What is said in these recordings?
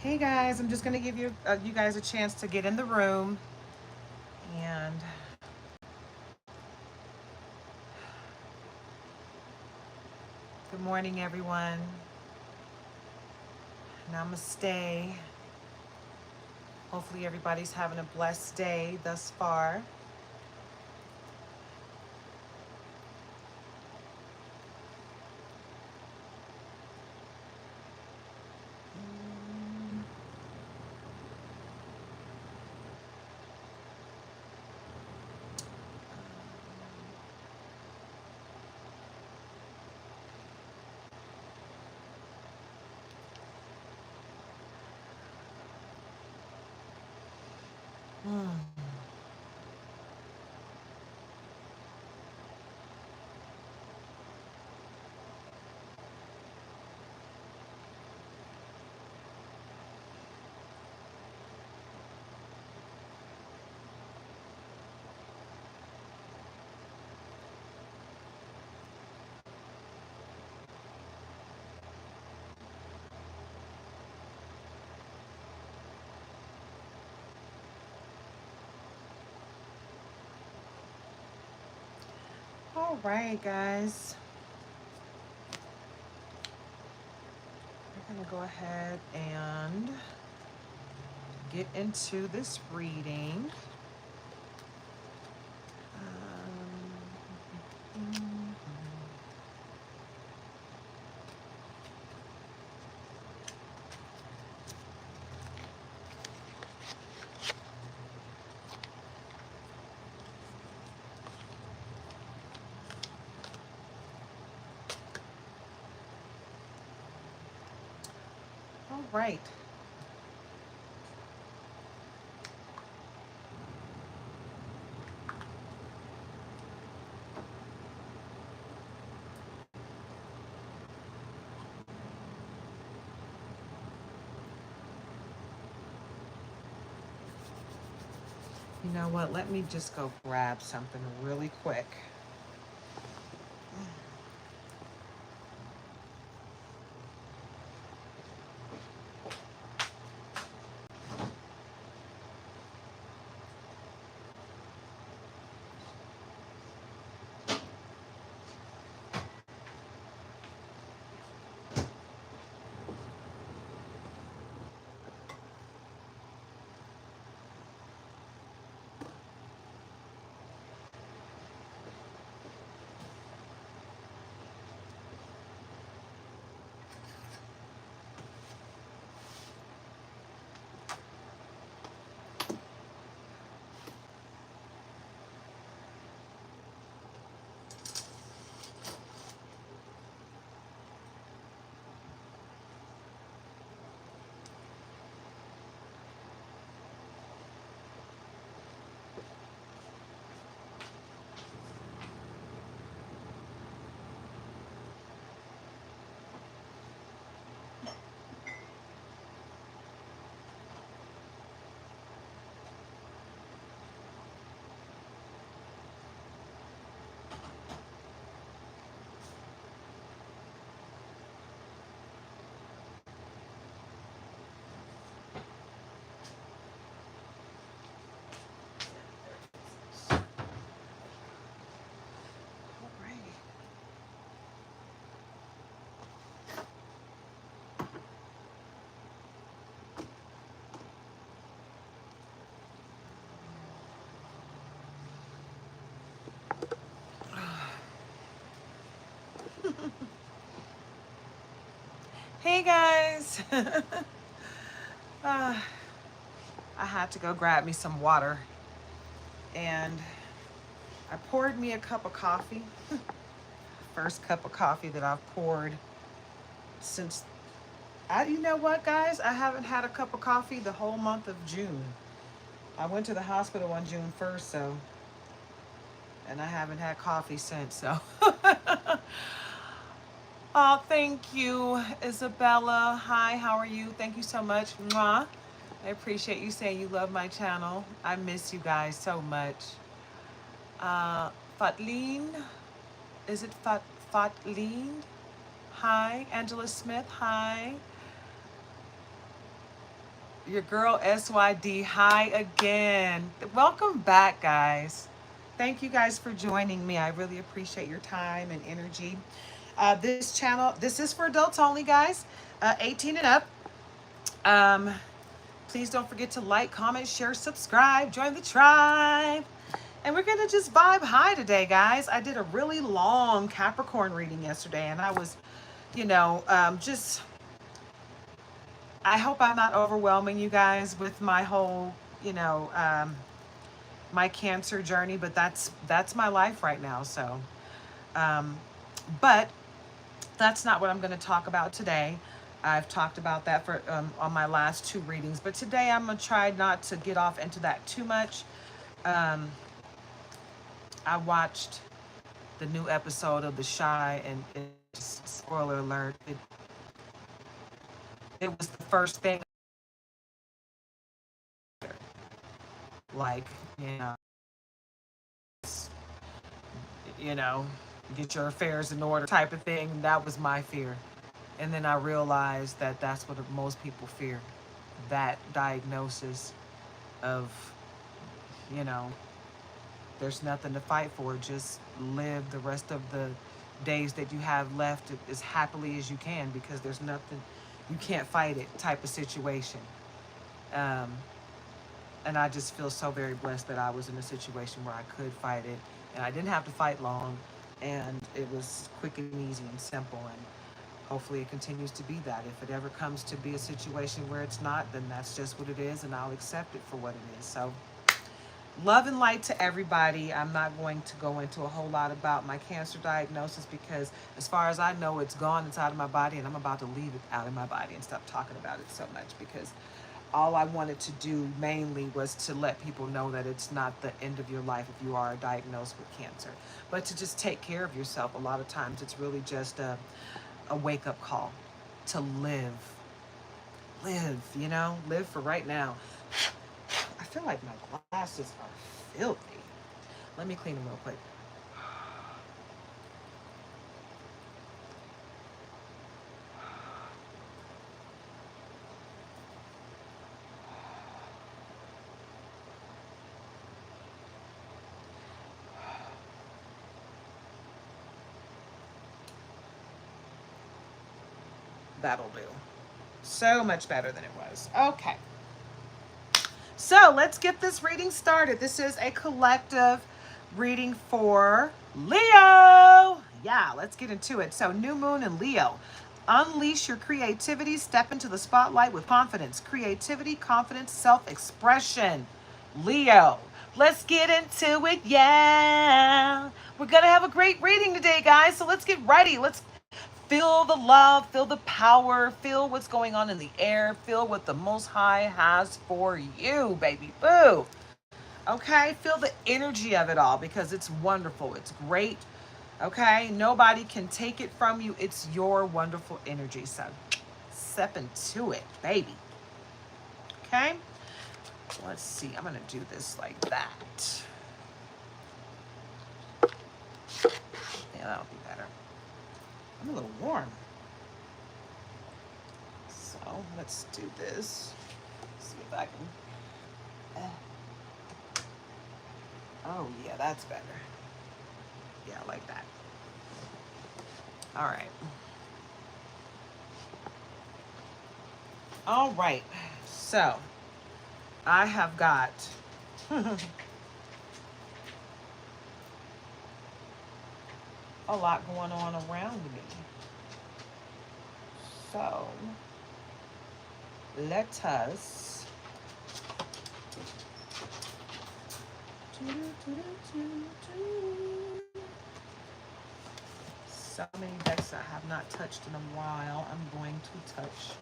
Hey guys, I'm just gonna give you guys a chance to get in the room. And good morning, everyone. Namaste. Hopefully, everybody's having a blessed day thus far. All right, guys. We're gonna go ahead and get into this reading. All right. You know what? Let me just go grab something really quick. All right. Hey guys. uh, I had to go grab me some water and I poured me a cup of coffee. First cup of coffee that I've poured since you know what, guys? I haven't had a cup of coffee the whole month of June. I went to the hospital on June 1st, and I haven't had coffee since, so. Oh, thank you, Isabella. Hi, how are you? Thank you so much. Mwah. I appreciate you saying you love my channel. I miss you guys so much. Fatleen, is it Fatleen? Hi, Angela Smith. Hi. Your girl SYD, hi again. Welcome back, guys. Thank you guys for joining me. I really appreciate your time and energy. This channel, this is for adults only, guys, 18 and up. Um, Please don't forget to like, comment, share, subscribe, join the tribe. And we're gonna just vibe high today, guys. I did a really long Capricorn reading yesterday, and I was, just I hope I'm not overwhelming you guys with my whole, my cancer journey, but that's my life right now. So, um, but that's not what I'm going to talk about today. I've talked about that for on my last two readings, but today I'm gonna try not to get off into that too much. Um, I watched the new episode of The Shy, and it's spoiler alert. It was the first thing, like you know, you know, get your affairs in order type of thing. That was my fear. And then I realized that that's what most people fear, that diagnosis of, you know, there's nothing to fight for. Just live the rest of the days that you have left as happily as you can, because there's nothing, you can't fight it type of situation. Um, and I just feel so very blessed that I was in a situation where I could fight it, and I didn't have to fight long, and it was quick and easy and simple, and hopefully it continues to be that. If it ever comes to be a situation where it's not, then that's just what it is, and I'll accept it for what it is. So love and light to everybody. I'm not going to go into a whole lot about my cancer diagnosis, because as far as I know, it's gone, it's out of my body, and I'm about to leave it out of my body and stop talking about it so much, because all I wanted to do mainly was to let people know that it's not the end of your life if you are diagnosed with cancer, but to just take care of yourself. A lot of times it's really just a wake-up call to live, live for right now. I feel like my glasses are filthy. Let me clean them real quick. That'll do. So much better than it was. Okay. So let's get this reading started. This is a collective reading for Leo. Yeah, let's get into it. So, new moon in Leo. Unleash your creativity. Step into the spotlight with confidence. Creativity, confidence, self-expression. Leo. Let's get into it. Yeah. We're going to have a great reading today, guys. So let's get ready. Let's feel the love, feel the power, feel what's going on in the air, feel what the Most High has for you, baby boo. Okay? Feel the energy of it all, because it's wonderful. It's great. Okay? Nobody can take it from you. It's your wonderful energy. So, step into it, baby. Okay? Let's see. I'm going to do this like that. Yeah, that'll be better. I'm a little warm. So let's do this. See if I can. Oh, yeah, that's better. Yeah, like that. All right. All right. So I have got a lot going on around me. So let us so many decks I have not touched in a while. I'm going to touch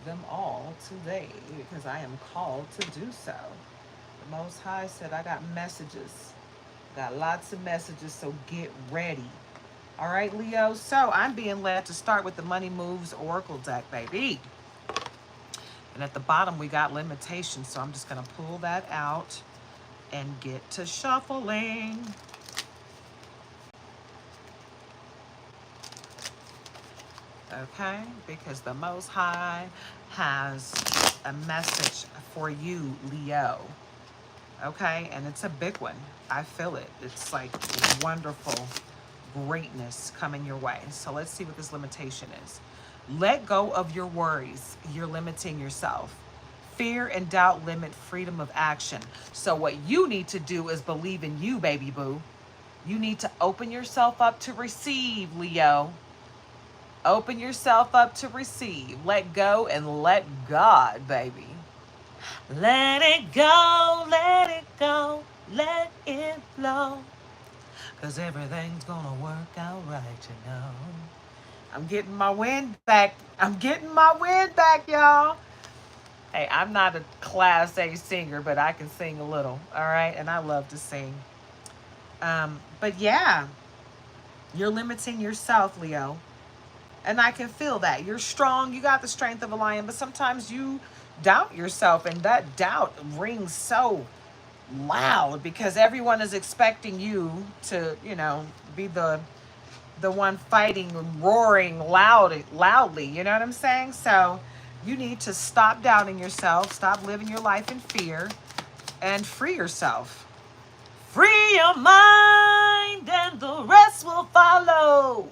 them all today because I am called to do so. The Most High said I got messages. Got lots of messages, so get ready. All right, Leo. So I'm being led to start with the Money Moves Oracle deck, baby. And at the bottom, we got limitations. So I'm just going to pull that out and get to shuffling. okay? Because the Most High has a message for you, Leo, okay? And it's a big one. I feel it. It's like wonderful greatness coming your way. So let's see what this limitation is. Let go of your worries. You're limiting yourself. Fear and doubt limit freedom of action. So what you need to do is believe in you, baby boo. You need to open yourself up to receive, Leo. Open yourself up to receive. Let go and let God, baby. Let it go, let it go, let it flow. Cause everything's gonna work out right, you know. I'm getting my wind back. I'm getting my wind back, y'all. Hey, I'm not a class A singer, but I can sing a little, all right? And I love to sing. But yeah, you're limiting yourself, Leo. And I can feel that. You're strong. You got the strength of a lion, but sometimes you doubt yourself, and that doubt rings so loud because everyone is expecting you to, be the one fighting, roaring loudly. You know what I'm saying? So you need to stop doubting yourself, stop living your life in fear, and free yourself. Free your mind and the rest will follow.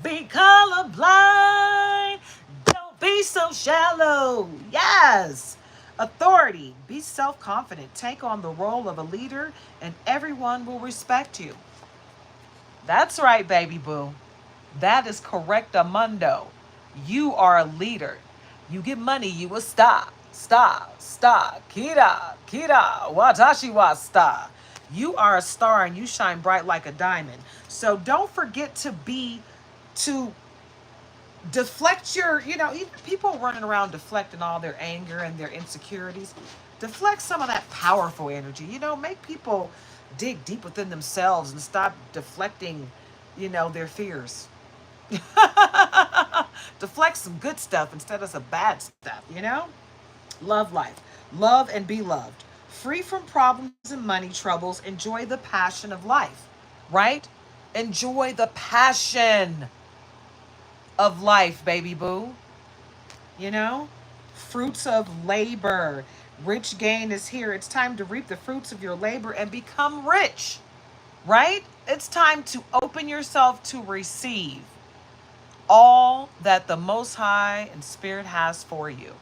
Be colorblind. Don't be so shallow. Yes. Authority. Be self-confident. Take on the role of a leader and everyone will respect you. That's right, baby boo. That is correctamundo. You are a leader. You get money, you a star. Star. Kira. Watashi wa star. You are a star and you shine bright like a diamond. So don't forget to deflect your, even people running around deflecting all their anger and their insecurities. Deflect some of that powerful energy. Make people dig deep within themselves and stop deflecting, their fears. Deflect some good stuff instead of some bad stuff. Love life. Love and be loved. Free from problems and money troubles. Enjoy the passion of life, right? Enjoy the passion of life, baby boo. Fruits of labor. Rich gain is here. It's time to reap the fruits of your labor and become rich, right? It's time to open yourself to receive all that the Most High and Spirit has for you,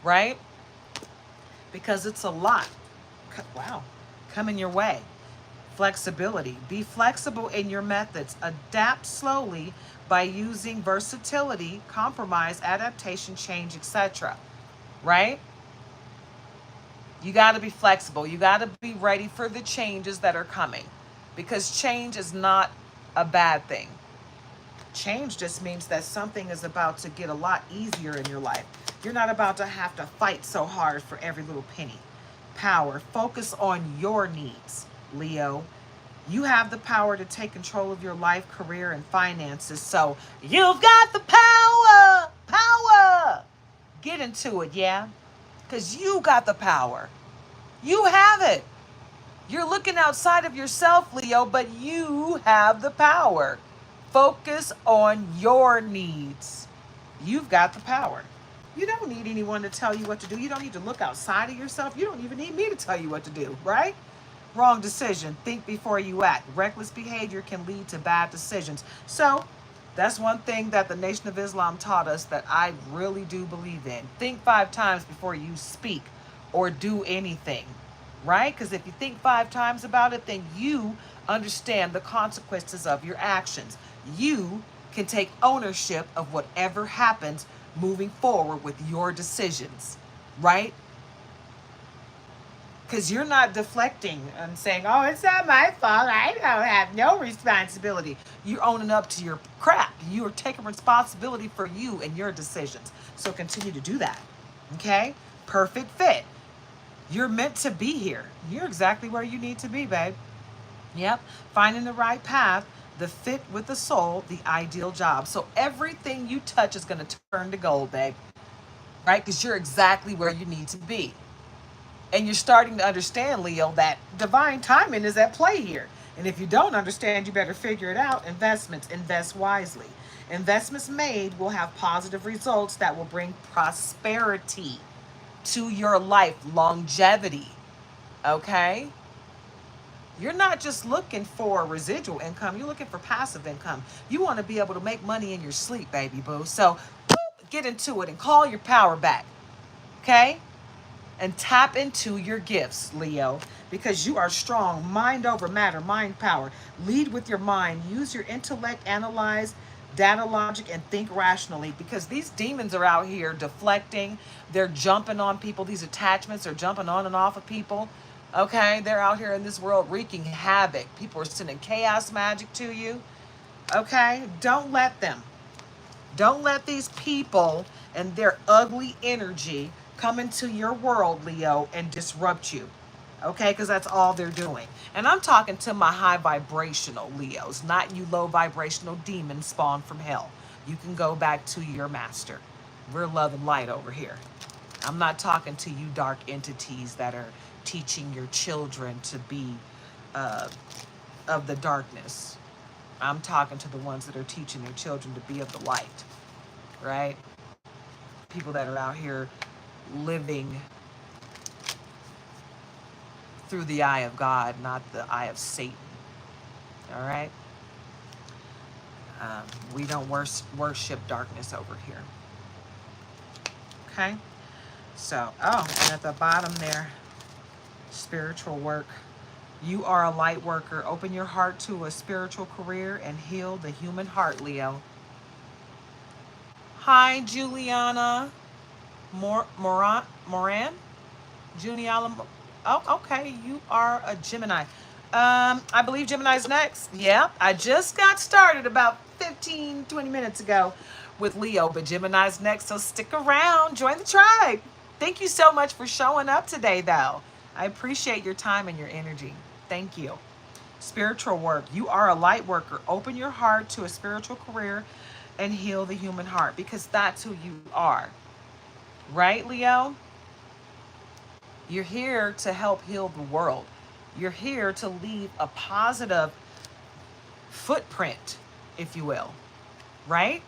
right? Because it's a lot. Wow. Coming your way. Flexibility. Be flexible in your methods. Adapt slowly by using versatility, compromise, adaptation, change, etc. Right? You got to be flexible. You got to be ready for the changes that are coming, because change is not a bad thing. Change just means that something is about to get a lot easier in your life. You're not about to have to fight so hard for every little penny. Power. Focus on your needs, Leo. You have the power to take control of your life, career, and finances. So you've got the power. Power. Get into it, yeah? Because you got the power. You have it. You're looking outside of yourself, Leo, but you have the power. Focus on your needs. You've got the power. You don't need anyone to tell you what to do. You don't need to look outside of yourself. You don't even need me to tell you what to do, right? Wrong decision. Think before you act. Reckless behavior can lead to bad decisions. So that's one thing that the Nation of Islam taught us that I really do believe in. Think 5 times before you speak or do anything, right? Because if you think 5 times about it, then you understand the consequences of your actions. You can take ownership of whatever happens moving forward with your decisions, right? Because you're not deflecting and saying, oh, it's not my fault. I don't have no responsibility. You're owning up to your crap. You are taking responsibility for you and your decisions. So continue to do that. Okay? Perfect fit. You're meant to be here. You're exactly where you need to be, babe. Yep. Finding the right path, the fit with the soul, the ideal job. So everything you touch is going to turn to gold, babe. Right? Because you're exactly where you need to be. And you're starting to understand, Leo, that divine timing is at play here. And if you don't understand, you better figure it out. Investments, invest wisely. Investments made will have positive results that will bring prosperity to your life, longevity. Okay? You're not just looking for residual income, you're looking for passive income. You want to be able to make money in your sleep, baby boo. So get into it and call your power back. Okay? And tap into your gifts, Leo, because you are strong. Mind over matter, mind power. Lead with your mind. Use your intellect, analyze data logic, and think rationally, because these demons are out here deflecting. They're jumping on people. These attachments are jumping on and off of people. Okay? They're out here in this world wreaking havoc. People are sending chaos magic to you. Okay? Don't let them. Don't let these people and their ugly energy come into your world, Leo, and disrupt you. Okay? Because that's all they're doing. And I'm talking to my high vibrational Leos, not you low vibrational demons spawned from hell. You can go back to your master. We're love and light over here. I'm not talking to you dark entities that are teaching your children to be of the darkness. I'm talking to the ones that are teaching their children to be of the light, right? People that are out here living through the eye of God, not the eye of Satan, all right? We don't worship darkness over here, okay? So, oh, and at the bottom there, spiritual work. You are a light worker. Open your heart to a spiritual career and heal the human heart, Leo. Hi, Juliana Moran? Juliana. Oh, okay. You are a Gemini. I believe Gemini's next. Yeah, I just got started about 15, 20 minutes ago with Leo, but Gemini's next, so stick around. Join the tribe. Thank you so much for showing up today, though. I appreciate your time and your energy. Thank you. Spiritual work. You are a light worker. Open your heart to a spiritual career and heal the human heart, because that's who you are. Right, Leo? You're here to help heal the world. You're here to leave a positive footprint, if you will. Right?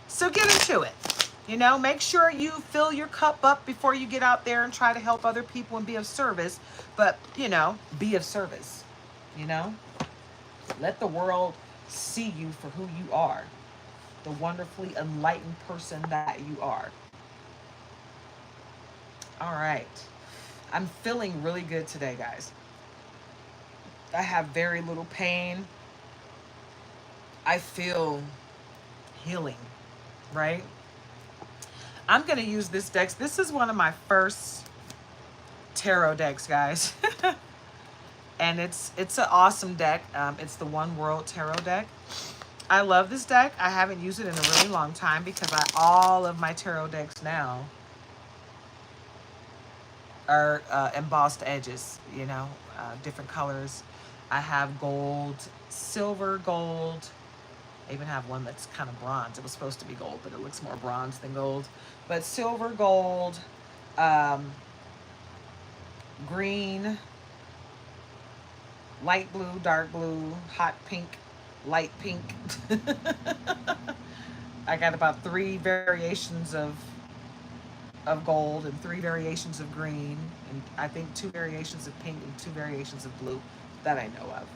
So get into it. You know, make sure you fill your cup up before you get out there and try to help other people and be of service. But, you know, be of service. You know? Let the world see you for who you are. The wonderfully enlightened person that you are. All right. I'm feeling really good today, guys. I have very little pain. I feel healing, right? I'm going to use this deck. This is one of my first tarot decks, guys. And it's an awesome deck. It's the One World Tarot deck. I love this deck. I haven't used it in a really long time because all of my tarot decks now are embossed edges, you know, different colors. I have gold, silver, gold. I even have one that's kind of bronze. It was supposed to be gold, but it looks more bronze than gold. But silver, gold, green, light blue, dark blue, hot pink, light pink. I got about 3 variations of gold and 3 variations of green, and I think 2 variations of pink and 2 variations of blue that I know of.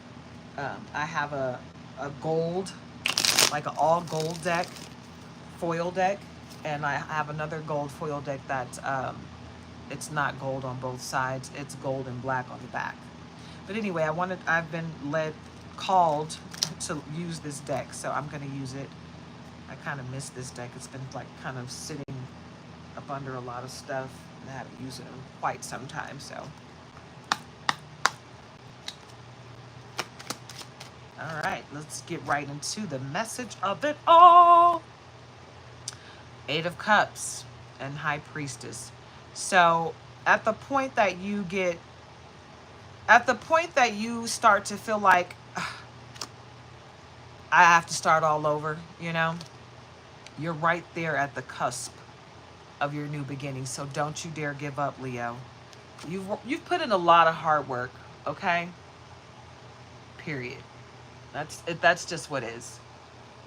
I have a gold, like an all gold deck, foil deck, and I have another gold foil deck that it's not gold on both sides, it's gold and black on the back. But anyway, I've been called to use this deck, so I'm gonna use it. I kind of miss this deck. It's been like kind of sitting up under a lot of stuff, and I haven't used it in quite some time, so. All right, let's get right into the message of it all. 8 of Cups and High Priestess. So at the point that you start to feel like, I have to start all over, you know, you're right there at the cusp of your new beginning. So don't you dare give up, Leo. You've put in a lot of hard work, okay? period. That's just what it is.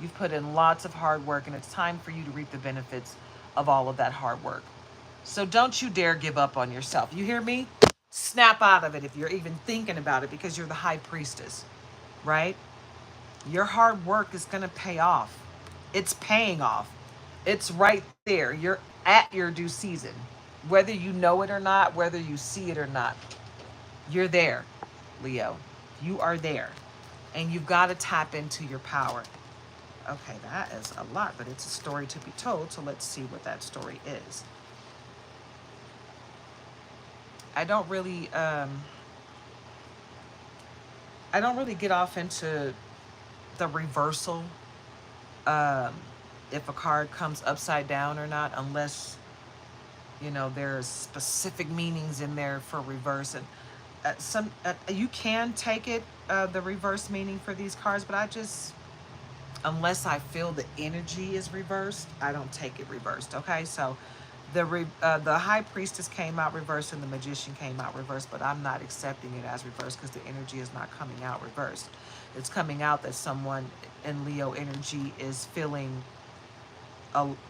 You've put in lots of hard work, and it's time for you to reap the benefits of all of that hard work. So don't you dare give up on yourself. You hear me? Snap out of it if you're even thinking about it, because you're the high priestess, right? Your hard work is going to pay off. It's paying off. It's right there. You're at your due season. Whether you know it or not, whether you see it or not, you're there, Leo. You are there. And you've got to tap into your power. Okay, that is a lot, but it's a story to be told. So let's see what that story is. I don't really get off into the reversal, if a card comes upside down or not, unless there's specific meanings in there for reverse. And you can take it, the reverse meaning for these cards, but unless I feel the energy is reversed, I don't take it reversed. Okay, so the high priestess came out reversed and the magician came out reversed, but I'm not accepting it as reversed because the energy is not coming out reversed. It's coming out that someone in Leo energy is feeling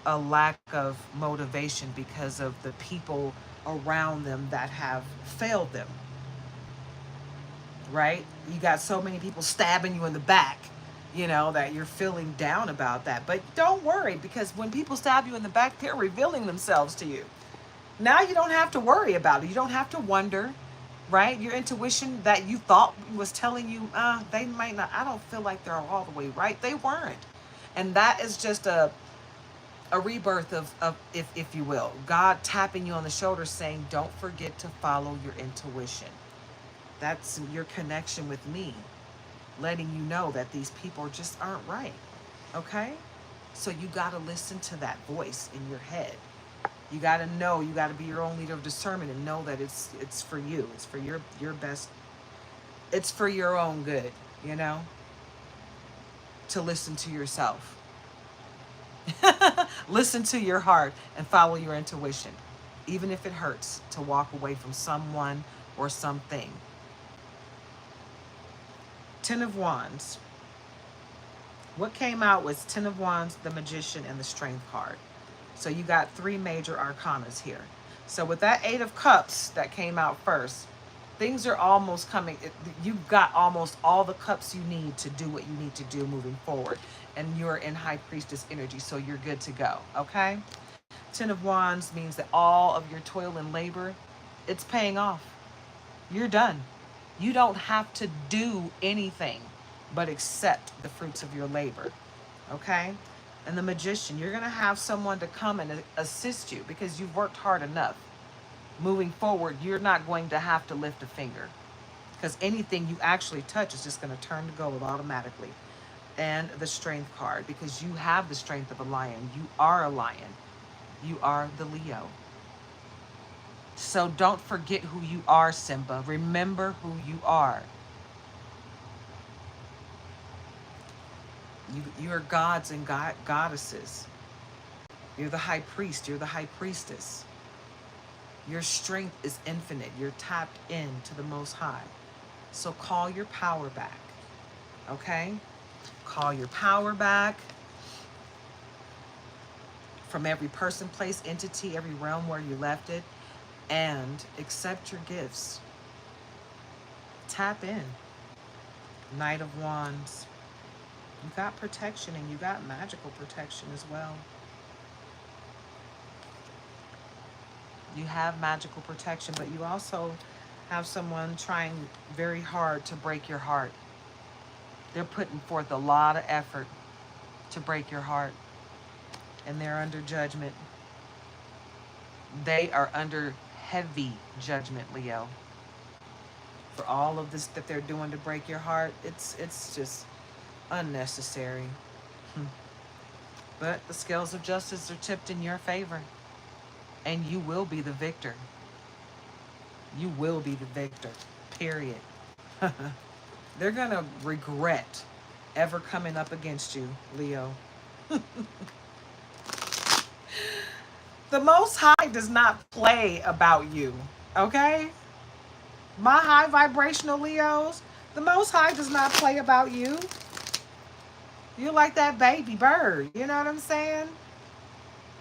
a lack of motivation because of the people around them that have failed them, right? You got so many people stabbing you in the back, that you're feeling down about that. But don't worry, because when people stab you in the back, they're revealing themselves to you. Now you don't have to worry about it. You don't have to wonder, right? Your intuition that you thought was telling you, they might not, I don't feel like they're all the way right. They weren't. And that is just a rebirth of if you will, God tapping you on the shoulder saying, don't forget to follow your intuition. That's your connection with me, letting you know that these people just aren't right. Okay? So you got to listen to that voice in your head. You got to know, you got to be your own leader of discernment and know that it's for you. It's for your best. It's for your own good, to listen to yourself. Listen to your heart and follow your intuition, even if it hurts to walk away from someone or something. Ten of Wands. What came out was Ten of Wands, the Magician, and the Strength card. So you got three major arcanas here. So with that Eight of Cups that came out first, things are almost coming. You've got almost all the cups you need to do what you need to do moving forward. And you're in High Priestess energy, so you're good to go, okay? Ten of Wands means that all of your toil and labor, it's paying off. You're done. You don't have to do anything but accept the fruits of your labor, okay? And the Magician, you're going to have someone to come and assist you because you've worked hard enough. Moving forward, you're not going to have to lift a finger because anything you actually touch is just going to turn to gold automatically. And the Strength card, because you have the strength of a lion. You are a lion. You are the Leo. So don't forget who you are, Simba. Remember who you are. You are gods and goddesses. You're the high priest. You're the high priestess. Your strength is infinite. You're tapped into the Most High. So call your power back. Okay? Call your power back from every person, place, entity, every realm where you left it, and accept your gifts. Tap in. Knight of Wands. You got protection, and you got magical protection as well. You have magical protection, but you also have someone trying very hard to break your heart. They're putting forth a lot of effort to break your heart, and they're under judgment. They are under heavy judgment, Leo, for all of this that they're doing to break your heart. It's just unnecessary. But the scales of justice are tipped in your favor, and you will be the victor. You will be the victor, period. They're going to regret ever coming up against you, Leo. The Most High does not play about you, okay? My high vibrational Leos, The Most High does not play about you. You're like that baby bird. You know what I'm saying?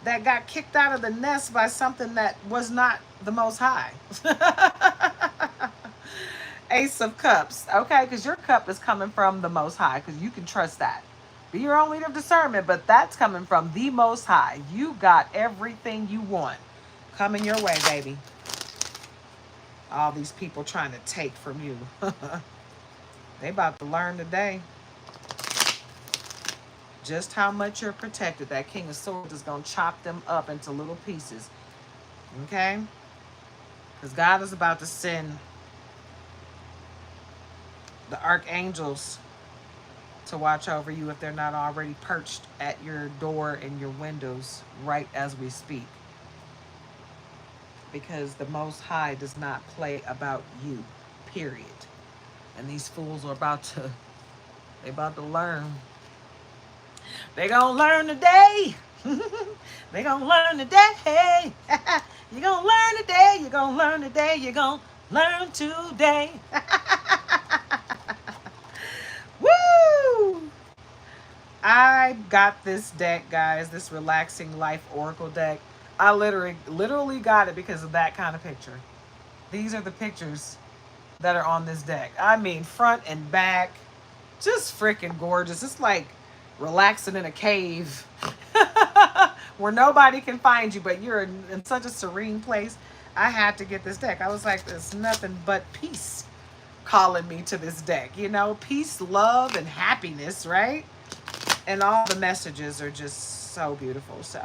That got kicked out of the nest by something that was not the Most High. Ace of Cups. Okay, because your cup is coming from the Most High, because you can trust that. Be your own leader of discernment, but that's coming from the Most High. You got everything you want coming your way, baby. All these people trying to take from you. They about to learn today just how much you're protected. That King of Swords is going to chop them up into little pieces. Okay? Because God is about to send the archangels to watch over you if they're not already perched at your door and your windows right as we speak. Because the Most High does not play about you, period. And these fools are they about to learn. They gonna learn today. They gonna learn today. You gonna learn today. You gonna learn today. You gonna learn today. Woo! I got this deck, guys. This Relaxing Life Oracle deck. I literally got it because of that kind of picture. These are the pictures that are on this deck. I mean, front and back, just freaking gorgeous. It's like relaxing in a cave where nobody can find you, but you're in such a serene place. I had to get this deck. I was like, there's nothing but peace calling me to this deck. You know, peace, love, and happiness, right? And all the messages are just so beautiful. So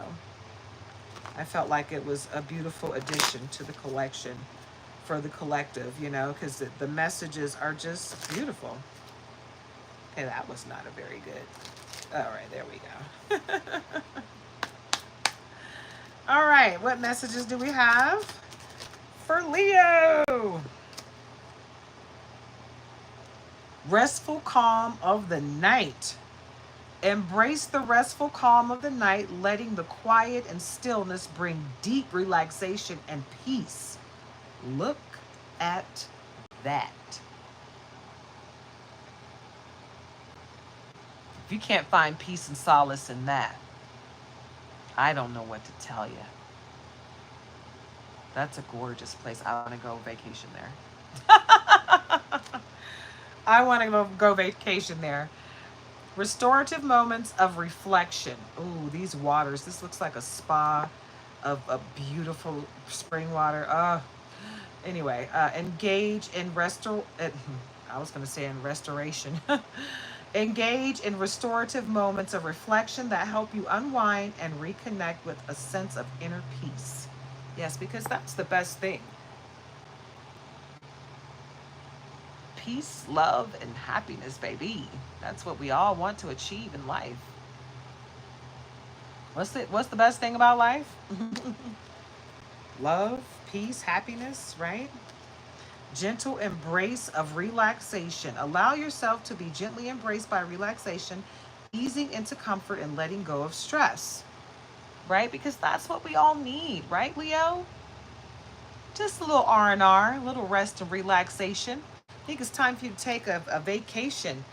I felt like it was a beautiful addition to the collection for the collective, you know, because the messages are just beautiful. Okay, that was not a very good. All right, there we go. All right, what messages do we have for Leo? Restful calm of the night. Embrace the restful calm of the night, letting the quiet and stillness bring deep relaxation and peace. Look at that. If you can't find peace and solace in that, I don't know what to tell you. That's a gorgeous place. I want to go vacation there. I want to go vacation there. Restorative moments of reflection. Ooh, these waters. This looks like a spa of a beautiful spring water. Anyway, engage in I was going to say in restoration. Engage in restorative moments of reflection that help you unwind and reconnect with a sense of inner peace. Yes, because that's the best thing. Peace, love, and happiness, baby. That's what we all want to achieve in life. What's the best thing about life? Love, peace, happiness, right? Gentle embrace of relaxation. Allow yourself to be gently embraced by relaxation, easing into comfort and letting go of stress. Right? Because that's what we all need, right, Leo? Just a little R&R, a little rest and relaxation. I think it's time for you to take a vacation.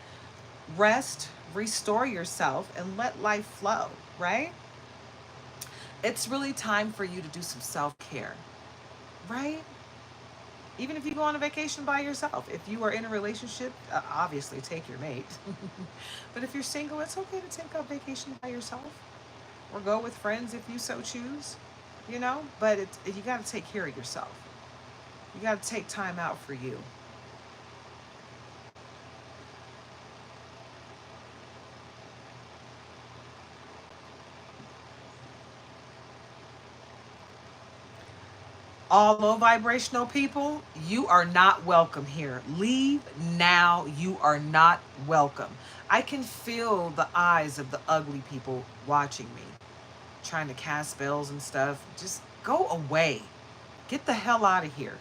Rest, restore yourself, and let life flow, right? It's really time for you to do some self-care, right? Even if you go on a vacation by yourself. If you are in a relationship, obviously take your mate. But if you're single, it's okay to take a vacation by yourself or go with friends if you so choose, you know? But you got to take care of yourself. You got to take time out for you. All low vibrational people, you are not welcome here. Leave now. You are not welcome. I can feel the eyes of the ugly people watching me, trying to cast spells and stuff. Just go away. Get the hell out of here.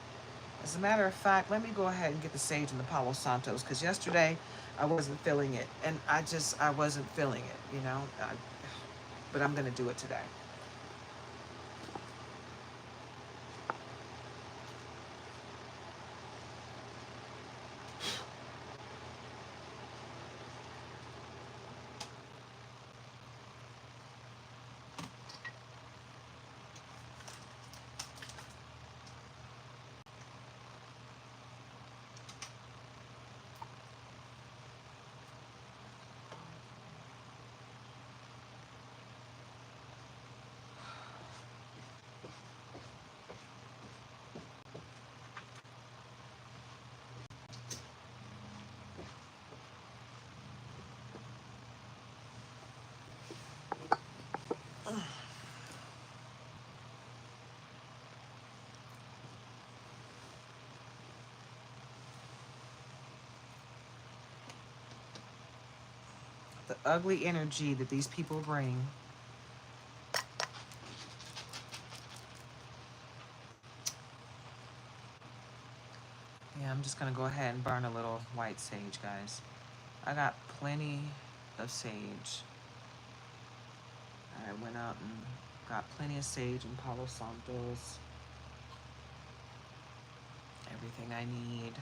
As a matter of fact, let me go ahead and get the sage and the Palo Santos, because yesterday I wasn't feeling it. And I wasn't feeling it, you know. But I'm going to do it today. ugly energy that these people bring. Yeah, I'm just gonna go ahead and burn a little white sage, guys. I got plenty of sage. I went out and got plenty of sage and Palo Santos. Everything I need.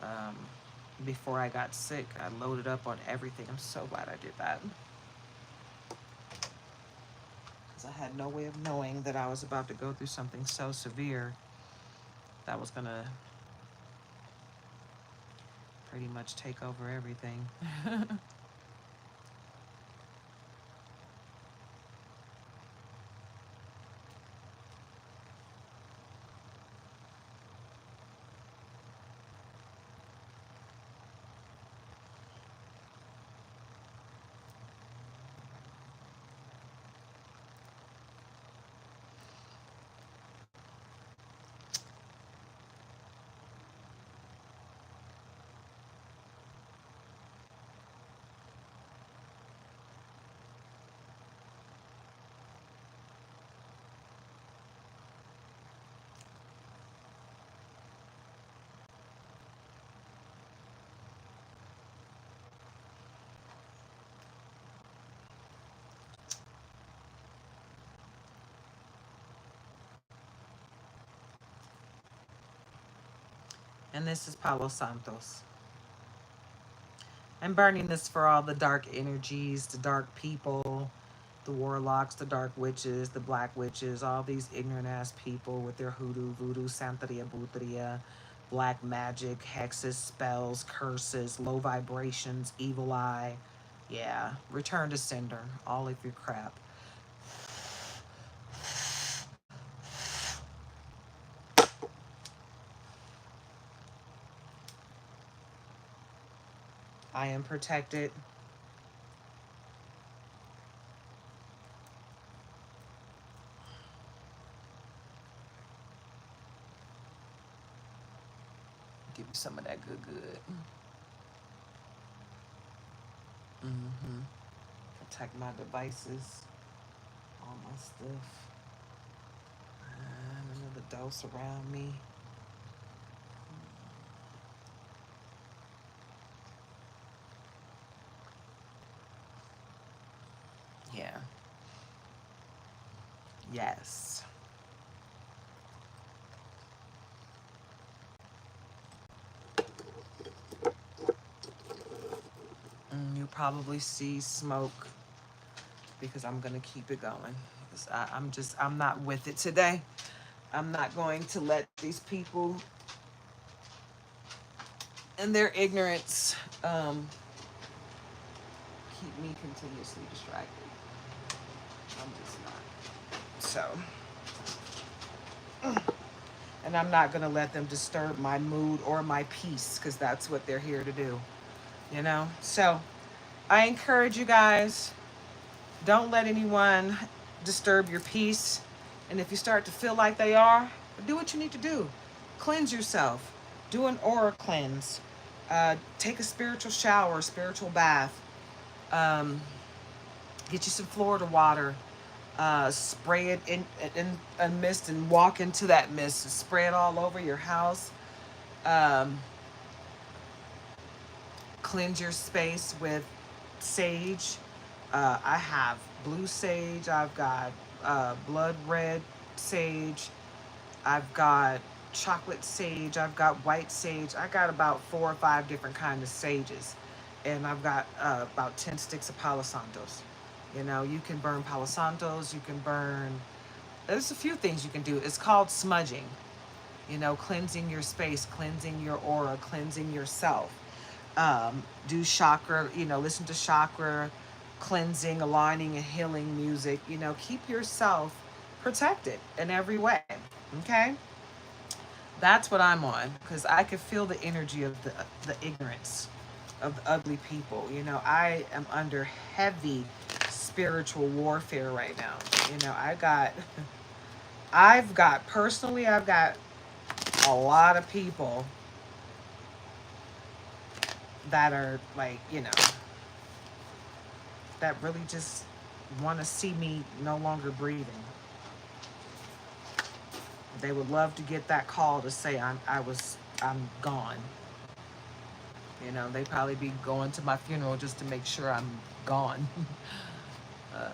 Um, Before I got sick, I loaded up on everything. I'm so glad I did that. Because I had no way of knowing that I was about to go through something so severe that was gonna pretty much take over everything. And this is Palo Santos. I'm burning this for all the dark energies, the dark people, the warlocks, the dark witches, the black witches, all these ignorant ass people with their hoodoo, voodoo, santeria, bruteria, black magic, hexes, spells, curses, low vibrations, evil eye. Yeah, return to sender, all of your crap. I am protected. Give me some of that good, good. Mm-hmm. Protect my devices, all my stuff. And another dose around me. Yeah. Yes. You probably see smoke because I'm gonna keep it going. I'm not with it today. I'm not going to let these people and their ignorance keep me continuously distracted. I'm just not. So, and I'm not gonna let them disturb my mood or my peace because that's what they're here to do. You know? So I encourage you guys, don't let anyone disturb your peace. And if you start to feel like they are, do what you need to do. Cleanse yourself. Do an aura cleanse. Take a spiritual shower, spiritual bath. Um, get you some Florida water. Spray it in a mist and walk into that mist and spray it all over your house. Um, Cleanse your space with sage. I have blue sage. I've got blood red sage. I've got chocolate sage. I've got white sage. I got about 4 or 5 different kinds of sages. And I've got about 10 sticks of Palo Santos. You know, you can burn Palo Santos. You can burn, there's a few things you can do. It's called smudging. You know, cleansing your space, cleansing your aura, cleansing yourself. Do chakra, you know, listen to chakra cleansing, aligning, and healing music. You know, keep yourself protected in every way. Okay? That's what I'm on because I can feel the energy of the ignorance of the ugly people. You know, I am under heavy spiritual warfare right now. You know, I've got a lot of people that are like, you know, that really just want to see me no longer breathing. They would love to get that call to say I'm gone. You know, they'd probably be going to my funeral just to make sure I'm gone. um,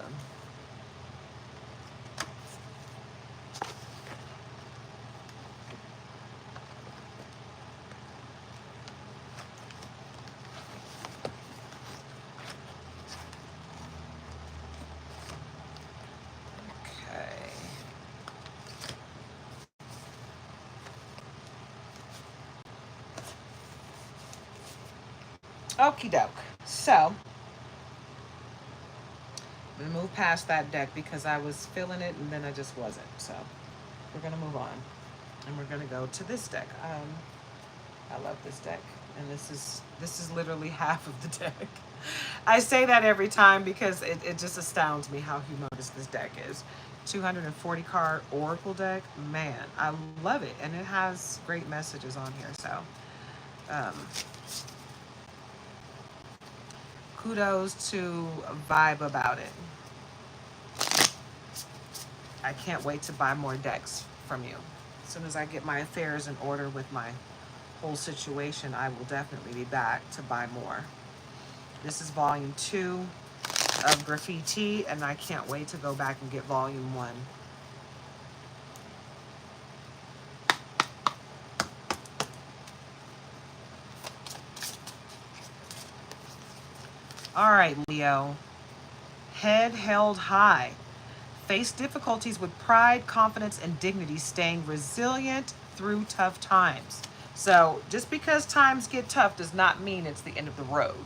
okay. Okie doke. So, I'm gonna move past that deck because I was feeling it and then I just wasn't. So, we're gonna move on, and we're gonna go to this deck. I love this deck, and this is literally half of the deck. I say that every time because it just astounds me how humongous this deck is. 240 card Oracle deck, man, I love it, and it has great messages on here. So, um, kudos to Vibe about it. I can't wait to buy more decks from you. As soon as I get my affairs in order with my whole situation, I will definitely be back to buy more. This is volume 2 of Graffiti, and I can't wait to go back and get volume 1. All right, Leo. Head held high. Face difficulties with pride, confidence, and dignity, staying resilient through tough times. So just because times get tough does not mean it's the end of the road.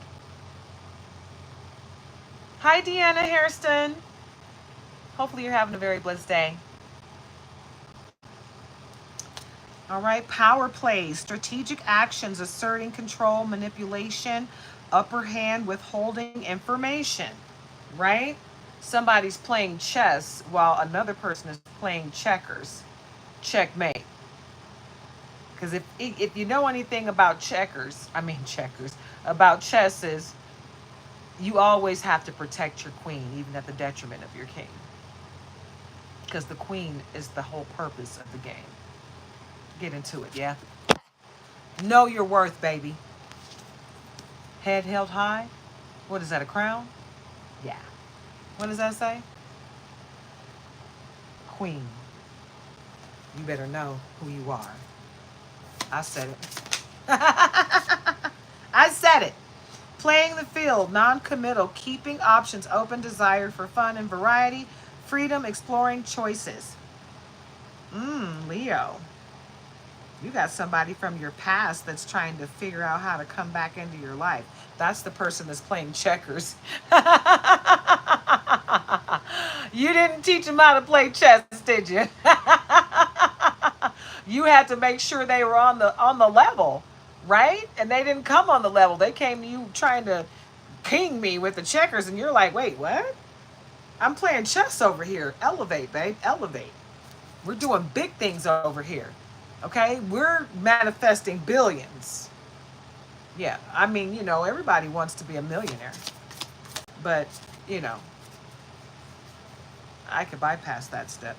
Hi, Deanna Hairston. Hopefully you're having a very blessed day. All right, power plays, strategic actions, asserting control, manipulation, upper hand, withholding information, right? Somebody's playing chess while another person is playing checkers. Checkmate. Because if you know anything about checkers, about chess is you always have to protect your queen, even at the detriment of your king. Because the queen is the whole purpose of the game. Get into it, yeah? Know your worth, baby. Head held high. What is that, a crown? Yeah. What does that say? Queen. You better know who you are. I said it. I said it. Playing the field, non-committal, keeping options open, desire for fun and variety, freedom, exploring choices. Leo. You got somebody from your past that's trying to figure out how to come back into your life. That's the person that's playing checkers. You didn't teach them how to play chess, did you? You had to make sure they were on the level, right? And they didn't come on the level. They came to you trying to king me with the checkers, and you're like, wait, what? I'm playing chess over here. Elevate, babe, elevate. We're doing big things over here. Okay? We're manifesting billions. Yeah, I mean, everybody wants to be a millionaire. But, I could bypass that step.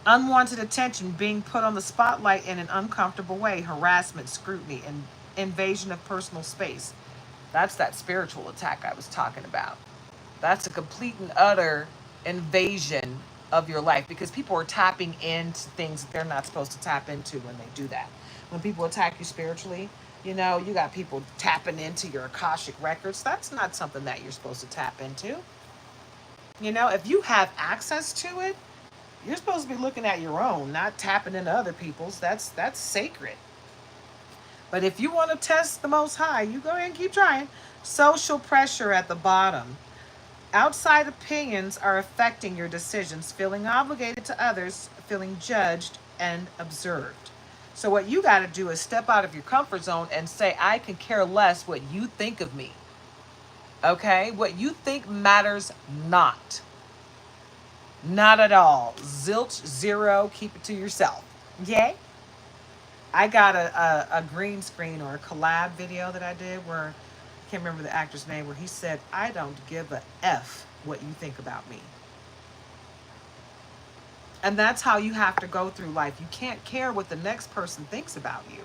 Unwanted attention, being put on the spotlight in an uncomfortable way, harassment, scrutiny, and invasion of personal space. That's that spiritual attack I was talking about. That's a complete and utter invasion of your life because people are tapping into things that they're not supposed to tap into when they do that. When people attack you spiritually, you got people tapping into your Akashic records. That's not something that you're supposed to tap into. If you have access to it, you're supposed to be looking at your own, not tapping into other people's. That's sacred. But if you want to test the Most High, you go ahead and keep trying. Social pressure at the bottom. Outside opinions are affecting your decisions, feeling obligated to others, feeling judged and observed. So what you got to do is step out of your comfort zone and say, I can care less what you think of me. Okay? What you think matters not. Not at all. Zilch, zero, keep it to yourself. Okay? I got a green screen or a collab video that I did where can't remember the actor's name, where he said, I don't give a F what you think about me. And that's how you have to go through life. You can't care what the next person thinks about you.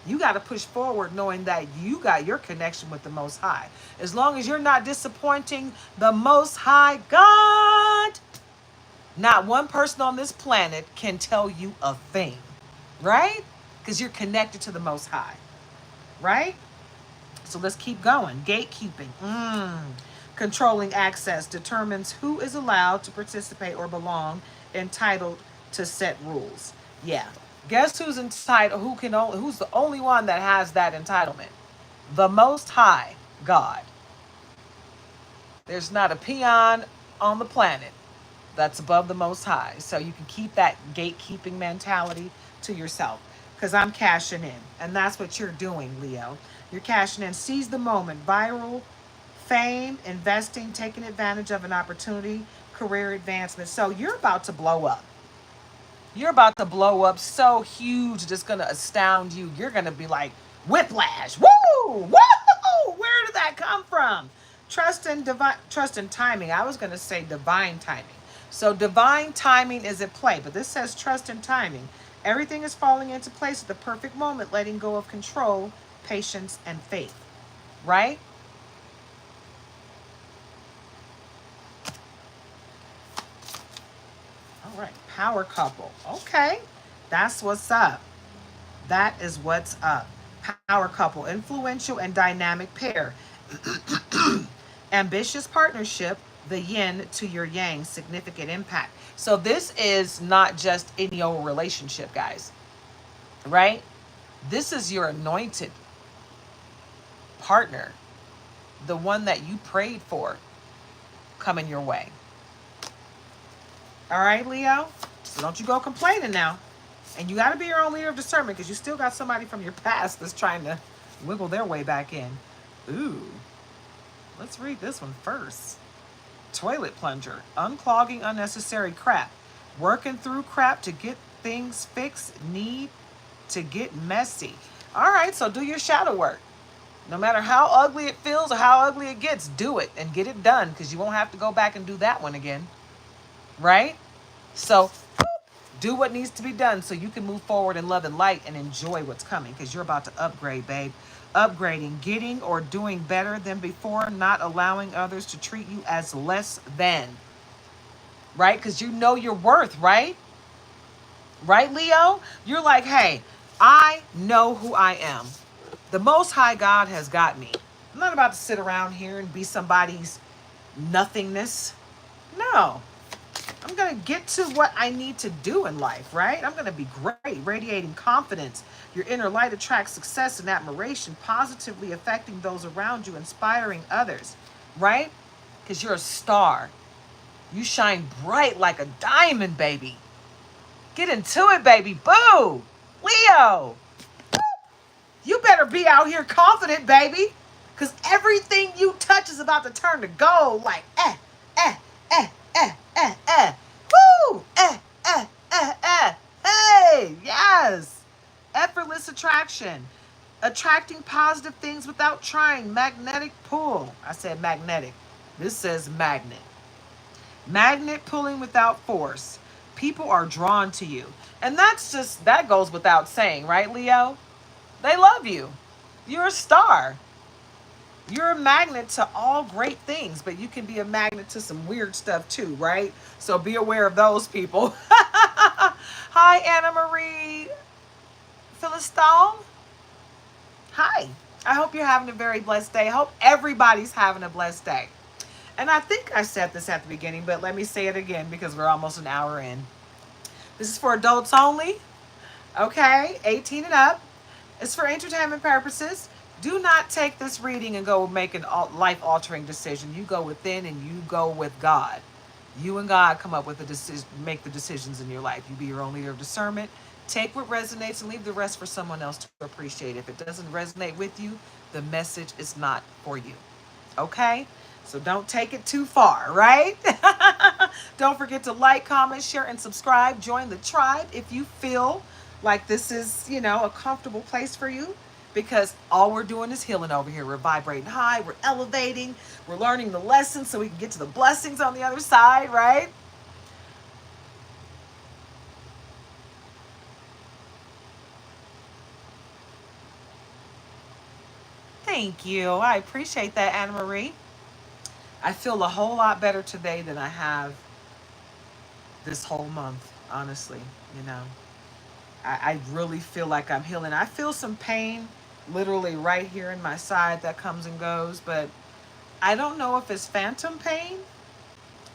You got to push forward knowing that you got your connection with the Most High. As long as you're not disappointing the Most High God, not one person on this planet can tell you a thing, right? Because you're connected to the Most High, right? So let's keep going. Gatekeeping. Controlling access determines who is allowed to participate or belong, entitled to set rules. Yeah. Guess who's entitled? Who's the only one that has that entitlement? The Most High God. There's not a peon on the planet that's above the Most High. So you can keep that gatekeeping mentality to yourself, because I'm cashing in. And that's what you're doing, Leo. You're cashing in. Seize the moment. Viral, fame, investing, taking advantage of an opportunity, career advancement. So you're about to blow up. You're about to blow up so huge, it's going to astound you. You're going to be like, whiplash. Woo! Woo! Where did that come from? Trust and timing. I was going to say divine timing. So divine timing is at play, but this says trust and timing. Everything is falling into place at the perfect moment, letting go of control, patience, and faith. Right? All right. Power couple. Okay. That's what's up. That is what's up. Power couple. Influential and dynamic pair. Ambitious partnership, the yin to your yang, significant impact. So this is not just any old relationship, guys, right? This is your anointed partner, the one that you prayed for coming your way. All right, Leo? So don't you go complaining now. And you got to be your own leader of discernment, because you still got somebody from your past that's trying to wiggle their way back in. Ooh. Let's read this one first. Toilet plunger. Unclogging unnecessary crap. Working through crap to get things fixed. Need to get messy. All right, so do your shadow work. No matter how ugly it feels or how ugly it gets, do it and get it done, because you won't have to go back and do that one again. Right? So do what needs to be done so you can move forward in love and light and enjoy what's coming, because you're about to upgrade, babe. Upgrading, getting or doing better than before, not allowing others to treat you as less than. Right? Because you know your worth, right? Right, Leo? You're like, hey, I know who I am. The Most High God has got me. I'm not about to sit around here and be somebody's nothingness. No. I'm going to get to what I need to do in life, right? I'm going to be great, radiating confidence. Your inner light attracts success and admiration, positively affecting those around you, inspiring others, right? Because you're a star. You shine bright like a diamond, baby. Get into it, baby. Boo! Leo! You better be out here confident, baby. Because everything you touch is about to turn to gold, like, Woo! Hey, yes. Effortless attraction. Attracting positive things without trying. Magnetic pull. I said magnetic. This says magnet. Magnet pulling without force. People are drawn to you. And that goes without saying, right, Leo? They love you. You're a star. You're a magnet to all great things, but you can be a magnet to some weird stuff too, right? So be aware of those people. Hi, Anna Marie Philistine. Hi. I hope you're having a very blessed day. I hope everybody's having a blessed day. And I think I said this at the beginning, but let me say it again because we're almost an hour in. This is for adults only. Okay? 18 and up. It's for entertainment purposes. Do not take this reading and go make a life-altering decision. You go within and you go with God. You and God come up with the decision, make the decisions in your life. You be your own leader of discernment. Take what resonates and leave the rest for someone else to appreciate. If it doesn't resonate with you, the message is not for you. Okay? So don't take it too far, right? Don't forget to like, comment, share, and subscribe. Join the tribe if you feel like this is, a comfortable place for you. because all we're doing is healing over here. We're vibrating high, we're elevating, we're learning the lessons so we can get to the blessings on the other side, right? Thank you. I appreciate that, Anna Marie. I feel a whole lot better today than I have this whole month, honestly. You know, I really feel like I'm healing. I feel some pain literally right here in my side that comes and goes, but I don't know if it's phantom pain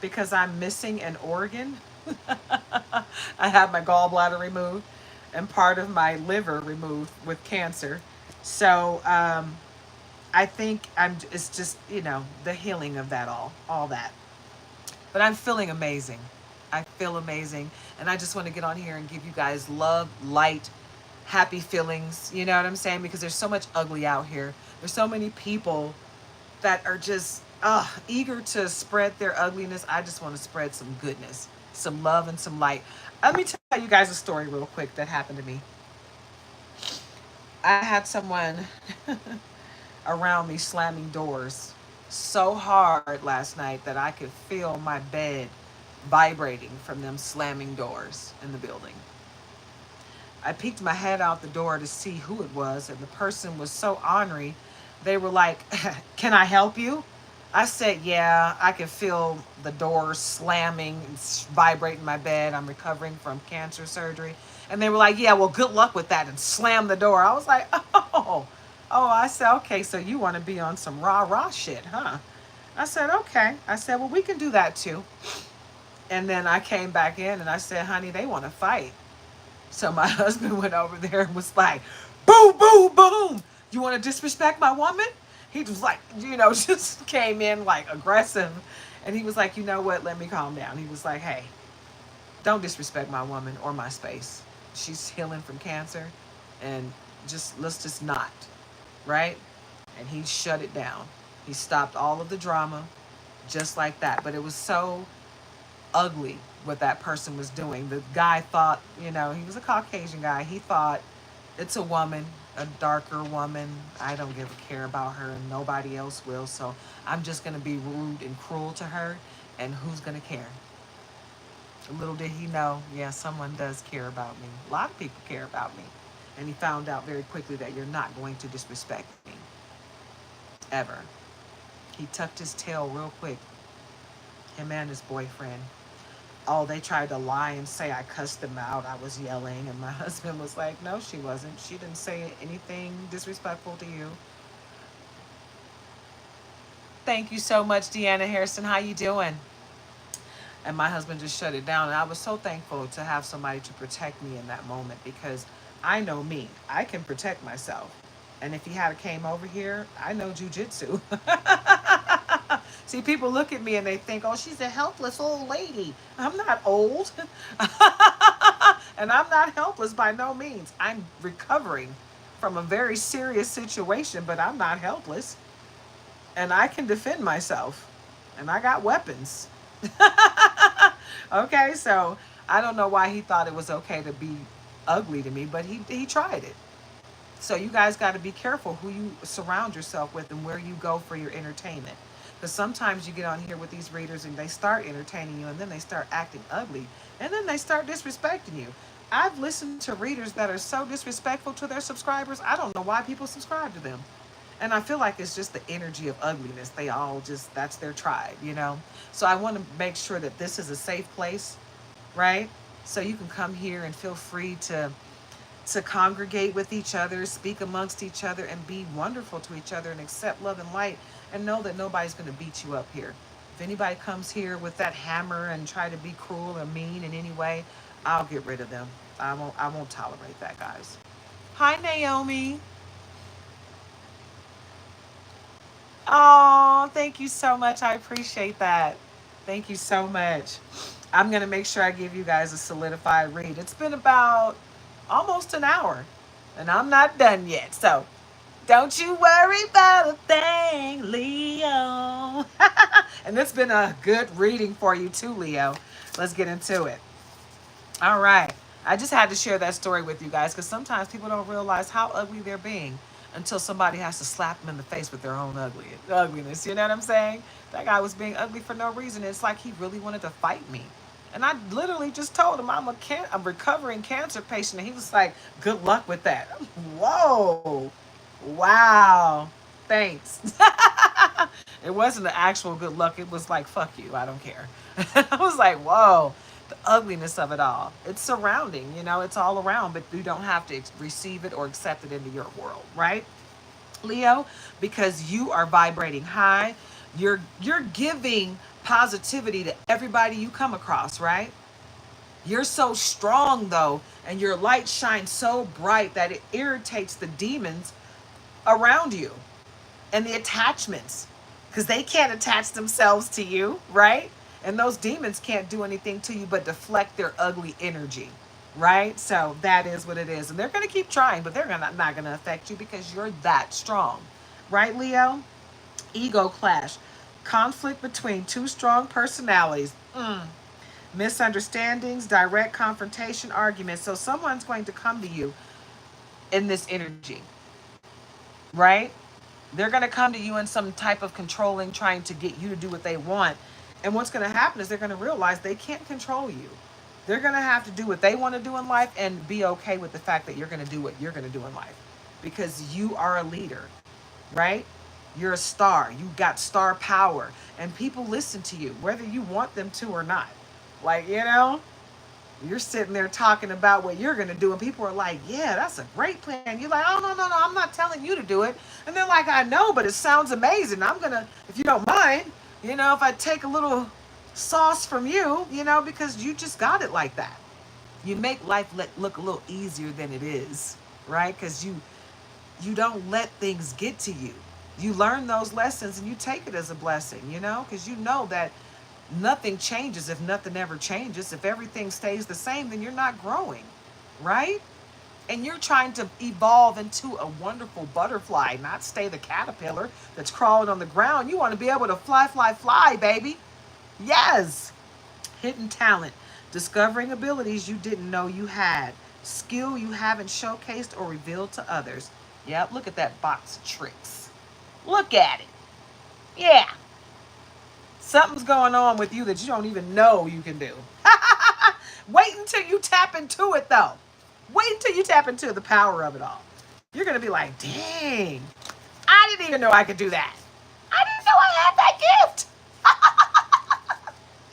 because I'm missing an organ. I have my gallbladder removed and part of my liver removed with cancer. So I think it's just, the healing of that all that. But I'm feeling amazing. I feel amazing. And I just want to get on here and give you guys love, light, happy feelings. You know what I'm saying? Because there's so much ugly out here. There's so many people that are just eager to spread their ugliness. I just want to spread some goodness, some love, and some light. Let me tell you guys a story real quick that happened to me. I had someone around me slamming doors so hard last night that I could feel my bed vibrating from them slamming doors in the building. I peeked my head out the door to see who it was, and the person was so ornery. They were like, "Can I help you?" I said, "Yeah, I can feel the door slamming and vibrating my bed. I'm recovering from cancer surgery." And they were like, "Yeah, well, good luck with that," and slam the door. I was like, oh, I said, "Okay, so you want to be on some rah-rah shit, huh?" I said, "Okay." I said, "Well, we can do that too." And then I came back in and I said, "Honey, they want to fight." So my husband went over there and was like, "Boom, boom, boom. You want to disrespect my woman?" He was like, just came in like aggressive. And he was like, "You know what? Let me calm down." He was like, "Hey, don't disrespect my woman or my space. She's healing from cancer. And let's just not." Right? And he shut it down. He stopped all of the drama just like that. But it was so ugly what that person was doing. The guy thought, he was a Caucasian guy. He thought, it's a woman, a darker woman. I don't give a care about her and nobody else will. So I'm just going to be rude and cruel to her. And who's going to care? Little did he know, yeah, someone does care about me. A lot of people care about me. And he found out very quickly that you're not going to disrespect me. Ever. He tucked his tail real quick. Him and his boyfriend. Oh, they tried to lie and say I cussed them out. I was yelling. And my husband was like, "No, she wasn't. She didn't say anything disrespectful to you." Thank you so much, Deanna Harrison. How you doing? And my husband just shut it down. And I was so thankful to have somebody to protect me in that moment because I know me. I can protect myself. And if he had came over here, I know jujitsu. See, people look at me and they think, "Oh, she's a helpless old lady." I'm not old. And I'm not helpless by no means. I'm recovering from a very serious situation, but I'm not helpless. And I can defend myself. And I got weapons. Okay, so I don't know why he thought it was okay to be ugly to me, but he tried it. So you guys got to be careful who you surround yourself with and where you go for your entertainment. Because sometimes you get on here with these readers and they start entertaining you and then they start acting ugly and then they start disrespecting you. I've listened to readers that are so disrespectful to their subscribers. I don't know why people subscribe to them. And I feel like it's just the energy of ugliness. They all just, that's their tribe. So I want to make sure that this is a safe place, right? So you can come here and feel free to congregate with each other, speak amongst each other, and be wonderful to each other and accept love and light and know that nobody's going to beat you up here. If anybody comes here with that hammer and try to be cruel or mean in any way, I'll get rid of them. I won't tolerate that, guys. Hi, Naomi. Oh, thank you so much. I appreciate that. Thank you so much. I'm going to make sure I give you guys a solidified read. It's been about almost an hour, and I'm not done yet. So don't you worry about a thing, Leo. And it's been a good reading for you too, Leo. Let's get into it. All right. I just had to share that story with you guys because sometimes people don't realize how ugly they're being. until somebody has to slap them in the face with their own ugliness. You know what I'm saying? That guy was being ugly for no reason. It's like he really wanted to fight me. And I literally just told him I'm a recovering cancer patient. And he was like, good luck with that. Whoa. Wow. Thanks. It wasn't the actual good luck. It was like, fuck you. I don't care. I was like, whoa. The ugliness of it all. It's surrounding, it's all around, but you don't have to receive it or accept it into your world, right? Leo, because you are vibrating high, you're giving positivity to everybody you come across, right? You're so strong though, and your light shines so bright that it irritates the demons around you and the attachments, because they can't attach themselves to you, right? And those demons can't do anything to you but deflect their ugly energy, right? So that is what it is. And they're going to keep trying, but they're not going to affect you because you're that strong, right, Leo? Ego clash, conflict between two strong personalities. Misunderstandings, direct confrontation, arguments. So someone's going to come to you in this energy, right? They're going to come to you in some type of controlling, trying to get you to do what they want. And what's going to happen is they're going to realize they can't control you. They're going to have to do what they want to do in life and be okay with the fact that you're going to do what you're going to do in life because you are a leader, right? You're a star. You got star power and people listen to you, whether you want them to or not. Like, you're sitting there talking about what you're going to do and people are like, yeah, that's a great plan. You're like, oh, no, I'm not telling you to do it. And they're like, I know, but it sounds amazing. I'm going to, if you don't mind, if I take a little sauce from you, because you just got it like that. You make life look a little easier than it is, right? Because you don't let things get to you. You learn those lessons and you take it as a blessing, because you know that nothing changes if nothing ever changes. If everything stays the same, then you're not growing, right? And you're trying to evolve into a wonderful butterfly, not stay the caterpillar that's crawling on the ground. You want to be able to fly, fly, fly, baby. Yes. Hidden talent, discovering abilities you didn't know you had, skill you haven't showcased or revealed to others. Yep, look at that box of tricks. Look at it. Yeah. Something's going on with you that you don't even know you can do. Wait until you tap into it, though. Wait until you tap into the power of it all. You're going to be like, dang, I didn't even know I could do that. I didn't know I had that gift.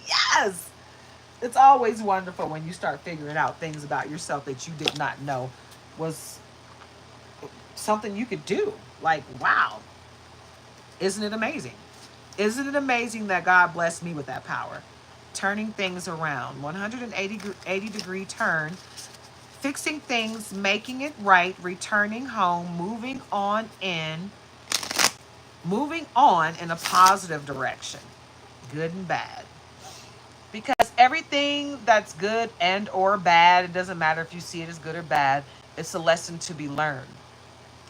Yes. It's always wonderful when you start figuring out things about yourself that you did not know was something you could do. Like, wow. Isn't it amazing? Isn't it amazing that God blessed me with that power? Turning things around. 180-degree turn. Fixing things, making it right, returning home, moving on in a positive direction. Good and bad. Because everything that's good and or bad, it doesn't matter if you see it as good or bad, it's a lesson to be learned.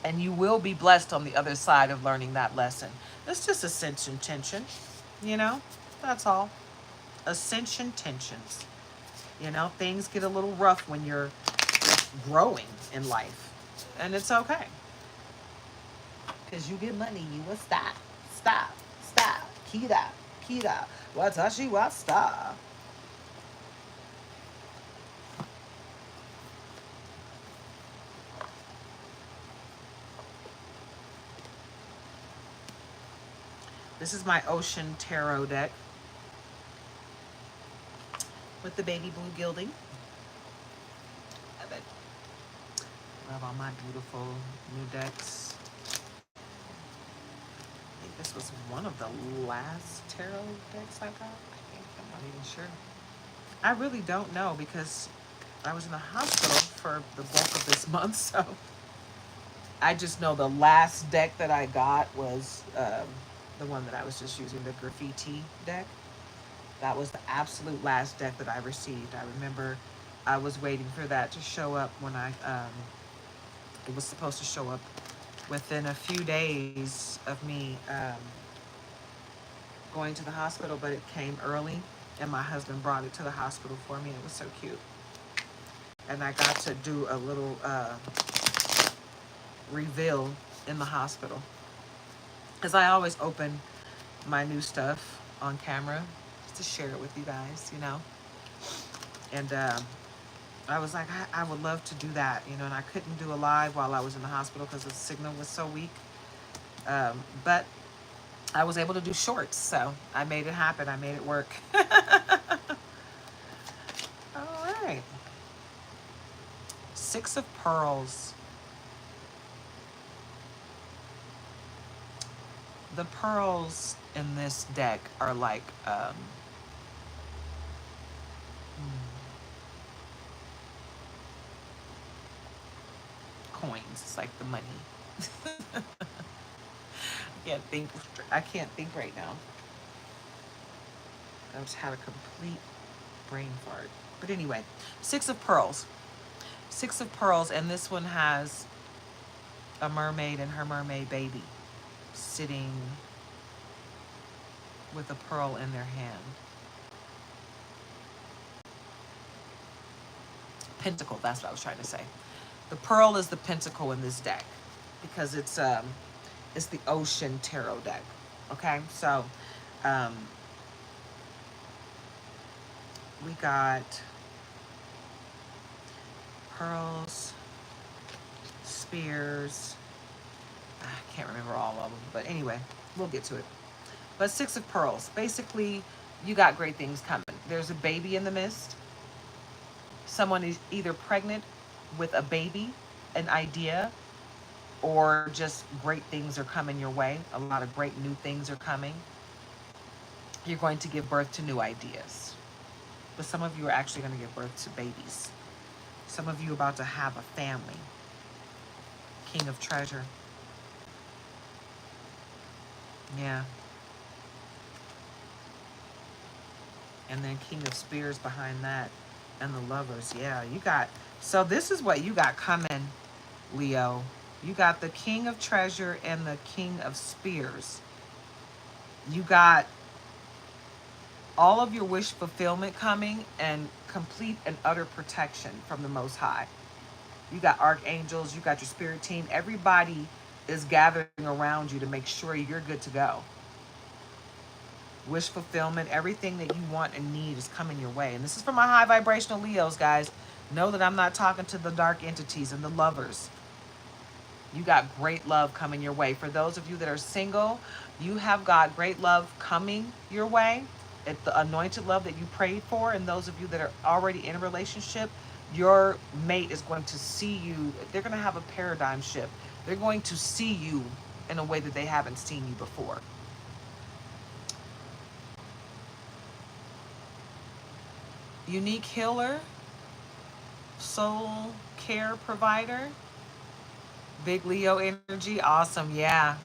And you will be blessed on the other side of learning that lesson. It's just ascension tension, that's all. Ascension tensions. Things get a little rough when you're growing in life. And it's okay. Because you get money, you will stop. Kira. Watashi wa stop. This is my Ocean Tarot deck with the baby blue gilding. Love all my beautiful new decks. I think this was one of the last tarot decks I got. I'm not even sure. I really don't know because I was in the hospital for the bulk of this month, so I just know the last deck that I got was the one that I was just using, the graffiti deck. That was the absolute last deck that I received. I remember I was waiting for that to show up when it was supposed to show up within a few days of me going to the hospital, but it came early and my husband brought it to the hospital for me. It was so cute. And I got to do a little reveal in the hospital. Because I always open my new stuff on camera just to share it with you guys, you know. And I was like, I would love to do that, you know, and I couldn't do a live while I was in the hospital because the signal was so weak. But I was able to do shorts, so I made it happen. I made it work. All right. Six of Pearls. The pearls in this deck are like coins. It's like the money. can't think. I can't think right now. I just had a complete brain fart. But anyway, Six of Pearls. Six of Pearls, and this one has a mermaid and her mermaid baby sitting with a pearl in their hand. Pentacle, that's what I was trying to say. The pearl is the pentacle in this deck because it's the ocean tarot deck. Okay, so we got pearls, spears. I can't remember all of them, but anyway, we'll get to it. But Six of Pearls, basically, you got great things coming. There's a baby in the mist. Someone is either pregnant with a baby, an idea, or just great things are coming your way. A lot of great new things are coming. You're going to give birth to new ideas. But some of you are actually going to give birth to babies. Some of you are about to have a family. King of Treasure. Yeah. And then King of Spears behind that. And the Lovers. Yeah, you got... So this is what you got coming, Leo. You got the King of Treasure and the King of Spears. You got all of your wish fulfillment coming and complete and utter protection from the Most High. You got archangels, you got your spirit team. Everybody is gathering around you to make sure you're good to go. Wish fulfillment, everything that you want and need is coming your way. And this is for my high vibrational Leos, guys. Know that I'm not talking to the dark entities and the lovers. You got great love coming your way. For those of you that are single, you have got great love coming your way. It's the anointed love that you prayed for. And those of you that are already in a relationship, your mate is going to see you. They're going to have a paradigm shift. They're going to see you in a way that they haven't seen you before. Unique healer, soul care provider, big Leo energy. Awesome. Yeah.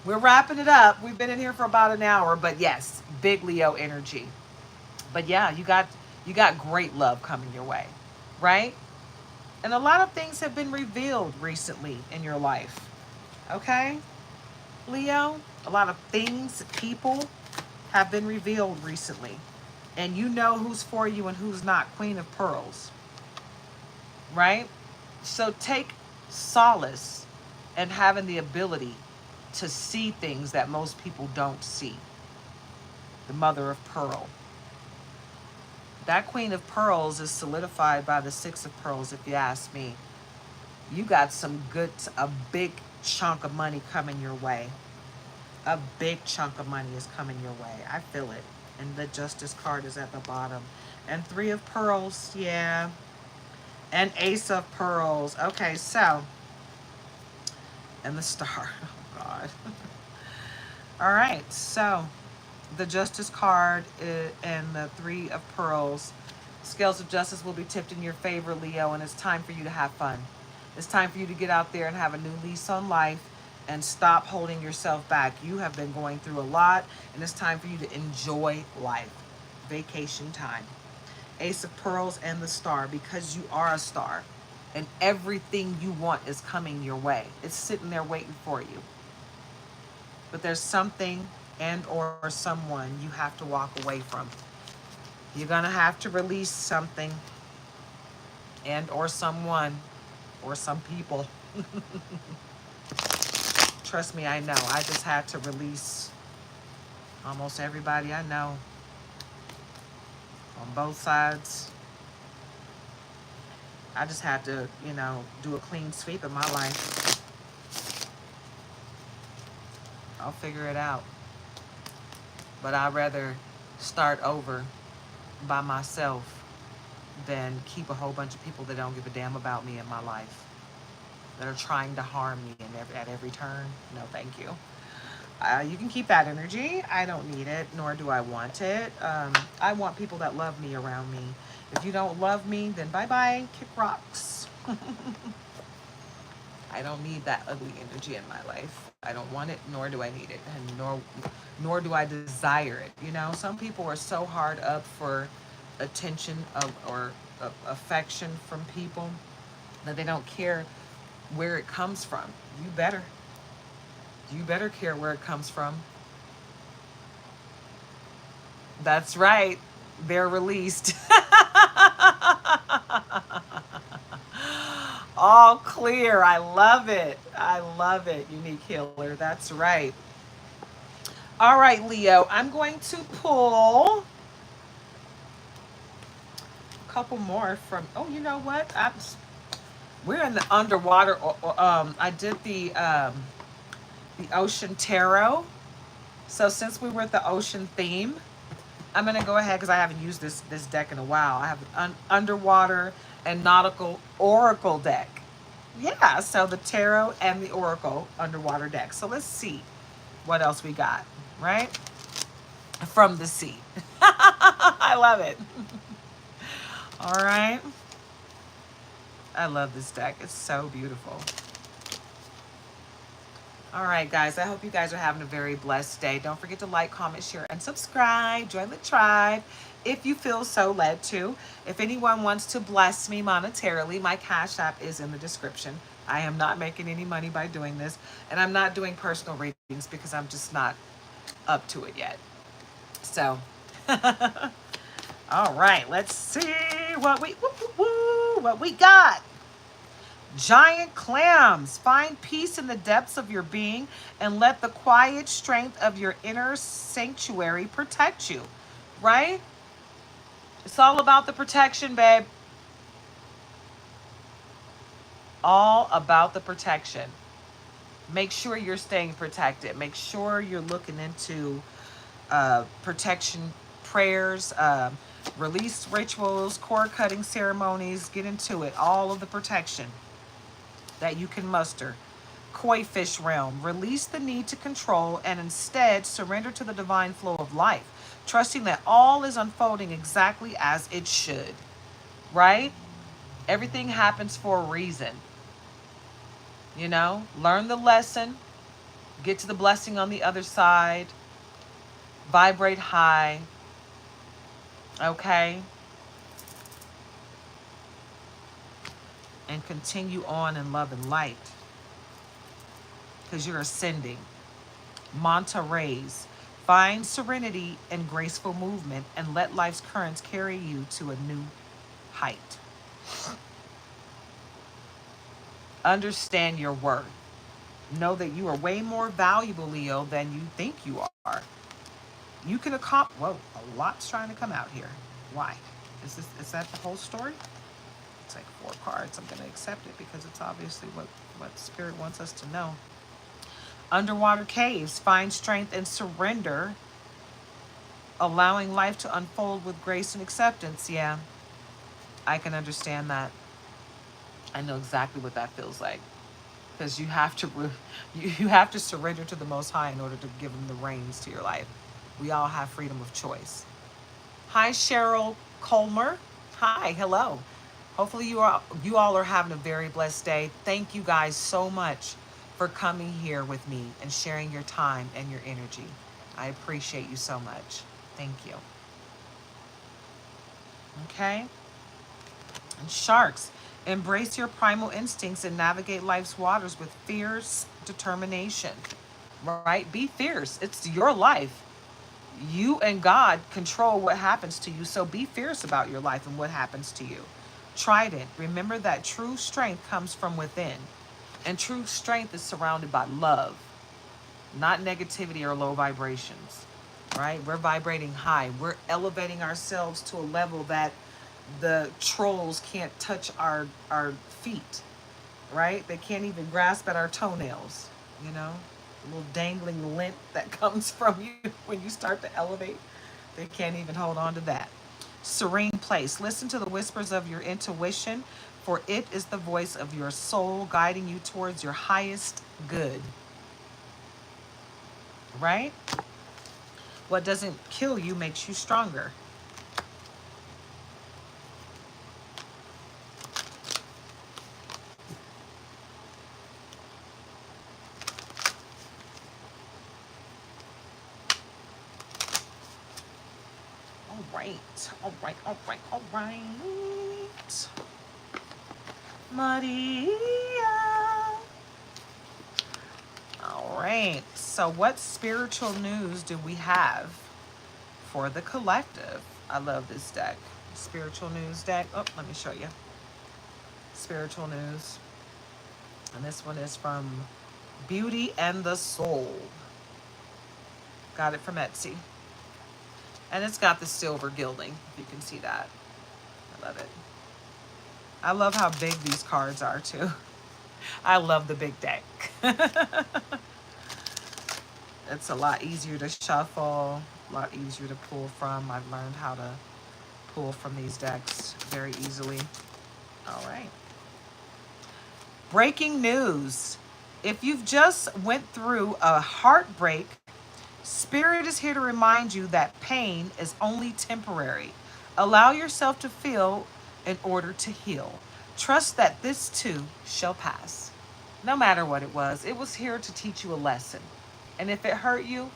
We're wrapping it up. We've been in here for about an hour, but yes, big Leo energy. But yeah, you got great love coming your way, right? And a lot of things have been revealed recently in your life. Okay? Leo, a lot of things, people have been revealed recently. And you know who's for you and who's not. Queen of Pearls. Right? So take solace in having the ability to see things that most people don't see. The Mother of Pearl. That Queen of Pearls is solidified by the Six of Pearls, if you ask me. You got a big chunk of money coming your way. A big chunk of money is coming your way. I feel it. And the Justice card is at the bottom. And Three of Pearls, yeah. And Ace of Pearls. Okay, so. And the Star. Oh, God. All right, so. The Justice card and the Three of Pearls. Scales of Justice will be tipped in your favor, Leo, and it's time for you to have fun. It's time for you to get out there and have a new lease on life and stop holding yourself back. You have been going through a lot, and it's time for you to enjoy life. Vacation time. Ace of Pearls and the Star, because you are a star, and everything you want is coming your way. It's sitting there waiting for you. But there's something and or someone you have to walk away from. You're going to have to release something and or someone or some people. Trust me, I know. I just had to release almost everybody I know on both sides. I just had to, you know, do a clean sweep of my life. I'll figure it out. But I'd rather start over by myself than keep a whole bunch of people that don't give a damn about me in my life, that are trying to harm me at every turn. No, thank you. You can keep that energy. I don't need it, nor do I want it. I want people that love me around me. If you don't love me, then bye-bye, kick rocks. I don't need that ugly energy in my life. I don't want it, nor do I need it, and nor do I desire it. You know, some people are so hard up for attention or affection from people that they don't care where it comes from. You better care where it comes from. That's right. They're released. All clear. I love it. I love it. Unique healer. That's right. All right, Leo. I'm going to pull a couple more from. Oh, you know what? We're in the underwater. I did the ocean tarot. So since we were at the ocean theme, I'm going to go ahead because I haven't used this deck in a while. I have an underwater and nautical oracle deck. Yeah, so the tarot and the oracle underwater deck. So let's see what else we got, right? From the sea. I love it. All right. I love this deck. It's so beautiful. All right, guys. I hope you guys are having a very blessed day. Don't forget to like, comment, share, and subscribe. Join the tribe if you feel so led to. If anyone wants to bless me monetarily, my Cash App is in the description. I am not making any money by doing this, and I'm not doing personal readings because I'm just not up to it yet. So, all right. Let's see what we got. Giant clams, find peace in the depths of your being and let the quiet strength of your inner sanctuary protect you, right? It's all about the protection, babe. All about the protection. Make sure you're staying protected. Make sure you're looking into protection prayers, release rituals, cord cutting ceremonies. Get into it. All of the protection that you can muster. Koi fish realm. Release the need to control and instead surrender to the divine flow of life, trusting that all is unfolding exactly as it should, right? Everything happens for a reason. You know, learn the lesson, get to the blessing on the other side, vibrate high, okay? And continue on in love and light because you're ascending. Manta rays. Find serenity and graceful movement and let life's currents carry you to a new height. Understand your worth. Know that you are way more valuable, Leo, than you think you are. You can accomplish. Whoa, a lot's trying to come out here. Why? Is that the whole story? It's like 4 cards. I'm going to accept it because it's obviously what Spirit wants us to know. Underwater caves. Find strength and surrender, allowing life to unfold with grace and acceptance. Yeah, I can understand that. I know exactly what that feels like because you have to surrender to the Most High in order to give Him the reins to your life. We all have freedom of choice. Hi, Cheryl Colmer. Hi, hello. Hopefully you all are having a very blessed day. Thank you guys so much for coming here with me and sharing your time and your energy. I appreciate you so much. Thank you. Okay? And sharks, embrace your primal instincts and navigate life's waters with fierce determination. Right? Be fierce. It's your life. You and God control what happens to you, so be fierce about your life and what happens to you. Trident, remember that true strength comes from within, and true strength is surrounded by love. not negativity or low vibrations, right? We're vibrating high. We're elevating ourselves to a level that the trolls can't touch our feet, right? They can't even grasp at our toenails, you know? A little dangling lint that comes from you when you start to elevate. They can't even hold on to that. Serene place. Listen to the whispers of your intuition, for it is the voice of your soul guiding you towards your highest good, right? What doesn't kill you makes you stronger. All right, all right, all right, all right. Maria. All right, so what spiritual news do we have for the collective? I love this deck. Spiritual news deck. Oh, let me show you. Spiritual news. And this one is from Beauty and the Soul. Got it from Etsy. And it's got the silver gilding, if you can see that. I love it. I love how big these cards are, too. I love the big deck. It's a lot easier to shuffle, a lot easier to pull from. I've learned how to pull from these decks very easily. All right. Breaking news. If you've just went through a heartbreak, Spirit is here to remind you that pain is only temporary. Allow yourself to feel in order to heal. Trust that this too shall pass. No matter what it was here to teach you a lesson. And if it hurt you,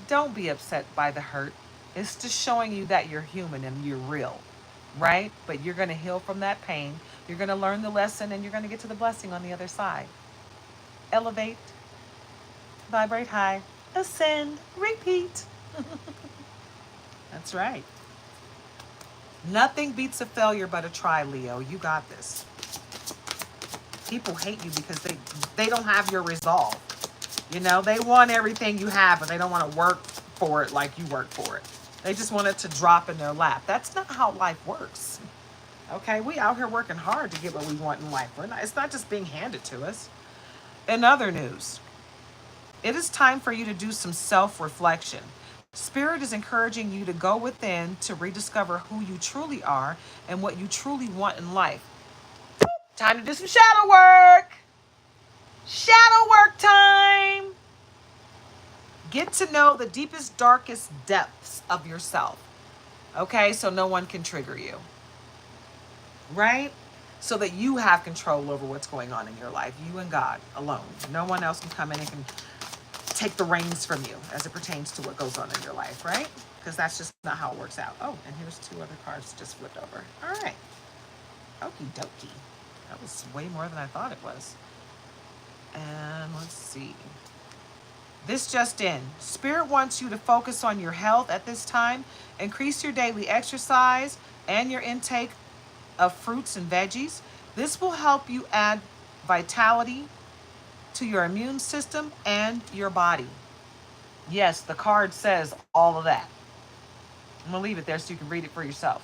don't be upset by the hurt. It's just showing you that you're human and you're real, right? But you're going to heal from that pain. You're going to learn the lesson and you're going to get to the blessing on the other side. Elevate, vibrate high, ascend, repeat. That's right. Nothing beats a failure but a try, Leo. You got this. People hate you because they don't have your resolve. You know, they want everything you have, but they don't want to work for it like you work for it. They just want it to drop in their lap. That's not how life works. Okay, we out here working hard to get what we want in life. It's not just being handed to us. In other news, it is time for you to do some self-reflection. Spirit is encouraging you to go within to rediscover who you truly are and what you truly want in life. Time to do some shadow work. Shadow work time. Get to know the deepest, darkest depths of yourself. Okay, so no one can trigger you. Right? So that you have control over what's going on in your life. You and God alone. No one else can come in and can take the reins from you as it pertains to what goes on in your life, right? Because that's just not how it works out. Oh, and here's two other cards just flipped over. All right. Okie dokie. That was way more than I thought it was. And let's see. This just in. Spirit wants you to focus on your health at this time. Increase your daily exercise and your intake of fruits and veggies. This will help you add vitality to your immune system and your body. Yes, the card says all of that. I'm going to leave it there so you can read it for yourself.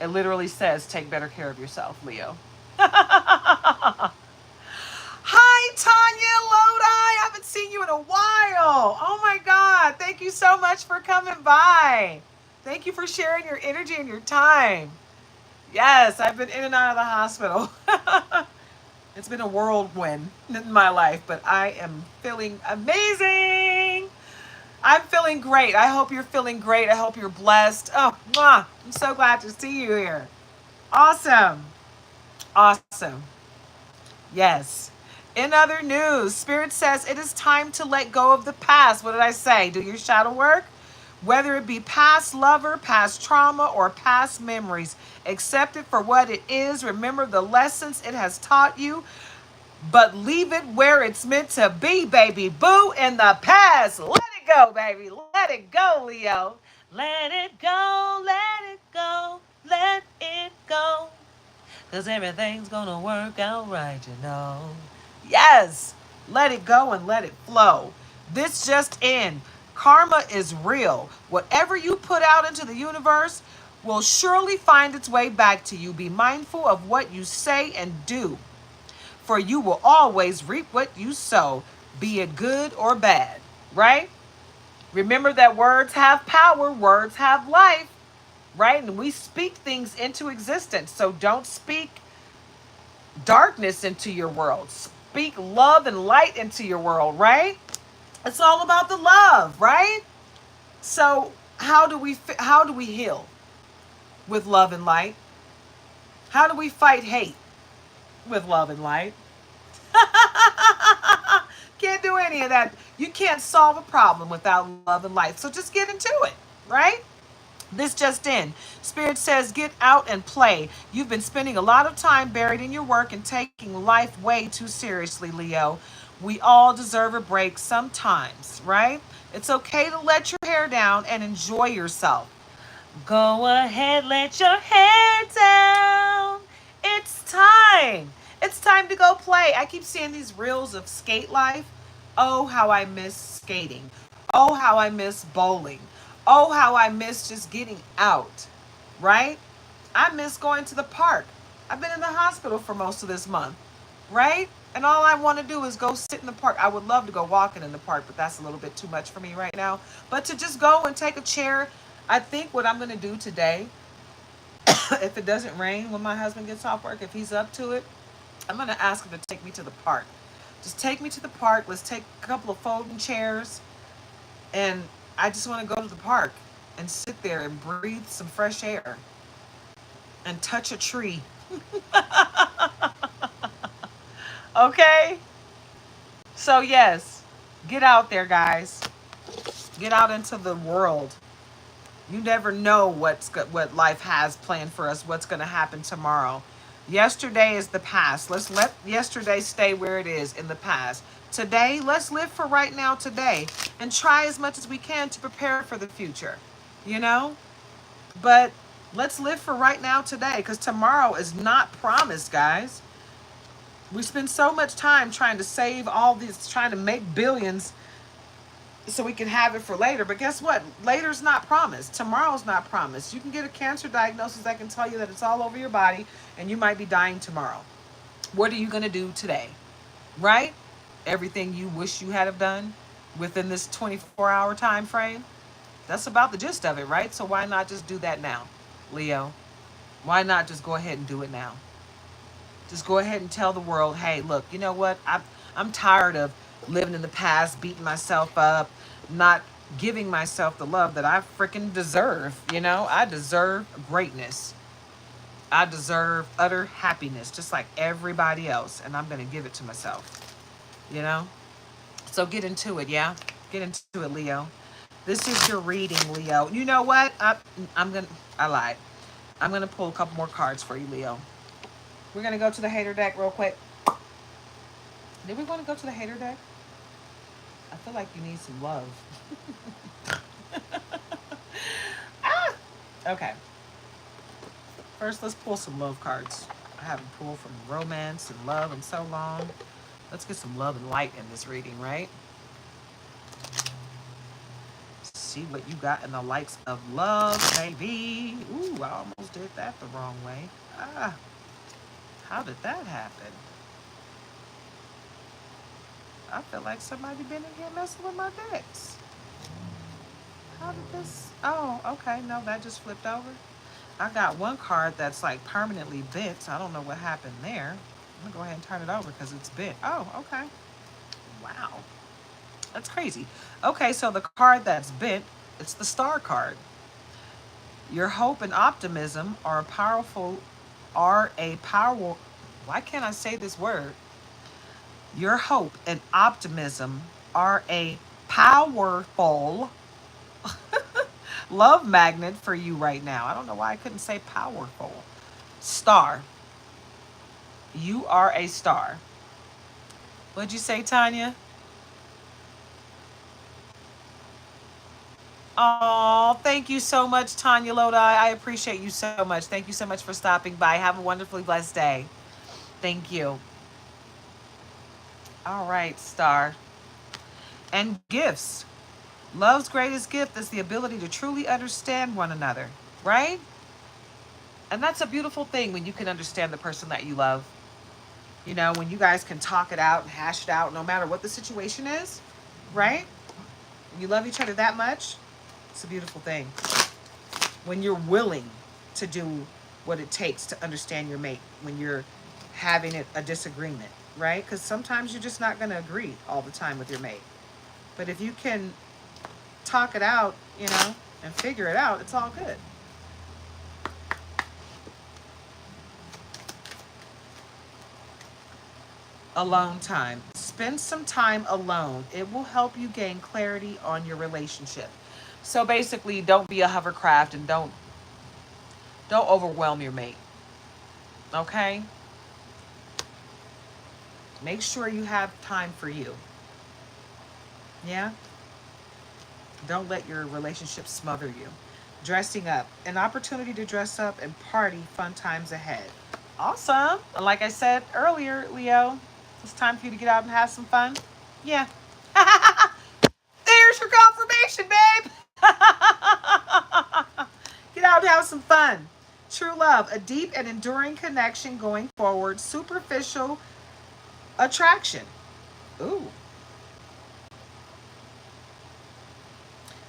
It literally says, take better care of yourself, Leo. Hi, Tanya Lodi. I haven't seen you in a while. Oh my God. Thank you so much for coming by. Thank you for sharing your energy and your time. Yes, I've been in and out of the hospital. It's been a whirlwind in my life, but I am feeling amazing. I'm feeling great. I hope you're feeling great. I hope you're blessed. Oh, mwah. I'm so glad to see you here. Awesome. Awesome. Yes. In other news, Spirit says it is time to let go of the past. What did I say? Do your shadow work. Whether it be past lover, past trauma, or past memories, accept it for what it is. Remember the lessons it has taught you, but leave it where it's meant to be, baby boo, in the past. Let it go, baby. Let it go, Leo. Let it go, let it go, let it go. Because everything's going to work out right, you know. Yes. Let it go and let it flow. This just in. Karma is real. Whatever you put out into the universe will surely find its way back to you. Be mindful of what you say and do, for you will always reap what you sow, be it good or bad, right? Remember that words have power, words have life, right? And we speak things into existence. So don't speak darkness into your world. Speak love and light into your world, right? It's all about the love, right? So how do we heal with love and light? How do we fight hate with love and light? Can't do any of that. You can't solve a problem without love and light. So just get into it, right? This just in. Spirit says, get out and play. You've been spending a lot of time buried in your work and taking life way too seriously, Leo. We all deserve a break sometimes, right? It's okay to let your hair down and enjoy yourself. Go ahead, let your hair down. It's time. It's time to go play. I keep seeing these reels of skate life. Oh, how I miss skating. Oh, how I miss bowling. Oh, how I miss just getting out, right? I miss going to the park. I've been in the hospital for most of this month, right? And all I want to do is go sit in the park. I would love to go walking in the park, but that's a little bit too much for me right now. But to just go and take a chair, I think what I'm going to do today, if it doesn't rain when my husband gets off work, if he's up to it, I'm going to ask him to take me to the park. Just take me to the park. Let's take a couple of folding chairs. And I just want to go to the park and sit there and breathe some fresh air and touch a tree. Okay? So, yes, get out there, guys. Get out into the world. You never know what life has planned for us, what's going to happen tomorrow. Yesterday is the past. Let's let yesterday stay where it is in the past. Today, let's live for right now today and try as much as we can to prepare for the future, you know? But let's live for right now today, because tomorrow is not promised, guys. We spend so much time trying to save all these, trying to make billions so we can have it for later. But guess what? Later's not promised. Tomorrow's not promised. You can get a cancer diagnosis that can tell you that it's all over your body and you might be dying tomorrow. What are you going to do today? Right? Everything you wish you had have done within this 24-hour time frame. That's about the gist of it, right? So why not just do that now, Leo? Why not just go ahead and do it now? Just go ahead and tell the world, hey, look, you know what? I'm tired of living in the past, beating myself up, not giving myself the love that I freaking deserve. You know, I deserve greatness. I deserve utter happiness, just like everybody else. And I'm going to give it to myself, you know? So get into it, yeah? Get into it, Leo. This is your reading, Leo. You know what? I lied. I'm going to pull a couple more cards for you, Leo. We're going to go to the hater deck real quick. Did we want to go to the hater deck? I feel like you need some love. Ah! Okay. First, let's pull some love cards. I haven't pulled from romance and love in so long. Let's get some love and light in this reading, right? See what you got in the likes of love, baby. Ooh, I almost did that the wrong way. Ah, how did that happen? I feel like somebody been in here messing with my decks. How did this? Oh, okay. No, that just flipped over. I got one card that's like permanently bent. I don't know what happened there. I'm going to go ahead and turn it over because it's bent. Oh, okay. Wow. That's crazy. Okay, so the card that's bent, it's the star card. Your hope and optimism are a powerful, why can't I say this word? Your hope and optimism are a powerful love magnet for you right now. I don't know why I couldn't say powerful. Star. You are a star. What'd you say, Tanya? Oh, thank you so much, Tanya Lodi. I appreciate you so much. Thank you so much for stopping by. Have a wonderfully blessed day. Thank you. All right, star. And gifts. Love's greatest gift is the ability to truly understand one another, right? And that's a beautiful thing when you can understand the person that you love. You know, when you guys can talk it out and hash it out no matter what the situation is, right? When you love each other that much, it's a beautiful thing. When you're willing to do what it takes to understand your mate, when you're having a disagreement, right? Because sometimes you're just not going to agree all the time with your mate. But if you can talk it out, you know, and figure it out, it's all good. Alone time. Spend some time alone. It will help you gain clarity on your relationship. So basically, don't be a hovercraft and don't overwhelm your mate. Okay? Make sure you have time for you. Yeah? Don't let your relationship smother you. Dressing up. An opportunity to dress up and party, fun times ahead. Awesome. Like I said earlier, Leo, it's time for you to get out and have some fun. Yeah. There's your confirmation, babe. Get out and have some fun. True love, a deep and enduring connection going forward. Superficial attraction. Ooh.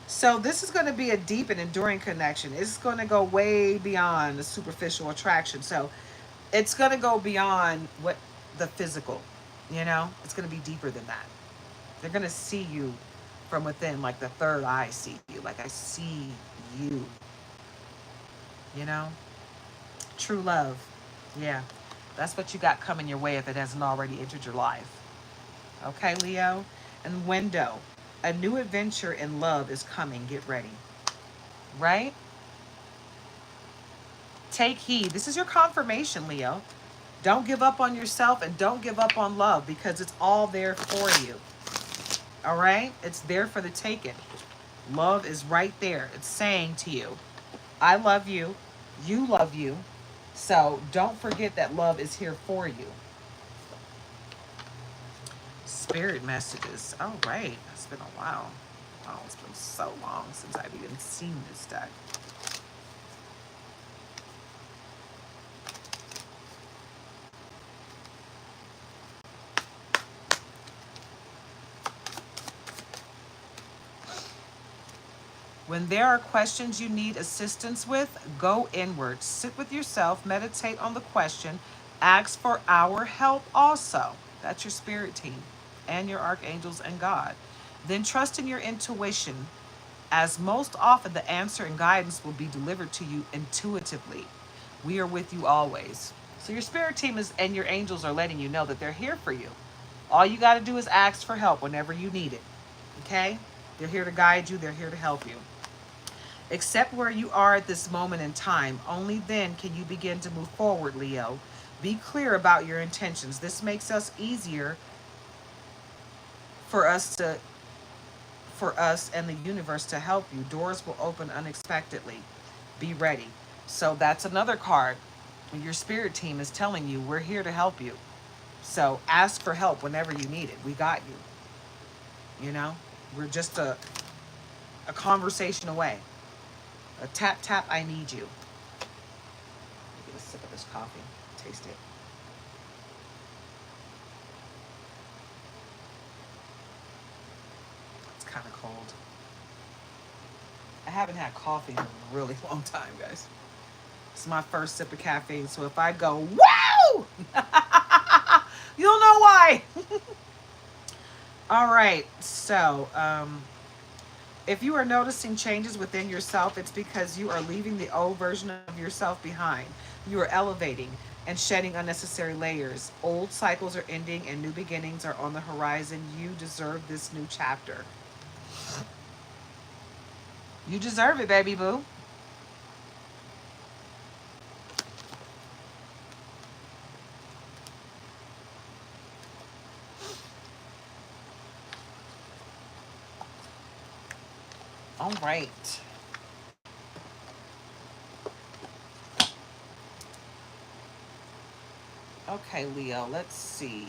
So this is going to be a deep and enduring connection. It's going to go way beyond the superficial attraction. So it's going to go beyond what the physical, you know? It's going to be deeper than that. They're going to see you from within, like the third eye see you. Like I see you, you know? True love. Yeah. That's what you got coming your way if it hasn't already entered your life. Okay, Leo? And window. A new adventure in love is coming. Get ready. Right? Take heed. This is your confirmation, Leo. Don't give up on yourself and don't give up on love because it's all there for you. All right? It's there for the taking. Love is right there. It's saying to you, I love you. You love you. So don't forget that love is here for you. Spirit messages. All right. It's been a while. Oh, it's been so long since I've even seen this deck. When there are questions you need assistance with, go inward. Sit with yourself, meditate on the question, ask for our help also. That's your spirit team and your archangels and God. Then trust in your intuition, as most often the answer and guidance will be delivered to you intuitively. We are with you always. So your spirit team is and your angels are letting you know that they're here for you. All you got to do is ask for help whenever you need it. Okay? They're here to guide you, they're here to help you. Accept where you are at this moment in time. Only then can you begin to move forward, Leo. Be clear about your intentions. This makes us easier for us to for us and the universe to help you. Doors will open unexpectedly. Be ready. So that's another card. Your spirit team is telling you we're here to help you. So ask for help whenever you need it. We got you. You know? We're just a conversation away. A tap tap, I need you. Get a sip of this coffee. Taste it. It's kind of cold. I haven't had coffee in a really long time, guys. It's my first sip of caffeine, so if I go, woo! You'll know why. All right, so if you are noticing changes within yourself, it's because you are leaving the old version of yourself behind. You are elevating and shedding unnecessary layers. Old cycles are ending and new beginnings are on the horizon. You deserve this new chapter. You deserve it, baby boo. All right. Okay, Leo, let's see.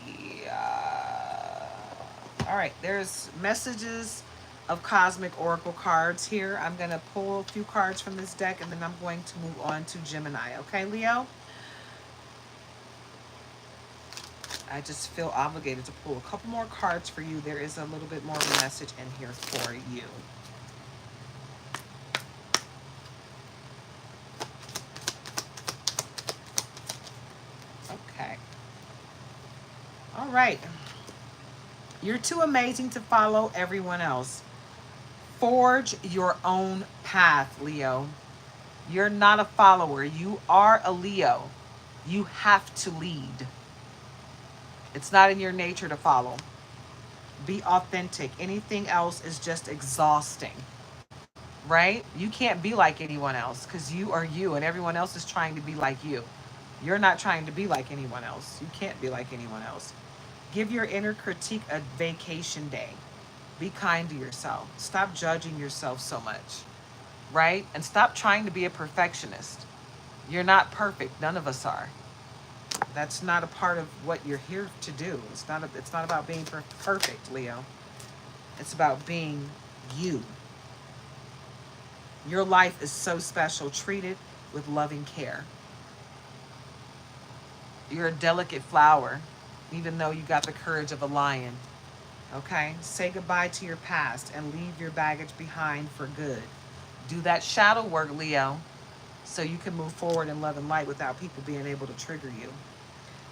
All right, there's messages of cosmic oracle cards here. I'm going to pull a few cards from this deck and then I'm going to move on to Gemini. Okay, Leo? I just feel obligated to pull a couple more cards for you. There is a little bit more of a message in here for you. Okay. All right. You're too amazing to follow everyone else. Forge your own path, Leo. You're not a follower. You are a Leo. You have to lead. It's not in your nature to follow. Be authentic. Anything else is just exhausting, right? You can't be like anyone else because you are you and everyone else is trying to be like you. You're not trying to be like anyone else. You can't be like anyone else. Give your inner critique a vacation day. Be kind to yourself. Stop judging yourself so much, right? And stop trying to be a perfectionist. You're not perfect. None of us are. That's not a part of what you're here to do. It's not about being perfect, Leo. It's about being you. Your life is so special. Treat it with loving care. You're a delicate flower, even though you got the courage of a lion. Okay? Say goodbye to your past and leave your baggage behind for good. Do that shadow work, Leo, so you can move forward in love and light without people being able to trigger you.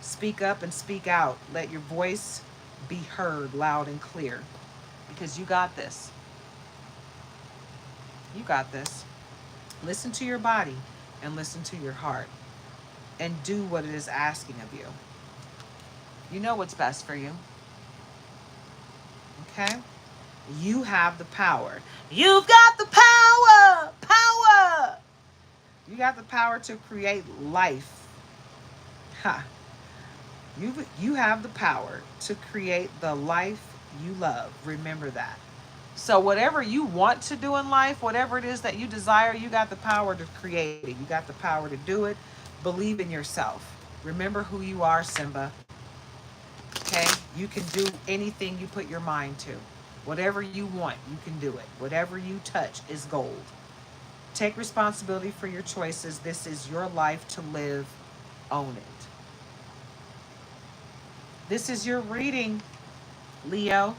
Speak up and speak out. Let your voice be heard loud and clear because you got this. You got this. Listen to your body and listen to your heart and do what it is asking of you. You know what's best for you. Okay? You have the power. You've got the power. Power. You got the power to create life. Ha. You have the power to create the life you love. Remember that. So whatever you want to do in life, whatever it is that you desire, you got the power to create it. You got the power to do it. Believe in yourself. Remember who you are, Simba. Okay? You can do anything you put your mind to. Whatever you want, you can do it. Whatever you touch is gold. Take responsibility for your choices. This is your life to live. Own it. This is your reading, Leo.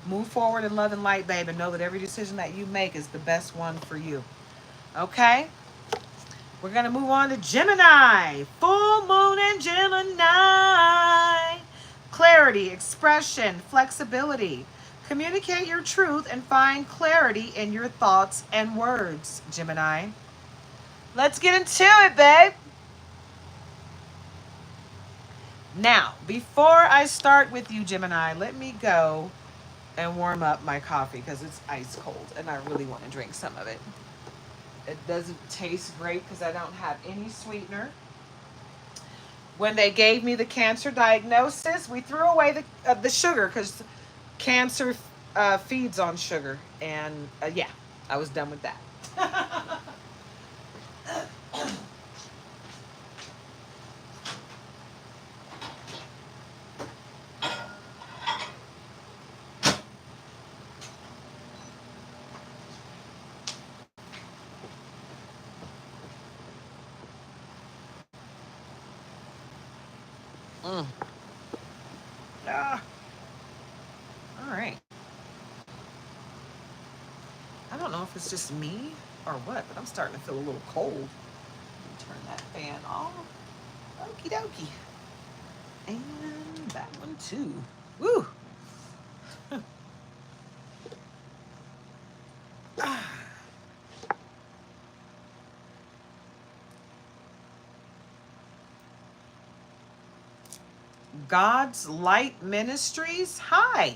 Move forward in love and light, babe, and know that every decision that you make is the best one for you. Okay? We're going to move on to Gemini. Full moon and Gemini. Clarity, expression, flexibility. Communicate your truth and find clarity in your thoughts and words, Gemini. Let's get into it, babe. Now, before I start with you, Gemini, let me go and warm up my coffee because it's ice cold and I really want to drink some of it. It doesn't taste great because I don't have any sweetener. When they gave me the cancer diagnosis, we threw away the sugar because cancer feeds on sugar. And yeah, I was done with that. Mm. Ah. All right. I don't know if it's just me or what, but I'm starting to feel a little cold. Let me turn that fan off. Okie dokie. And that one too. Woo! God's Light Ministries. Hi.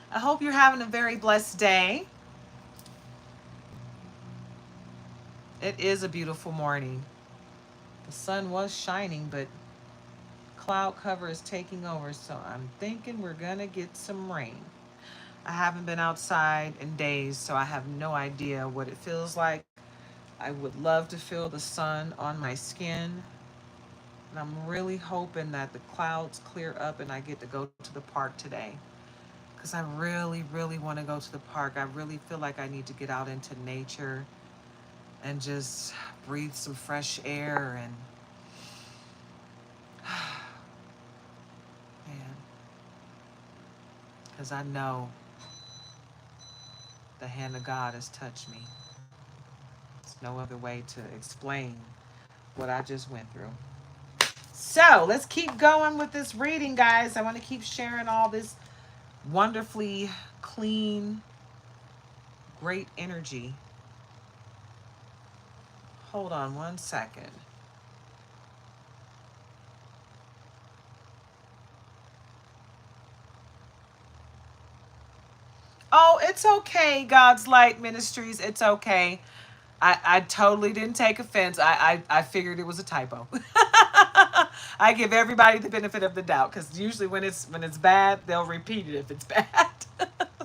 I hope you're having a very blessed day. It is a beautiful morning. The sun was shining, but cloud cover is taking over, so I'm thinking we're gonna get some rain. I haven't been outside in days, so I have no idea what it feels like. I would love to feel the sun on my skin. And I'm really hoping that the clouds clear up and I get to go to the park today. because I really, really want to go to the park. I really feel like I need to get out into nature and just breathe some fresh air and man, because I know the hand of God has touched me. There's no other way to explain what I just went through. So let's keep going with this reading, guys. I want to keep sharing all this wonderfully clean, great energy. Hold on one second. Oh, it's okay, God's Light Ministries. It's okay. I totally didn't take offense. I figured it was a typo. I give everybody the benefit of the doubt because usually when it's bad, they'll repeat it if it's bad.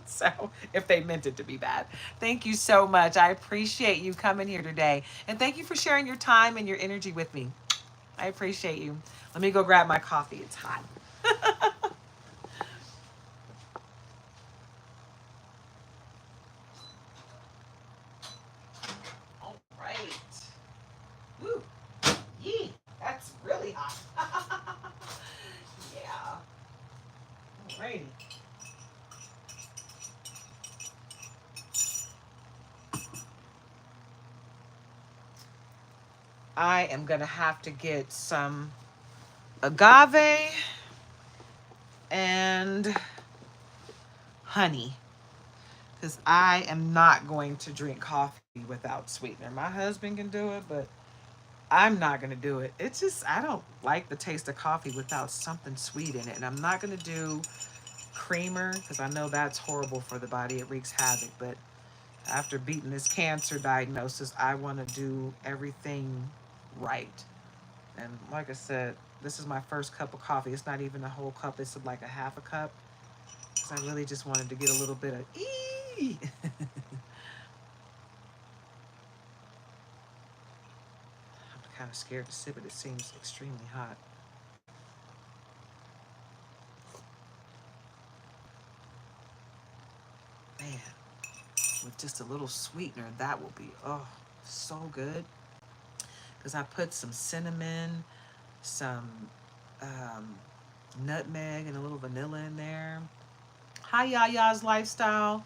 So if they meant it to be bad. Thank you so much. I appreciate you coming here today. And thank you for sharing your time and your energy with me. I appreciate you. Let me go grab my coffee. It's hot. All right. Woo. Yee. That's really hot. Yeah. Alrighty. I am going to have to get some agave and honey because I am not going to drink coffee without sweetener. My husband can do it, but I'm not going to do it. It's just, I don't like the taste of coffee without something sweet in it. And I'm not going to do creamer because I know that's horrible for the body. It wreaks havoc. But after beating this cancer diagnosis, I want to do everything right. And like I said, this is my first cup of coffee. It's not even a whole cup. It's like a half a cup. Because I really just wanted to get a little bit of ee. I'm kind of scared to sip it. It seems extremely hot. Man, with just a little sweetener, that will be, oh, so good. Because I put some cinnamon, some um, nutmeg, and a little vanilla in there. Hi, Yaya's Lifestyle.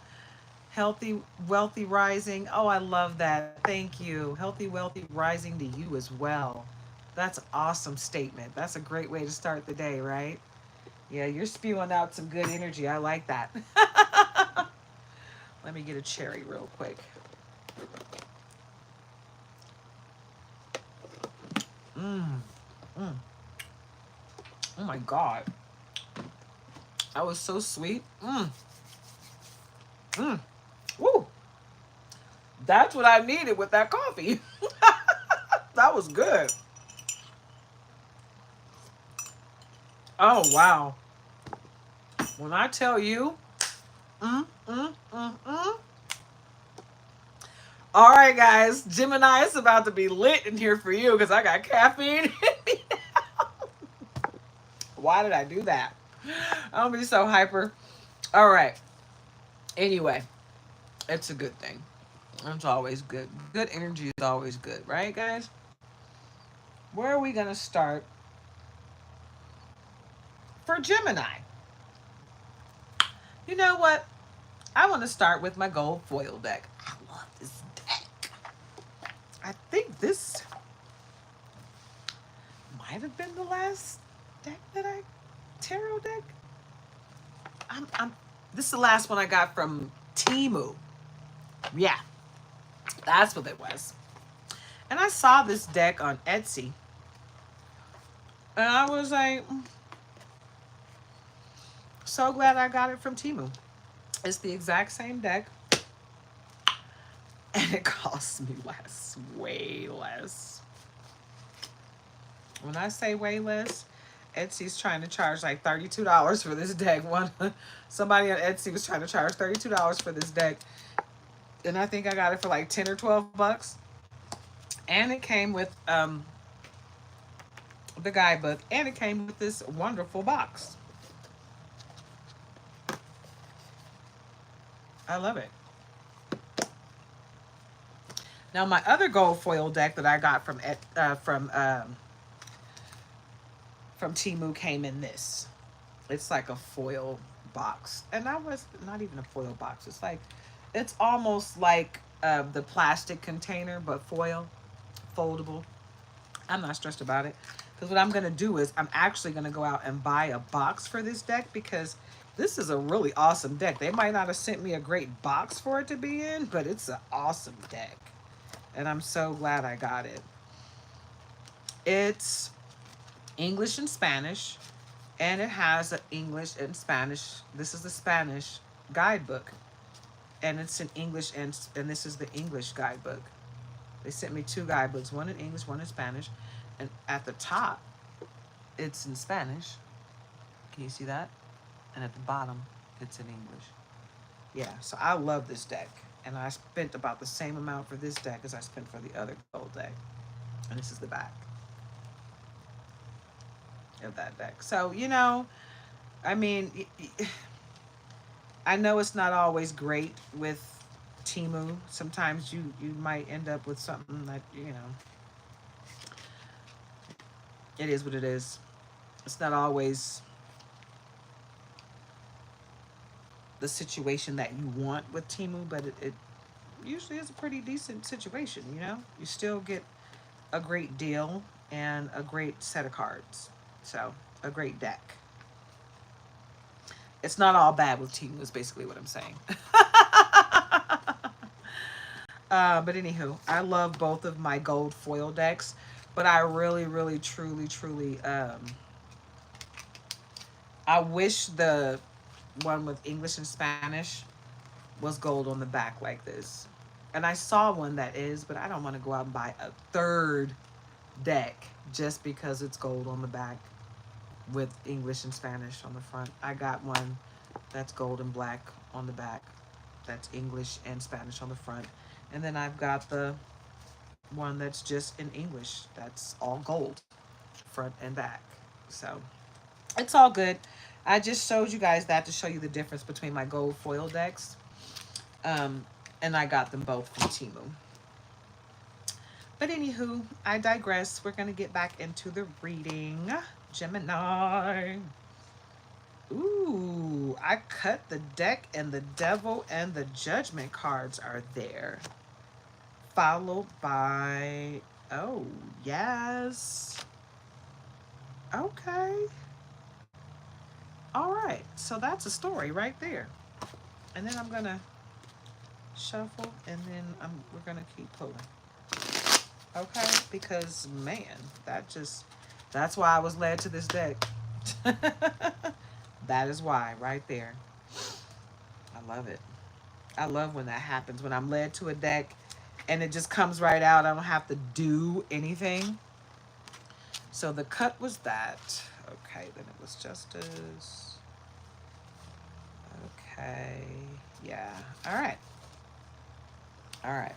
Healthy, wealthy rising. Oh, I love that. Thank you. Healthy, wealthy rising to you as well. That's an awesome statement. That's a great way to start the day, right? Yeah, you're spewing out some good energy. I like that. Let me get a cherry real quick. Mmm. Mm. Oh my God. That was so sweet. Mmm. Mmm. Woo. That's what I needed with that coffee. That was good. Oh, wow. When I tell you, mm, mm, mm, mm. All right, guys. Gemini, it's about to be lit in here for you because I got caffeine in me now. Why did I do that? I'll be so hyper. All right. Anyway, it's a good thing. It's always good. Good energy is always good, right, guys? Where are we going to start for Gemini? You know what? I want to start with my gold foil deck. I love this deck. I think this might have been the last deck that I tarot deck. I'm this is the last one I got from Temu. Yeah, that's what it was. And I saw this deck on Etsy. And I was like, so glad I got it from Temu. It's the exact same deck. And it cost me less, way less. When I say way less, Etsy's trying to charge like $32 for this deck. Somebody on Etsy was trying to charge $32 for this deck. And I think I got it for like 10 or 12 bucks. And it came with the guidebook, and it came with this wonderful box. I love it. Now my other gold foil deck that I got from Temu came in this. It's like a foil box, and that was not even a foil box. It's almost like the plastic container, but foil, foldable. I'm not stressed about it because what I'm gonna do is I'm actually gonna go out and buy a box for this deck because this is a really awesome deck. They might not have sent me a great box for it to be in, but it's an awesome deck, and I'm so glad I got it. It's English and Spanish, and it has an English and Spanish. This is the Spanish guidebook, and it's in English, and this is the English guidebook. They sent me two guidebooks, one in English, one in Spanish, and at the top, it's in Spanish. Can you see that? And at the bottom, it's in English. Yeah, so I love this deck, and I spent about the same amount for this deck as I spent for the other gold deck, and this is the back of that deck. So I mean, I know it's not always great with Timu. Sometimes you might end up with something that it is what it is. It's not always the situation that you want with Timu, but it usually is a pretty decent situation. You still get a great deal and a great set of cards. So a great deck. It's not all bad with Timu is basically what I'm saying. But anywho, I love both of my gold foil decks, but I really, really, truly, truly, I wish the one with English and Spanish was gold on the back like this. And I saw one that is, but I don't want to go out and buy a third deck just because it's gold on the back with English and Spanish on the front. I got one that's gold and black on the back. That's English and Spanish on the front. And then I've got the one that's just in English. That's all gold, front and back. So it's all good. I just showed you guys that to show you the difference between my gold foil decks. And I got them both from Temu. But anywho, I digress. We're going to get back into the reading. Gemini. Ooh, I cut the deck and the devil and the judgment cards are there. Followed by, oh, yes. Okay. All right. So that's a story right there. And then I'm going to shuffle and then we're going to keep pulling. Okay? Because, man, that's why I was led to this deck. That is why, right there. I love it. I love when that happens. When I'm led to a deck and it just comes right out. I don't have to do anything. So the cut was that. Okay, then it was justice. Okay. Yeah. All right. All right.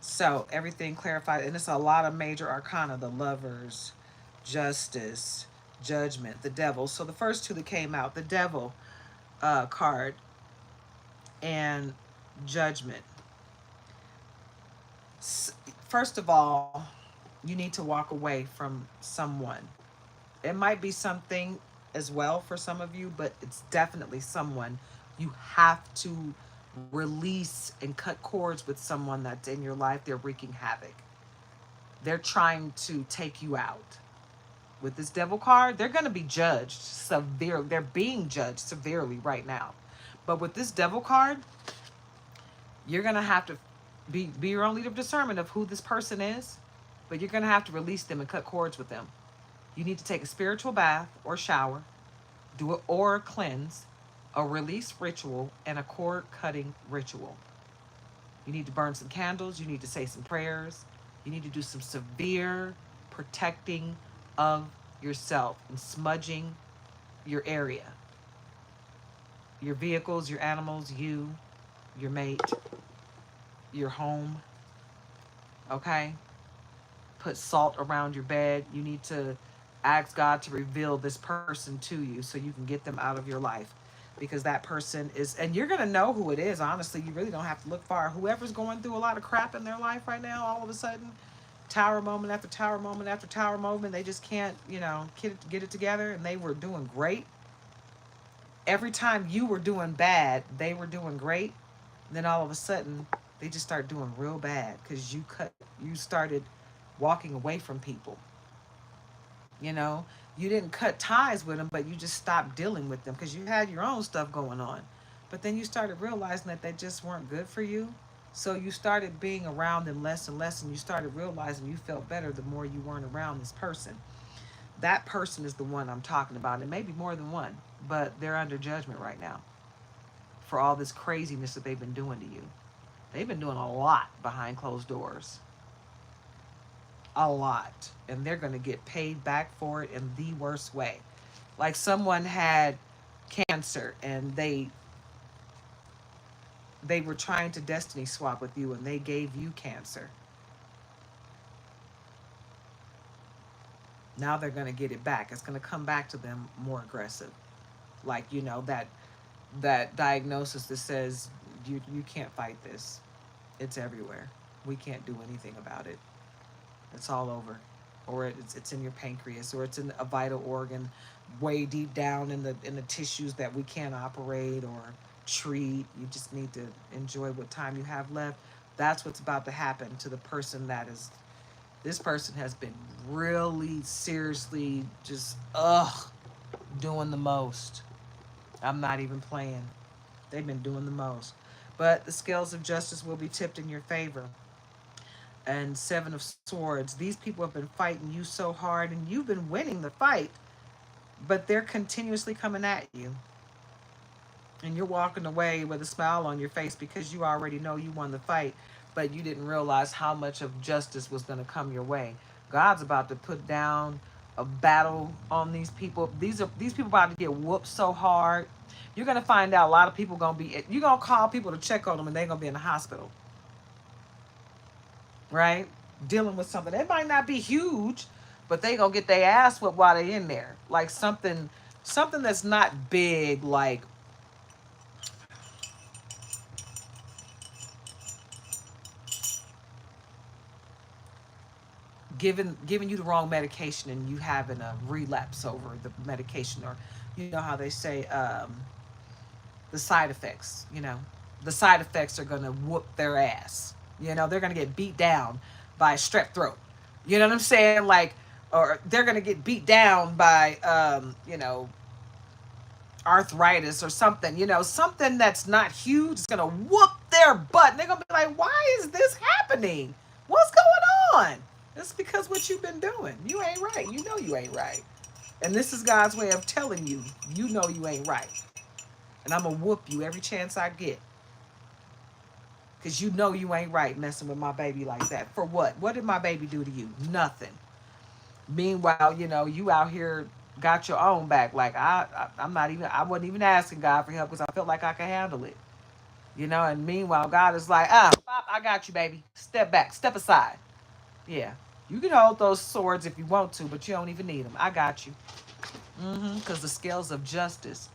So everything clarified. And it's a lot of major arcana. The lovers, justice, judgment, the devil. So the first two that came out, the devil card and judgment. First of all, you need to walk away from someone. It might be something as well for some of you, but it's definitely someone. You have to release and cut cords with someone that's in your life. They're wreaking havoc. They're trying to take you out. With this devil card, they're going to be judged severely. They're being judged severely right now. But with this devil card, you're going to have to be your own leader of discernment of who this person is, but you're going to have to release them and cut cords with them. You need to take a spiritual bath or shower, do an aura cleanse, a release ritual, and a cord cutting ritual. You need to burn some candles. You need to say some prayers. You need to do some severe protecting of yourself and smudging your area, your vehicles, your animals, your mate, your home. Okay? Put salt around your bed. You need to ask God to reveal this person to you so you can get them out of your life. because that person is, and you're going to know who it is. Honestly, you really don't have to look far. Whoever's going through a lot of crap in their life right now, all of a sudden, tower moment after tower moment after tower moment, they just can't, get it together, and they were doing great. Every time you were doing bad, they were doing great. And then all of a sudden, they just start doing real bad because you started walking away from people. You know, you didn't cut ties with them, but you just stopped dealing with them because you had your own stuff going on. But then you started realizing that they just weren't good for you. So you started being around them less and less, and you started realizing you felt better the more you weren't around this person. That person is the one I'm talking about. It may be more than one, but they're under judgment right now for all this craziness that they've been doing to you. They've been doing a lot behind closed doors. A lot. And they're going to get paid back for it in the worst way. Like someone had cancer and they were trying to destiny swap with you and they gave you cancer. Now they're going to get it back. It's going to come back to them more aggressive. Like, that diagnosis that says you can't fight this. It's everywhere. We can't do anything about it. It's all over. Or it's in your pancreas, or it's in a vital organ way deep down in the tissues that we can't operate or treat. You just need to enjoy what time you have left. That's what's about to happen to the person that is. This person has been really seriously just doing the most. I'm not even playing. They've been doing the most. But the scales of justice will be tipped in your favor. And Seven of Swords. These people have been fighting you so hard, and you've been winning the fight, but they're continuously coming at you. And you're walking away with a smile on your face because you already know you won the fight, but you didn't realize how much of justice was going to come your way. God's about to put down a battle on these people. These people about to get whooped so hard. You're going to find out a lot of people going to be, you're going to call people to check on them, and they're going to be in the hospital, right? Dealing with something. It might not be huge, but they gonna get their ass whipped while they in there. Like something that's not big, like giving you the wrong medication and you having a relapse over the medication, or you know how they say the side effects. The side effects are gonna whoop their ass. They're gonna get beat down by strep throat. You know what I'm saying? Like, or they're gonna get beat down by arthritis or something. Something that's not huge is gonna whoop their butt. And they're gonna be like, "Why is this happening? What's going on?" It's because what you've been doing. You ain't right. You know you ain't right. And this is God's way of telling you, you know you ain't right. And I'm gonna whoop you every chance I get. Because you know you ain't right messing with my baby like that. For what? What did my baby do to you? Nothing. Meanwhile, you out here got your own back. Like I wasn't even asking God for help because I felt like I could handle it. And meanwhile, God is like, Pop, I got you, baby. Step back, step aside. Yeah. You can hold those swords if you want to, but you don't even need them. I got you. Because the scales of justice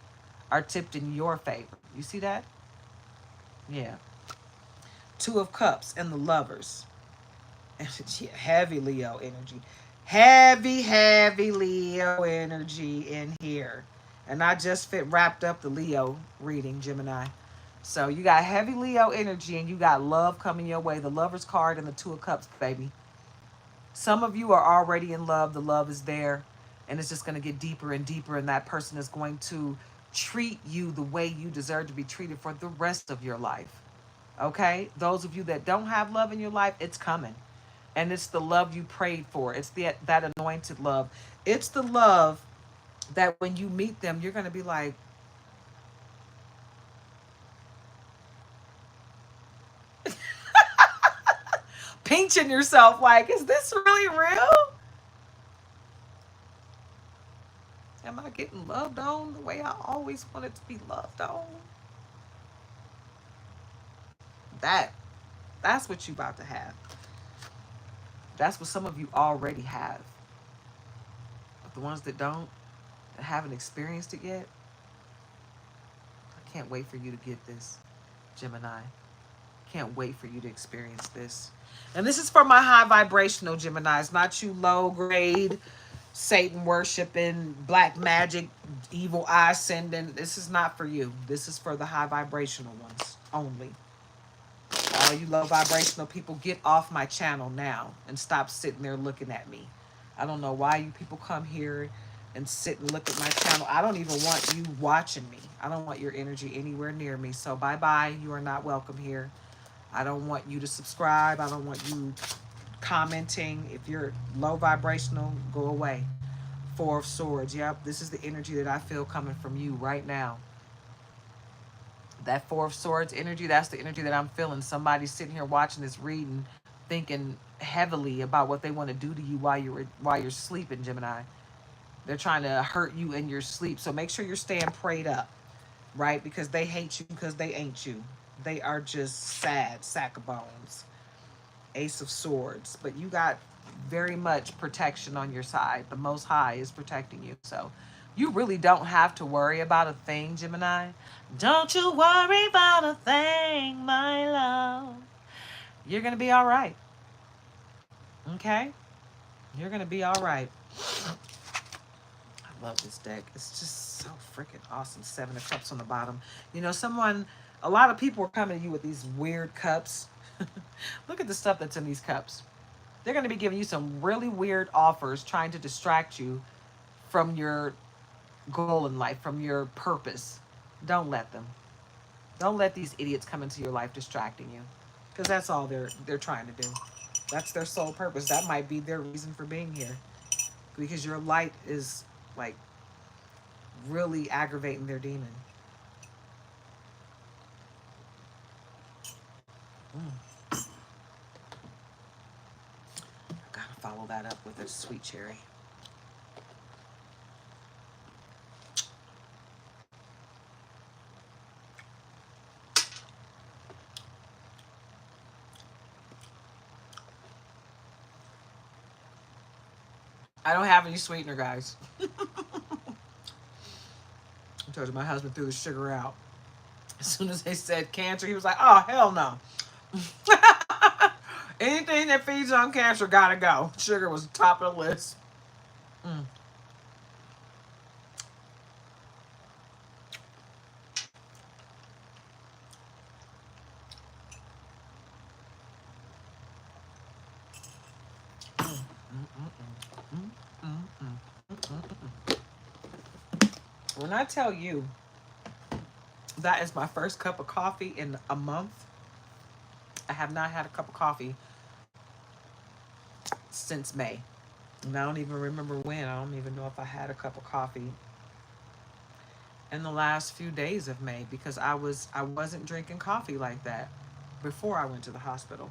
are tipped in your favor. You see that? Yeah. Two of Cups and the Lovers. Yeah, heavy Leo energy. Heavy Leo energy in here. And I just wrapped up the Leo reading, Gemini. So you got heavy Leo energy and you got love coming your way. The Lover's card and the Two of Cups, baby. Some of you are already in love. The love is there. And it's just going to get deeper and deeper. And that person is going to treat you the way you deserve to be treated for the rest of your life. Okay? Those of you that don't have love in your life, it's coming. And it's the love you prayed for. It's that anointed love. It's the love that when you meet them, you're going to be like, pinching yourself like, is this really real? Am I getting loved on the way I always wanted to be loved on? That that's what you about to have. That's what some of you already have. But the ones that don't, that haven't experienced it yet, Can't wait for you to get this, Gemini. Can't wait for you to experience this. And this is for my high vibrational Geminis, not you low grade, Satan worshiping, black magic, evil eye sending. This is not for you. This is for the high vibrational ones only. All you low vibrational people, get off my channel now and stop sitting there looking at me. I don't know why you people come here and sit and look at my channel. I don't even want you watching me. I don't want your energy anywhere near me. So bye-bye. You are not welcome here. I don't want you to subscribe. I don't want you commenting. If you're low vibrational, go away. Four of Swords. Yep, this is the energy that I feel coming from you right now. That Four of Swords energy, that's the energy that I'm feeling. Somebody's sitting here watching this reading, thinking heavily about what they want to do to you while you're sleeping, Gemini. They're trying to hurt you in your sleep. So make sure you're staying prayed up, right? Because they hate you because they ain't you. They are just sad, sack of bones. Ace of Swords. But you got very much protection on your side. The Most High is protecting you. So you really don't have to worry about a thing, Gemini. Don't you worry about a thing, my love. You're going to be all right. Okay? You're going to be all right. I love this deck. It's just so freaking awesome. Seven of Cups on the bottom. You know, a lot of people are coming to you with these weird cups. Look at the stuff that's in these cups. They're going to be giving you some really weird offers, trying to distract you from your goal in life, from your purpose. Don't let them. Don't let these idiots come into your life distracting you, because that's all they're trying to do. That's their sole purpose. That might be their reason for being here, because your light is like really aggravating their demon. I gotta follow that up with a sweet cherry. I don't have any sweetener, guys. I told you my husband threw the sugar out. As soon as they said cancer, he was like, oh, hell no. Anything that feeds on cancer gotta go. Sugar was top of the list. Mm. When I tell you that is my first cup of coffee in a month, I have not had a cup of coffee since May. And I don't even remember when. I don't even know if I had a cup of coffee in the last few days of May, because I wasn't drinking coffee like that before I went to the hospital.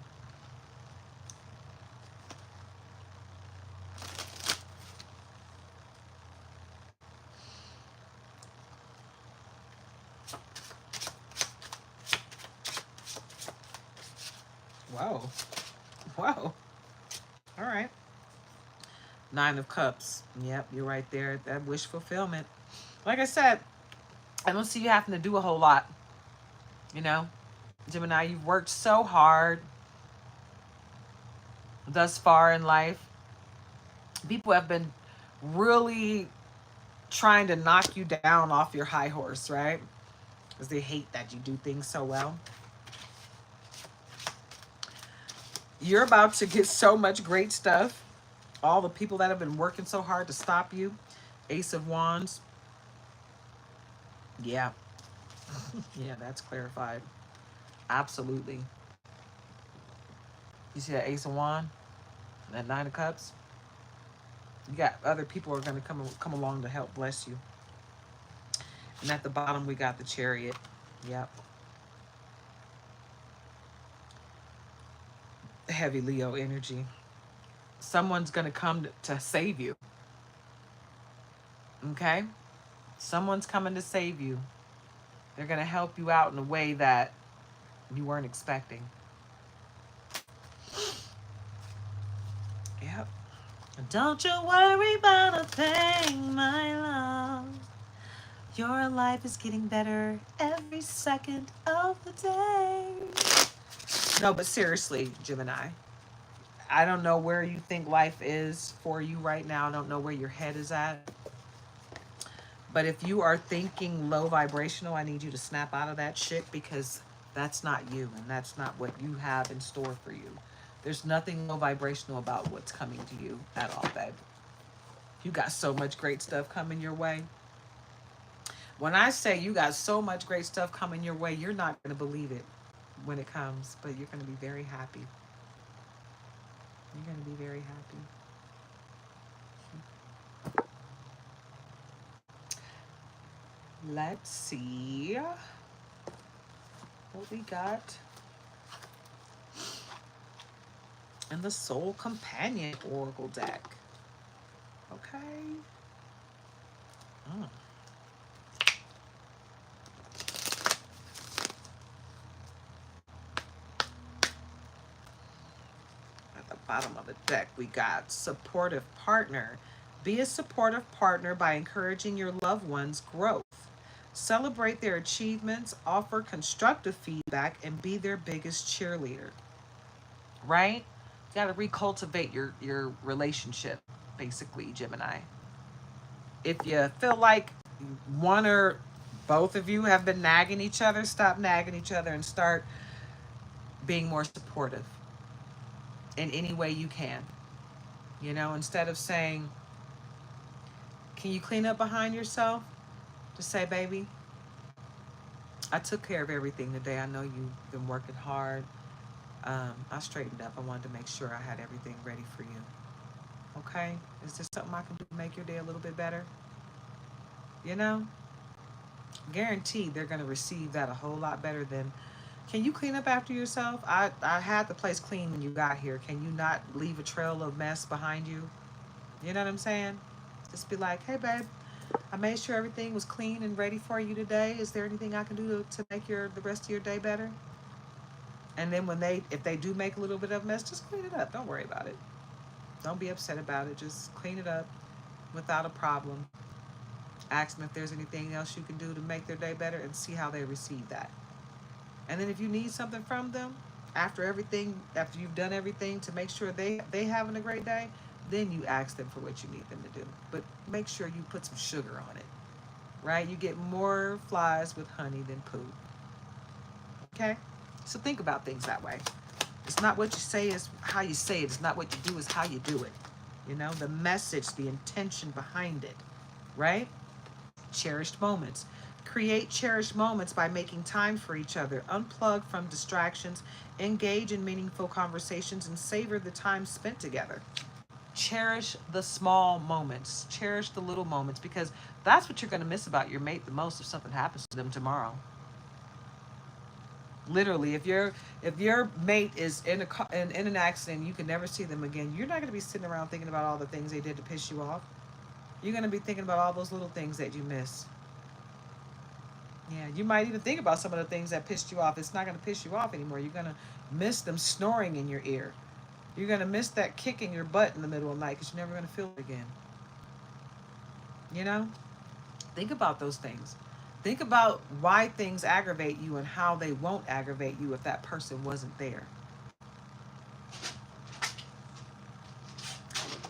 Whoa. Whoa. All right. Nine of Cups. Yep, you're right there. That wish fulfillment. Like I said, I don't see you having to do a whole lot. You know, Gemini, you've worked so hard thus far in life. People have been really trying to knock you down off your high horse, right? Because they hate that you do things so well. You're about to get so much great stuff. All the people that have been working so hard to stop you. Ace of Wands. Yeah. Yeah, that's clarified. Absolutely. You see that Ace of Wands? That Nine of Cups? You got other people who are going to come along to help bless you. And at the bottom, we got the Chariot. Yep. Heavy Leo energy. Someone's going to come to save you. Okay? Someone's coming to save you. They're going to help you out in a way that you weren't expecting. Yep. Don't you worry about a thing, my love. Your life is getting better every second of the day. No, but seriously, Gemini, I don't know where you think life is for you right now. I don't know where your head is at. But if you are thinking low vibrational, I need you to snap out of that shit, because that's not you and that's not what you have in store for you. There's nothing low vibrational about what's coming to you at all, babe. You got so much great stuff coming your way. When I say you got so much great stuff coming your way, you're not going to believe it when it comes, but you're going to be very happy. You're going to be very happy. Let's see what we got in the Soul Companion Oracle deck. Okay. Mm. At the bottom of the deck, we got supportive partner. Be a supportive partner by encouraging your loved one's growth. Celebrate their achievements, offer constructive feedback, and be their biggest cheerleader. Right? You got to recultivate your relationship, basically, Gemini. If you feel like one or both of you have been nagging each other, stop nagging each other and start being more supportive in any way you can. You know, instead of saying, can you clean up behind yourself? Just say, baby, I took care of everything today. I know you've been working hard. I straightened up. I wanted to make sure I had everything ready for you. Okay? Is there something I can do to make your day a little bit better? You know? Guaranteed they're going to receive that a whole lot better than, can you clean up after yourself? I had the place clean when you got here. Can you not leave a trail of mess behind you? You know what I'm saying? Just be like, hey, babe, I made sure everything was clean and ready for you today. Is there anything I can do to make the rest of your day better? And then if they do make a little bit of mess, just clean it up. Don't worry about it. Don't be upset about it. Just clean it up without a problem. Ask them if there's anything else you can do to make their day better, and see how they receive that. And then if you need something from them after you've done everything to make sure they having a great day, then you ask them for what you need them to do. But make sure you put some sugar on it, right? You get more flies with honey than poo. Okay? So think about things that way. It's not what you say, is how you say it. It's not what you do, is how you do it. You know, the message, the intention behind it, right? Cherished moments. Create cherished moments by making time for each other. Unplug from distractions. Engage in meaningful conversations and savor the time spent together. Cherish the small moments. Cherish the little moments, because that's what you're going to miss about your mate the most if something happens to them tomorrow. Literally, if your mate is in an accident, you can never see them again. You're not going to be sitting around thinking about all the things they did to piss you off. You're going to be thinking about all those little things that you miss. Yeah, you might even think about some of the things that pissed you off. It's not going to piss you off anymore. You're going to miss them snoring in your ear. You're going to miss that kick in your butt in the middle of the night, because you're never going to feel it again. You know? Think about those things. Think about why things aggravate you and how they won't aggravate you if that person wasn't there.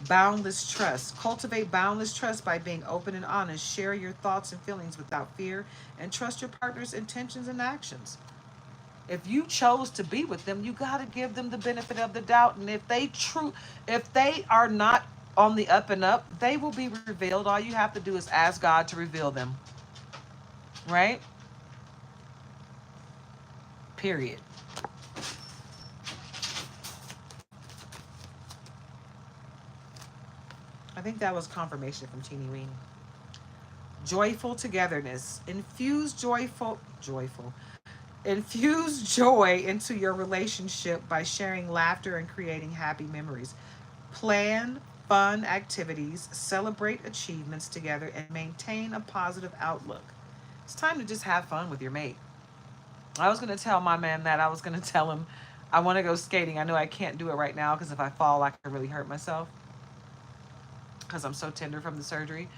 Boundless trust. Cultivate boundless trust by being open and honest. Share your thoughts and feelings without fear, and trust your partner's intentions and actions. If you chose to be with them, you got to give them the benefit of the doubt. And if they are not on the up and up, they will be revealed. All you have to do is ask God to reveal them. Right? Period. I think that was confirmation from Teeny Weeny. Joyful togetherness. Infuse joy into your relationship by sharing laughter and creating happy memories. Plan fun activities, celebrate achievements together, and maintain a positive outlook. It's time to just have fun with your mate. I was going to tell my man that. I was going to tell him I want to go skating. I know I can't do it right now because if I fall, I could really hurt myself because I'm so tender from the surgery.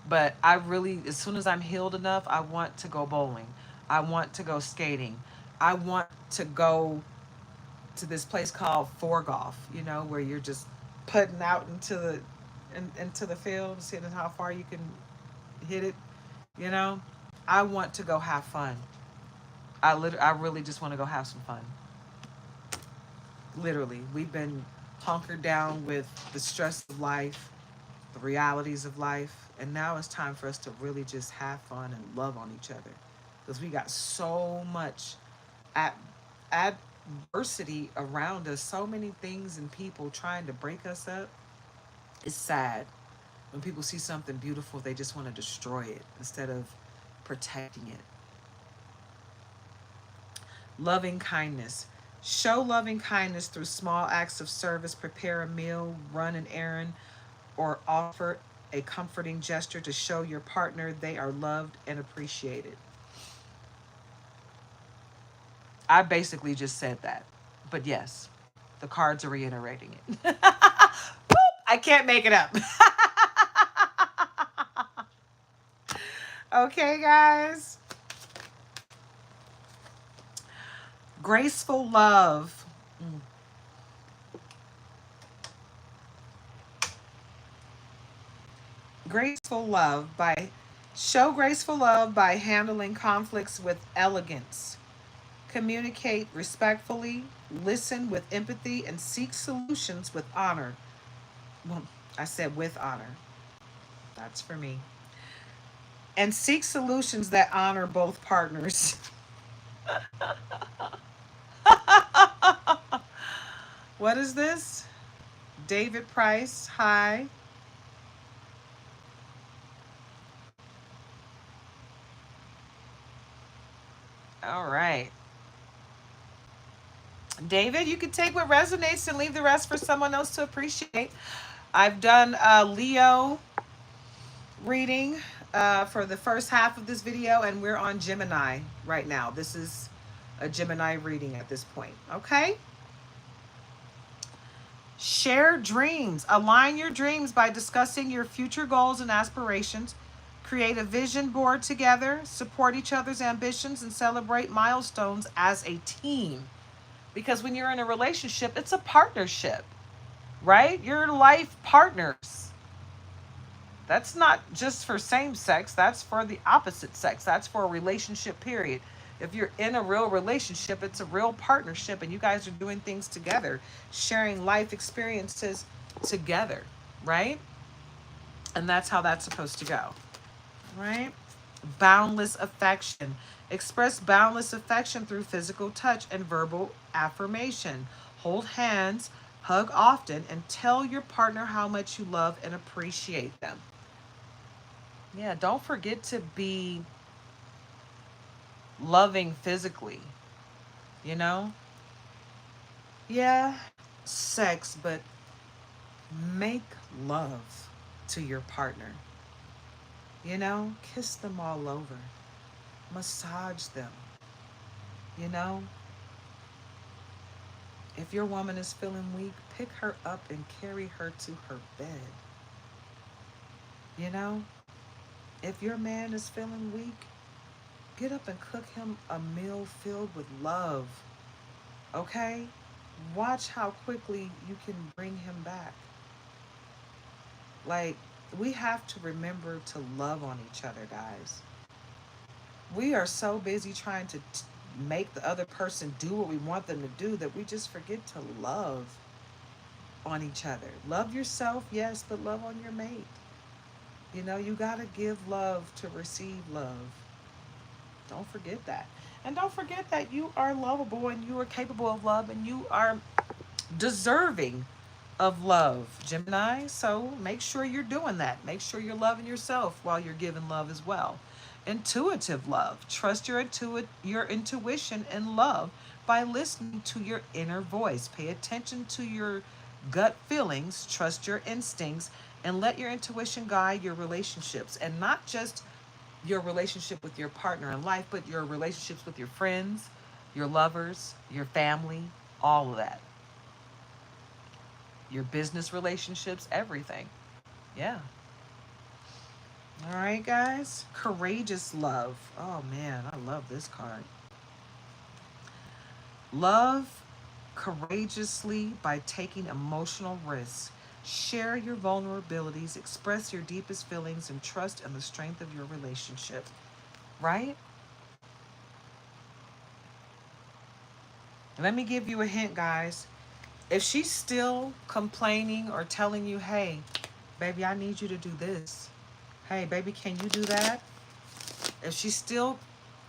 But I really, as soon as I'm healed enough, I want to go bowling. I want to go skating. I want to go to this place called Four Golf, you know, where you're just putting out into the field, seeing how far you can hit it, you know. I want to go have fun. I really just want to go have some fun. Literally, we've been hunkered down with the stress of life, the realities of life, and now it's time for us to really just have fun and love on each other, because we got so much at adversity around us, so many things and people trying to break us up. It's sad when people see something beautiful, they just want to destroy it instead of protecting it. Loving kindness. Show loving kindness through small acts of service. Prepare a meal, run an errand, or offer a comforting gesture to show your partner they are loved and appreciated. I basically just said that. But yes, the cards are reiterating it. I can't make it up. Okay, guys. Graceful love. Graceful love by show graceful love by handling conflicts with elegance. Communicate respectfully, listen with empathy, and seek solutions with honor. Well, I said with honor. That's for me. And seek solutions that honor both partners. What is this? David Price. Hi. All right. David, you can take what resonates and leave the rest for someone else to appreciate. I've done a Leo reading for the first half of this video, and we're on Gemini right now. This is a Gemini reading at this point. Okay? Share dreams. Align your dreams by discussing your future goals and aspirations. Create a vision board together. Support each other's ambitions and celebrate milestones as a team. Because when you're in a relationship, it's a partnership, right? You're life partners. That's not just for same sex, that's for the opposite sex. That's for a relationship, period. If you're in a real relationship, it's a real partnership, and you guys are doing things together, sharing life experiences together, right? And that's how that's supposed to go, right? Boundless affection. Express boundless affection through physical touch and verbal affirmation. Hold hands, hug often, and tell your partner how much you love and appreciate them. Yeah, don't forget to be loving physically, you know? Yeah, sex, but make love to your partner. You know, kiss them all over, massage them. You know, if your woman is feeling weak, pick her up and carry her to her bed. You know, if your man is feeling weak, get up and cook him a meal filled with love. Okay? Watch how quickly you can bring him back. Like, we have to remember to love on each other, guys. We are so busy trying to make the other person do what we want them to do that we just forget to love on each other. Love yourself, yes, but love on your mate. You know, you got to give love to receive love. Don't forget that. And don't forget that you are lovable and you are capable of love and you are deserving of love, Gemini. So make sure you're doing that. Make sure you're loving yourself while you're giving love as well. Intuitive love. Trust your intuition and love by listening to your inner voice. Pay attention to your gut feelings, trust your instincts, and let your intuition guide your relationships. And not just your relationship with your partner in life, but your relationships with your friends, your lovers, your family, all of that. Your business relationships, everything. Yeah. All right, guys. Courageous love. Oh, man, I love this card. Love courageously by taking emotional risks. Share your vulnerabilities, express your deepest feelings, and trust in the strength of your relationship. Right? Let me give you a hint, guys. If she's still complaining or telling you, hey, baby, I need you to do this. Hey, baby, can you do that? If she's still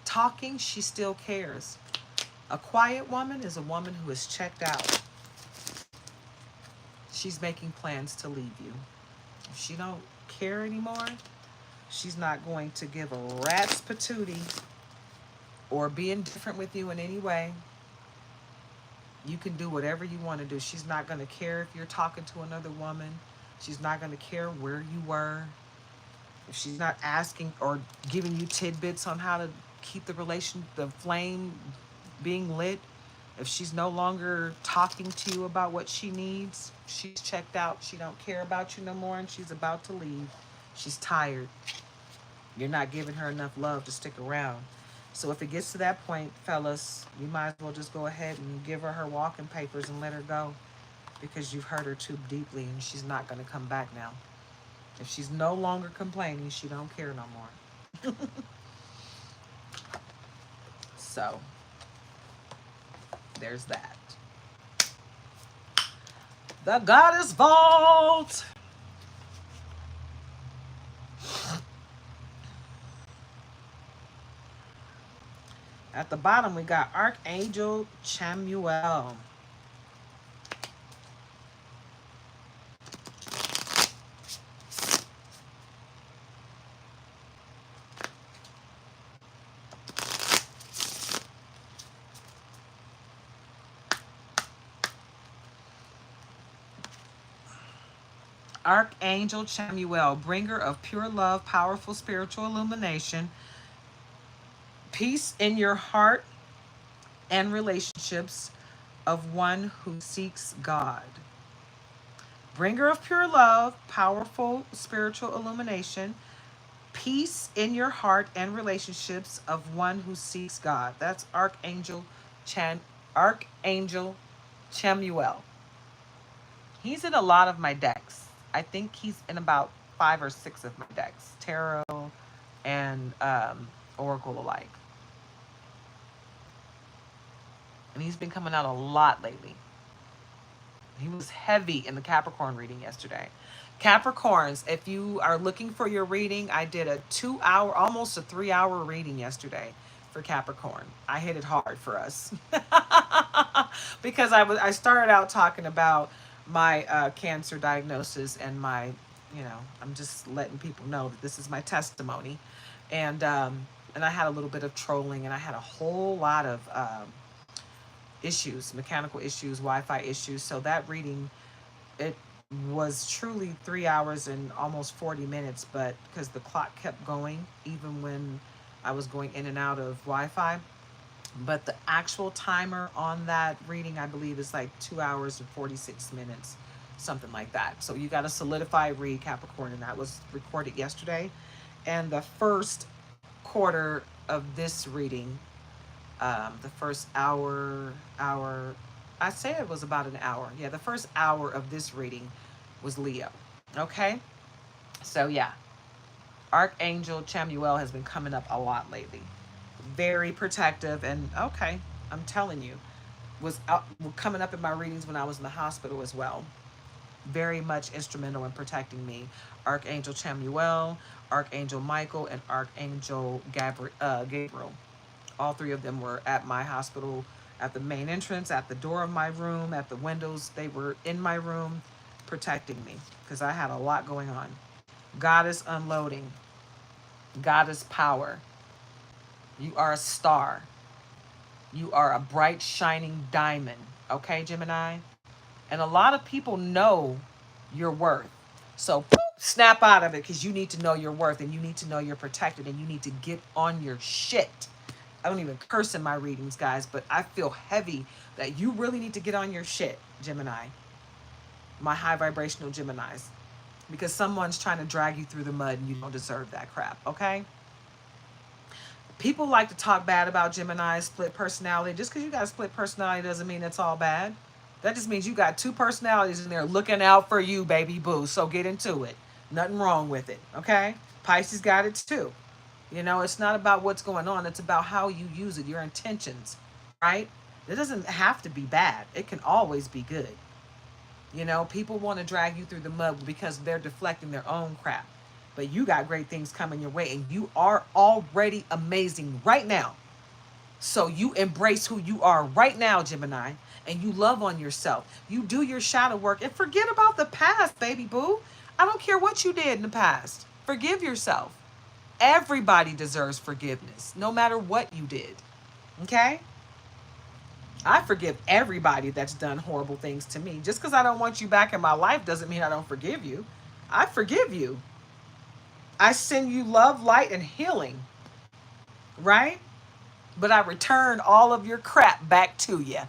talking, she still cares. A quiet woman is a woman who is checked out. She's making plans to leave you. If she don't care anymore, she's not going to give a rat's patootie or be indifferent with you in any way. You can do whatever you want to do. She's not going to care if you're talking to another woman. She's not going to care where you were. If she's not asking or giving you tidbits on how to keep the flame being lit, if she's no longer talking to you about what she needs, she's checked out. She don't care about you no more, and she's about to leave. She's tired. You're not giving her enough love to stick around. So if it gets to that point, fellas, you might as well just go ahead and give her walking papers and let her go, because you've hurt her too deeply and she's not going to come back now. If she's no longer complaining, she don't care no more. So there's that. The Goddess Vault. At the bottom, we got Archangel Chamuel. Archangel Chamuel, bringer of pure love, powerful spiritual illumination, peace in your heart and relationships of one who seeks God. Bringer of pure love, powerful spiritual illumination, peace in your heart and relationships of one who seeks God. That's Archangel Chamuel. He's in a lot of my decks. I think he's in about 5 or 6 of my decks, tarot and oracle alike. And he's been coming out a lot lately. He was heavy in the Capricorn reading yesterday. Capricorns, if you are looking for your reading, I did a 2-hour, almost a 3-hour reading yesterday for Capricorn. I hit it hard for us because I started out talking about my cancer diagnosis and my, I'm just letting people know that this is my testimony, and I had a little bit of trolling, and I had a whole lot of issues, mechanical issues, Wi-Fi issues. So that reading, it was truly 3 hours and almost 40 minutes, but because the clock kept going, even when I was going in and out of Wi-Fi. But the actual timer on that reading, I believe, is like 2 hours and 46 minutes, something like that. So you got to solidify read, Capricorn, and that was recorded yesterday. And the first quarter of this reading, the first hour, I say it was about an hour. Yeah, the first hour of this reading was Leo. Okay? So yeah, Archangel Chamuel has been coming up a lot lately. Very protective, and okay, I'm telling you, was coming up in my readings when I was in the hospital as well. Very much instrumental in protecting me. Archangel Chamuel, Archangel Michael, and Archangel Gabriel. All 3 of them were at my hospital, at the main entrance, at the door of my room, at the windows. They were in my room protecting me because I had a lot going on. Goddess unloading. Goddess power. You are a star. You are a bright, shining diamond. Okay, Gemini? And a lot of people know your worth. So snap out of it, because you need to know your worth, and you need to know you're protected, and you need to get on your shit. I don't even curse in my readings, guys, but I feel heavy that you really need to get on your shit, Gemini. My high vibrational Geminis. because someone's trying to drag you through the mud and you don't deserve that crap, okay? People like to talk bad about Gemini, split personality. Just because you got a split personality doesn't mean it's all bad. That just means you got two personalities in there looking out for you, baby boo. So get into it. Nothing wrong with it, okay? Pisces got it too. You know, it's not about what's going on. It's about how you use it, your intentions, right? It doesn't have to be bad. It can always be good. You know, people want to drag you through the mud because they're deflecting their own crap. But you got great things coming your way, and you are already amazing right now. So you embrace who you are right now, Gemini, and you love on yourself. You do your shadow work and forget about the past, baby boo. I don't care what you did in the past. Forgive yourself. Everybody deserves forgiveness, no matter what you did. Okay? I forgive everybody that's done horrible things to me. Just because I don't want you back in my life doesn't mean I don't forgive you. I forgive you. I send you love, light, and healing, right? But I return all of your crap back to you.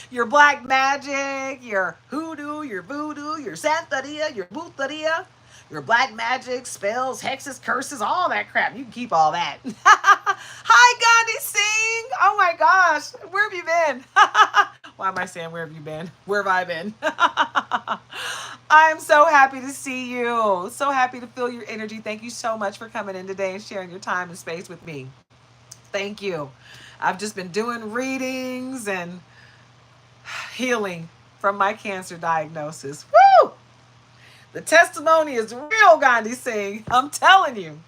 Your black magic, your hoodoo, your voodoo, your santeria, your booteria, your black magic, spells, hexes, curses, all that crap. You can keep all that. Hi, Gandhi Singh. Oh my gosh. Where have you been? Why am I saying where have you been? Where have I been? I'm so happy to see you. So happy to feel your energy. Thank you so much for coming in today and sharing your time and space with me. Thank you. I've just been doing readings and healing from my cancer diagnosis. Woo! The testimony is real, Gandhi Singh. I'm telling you.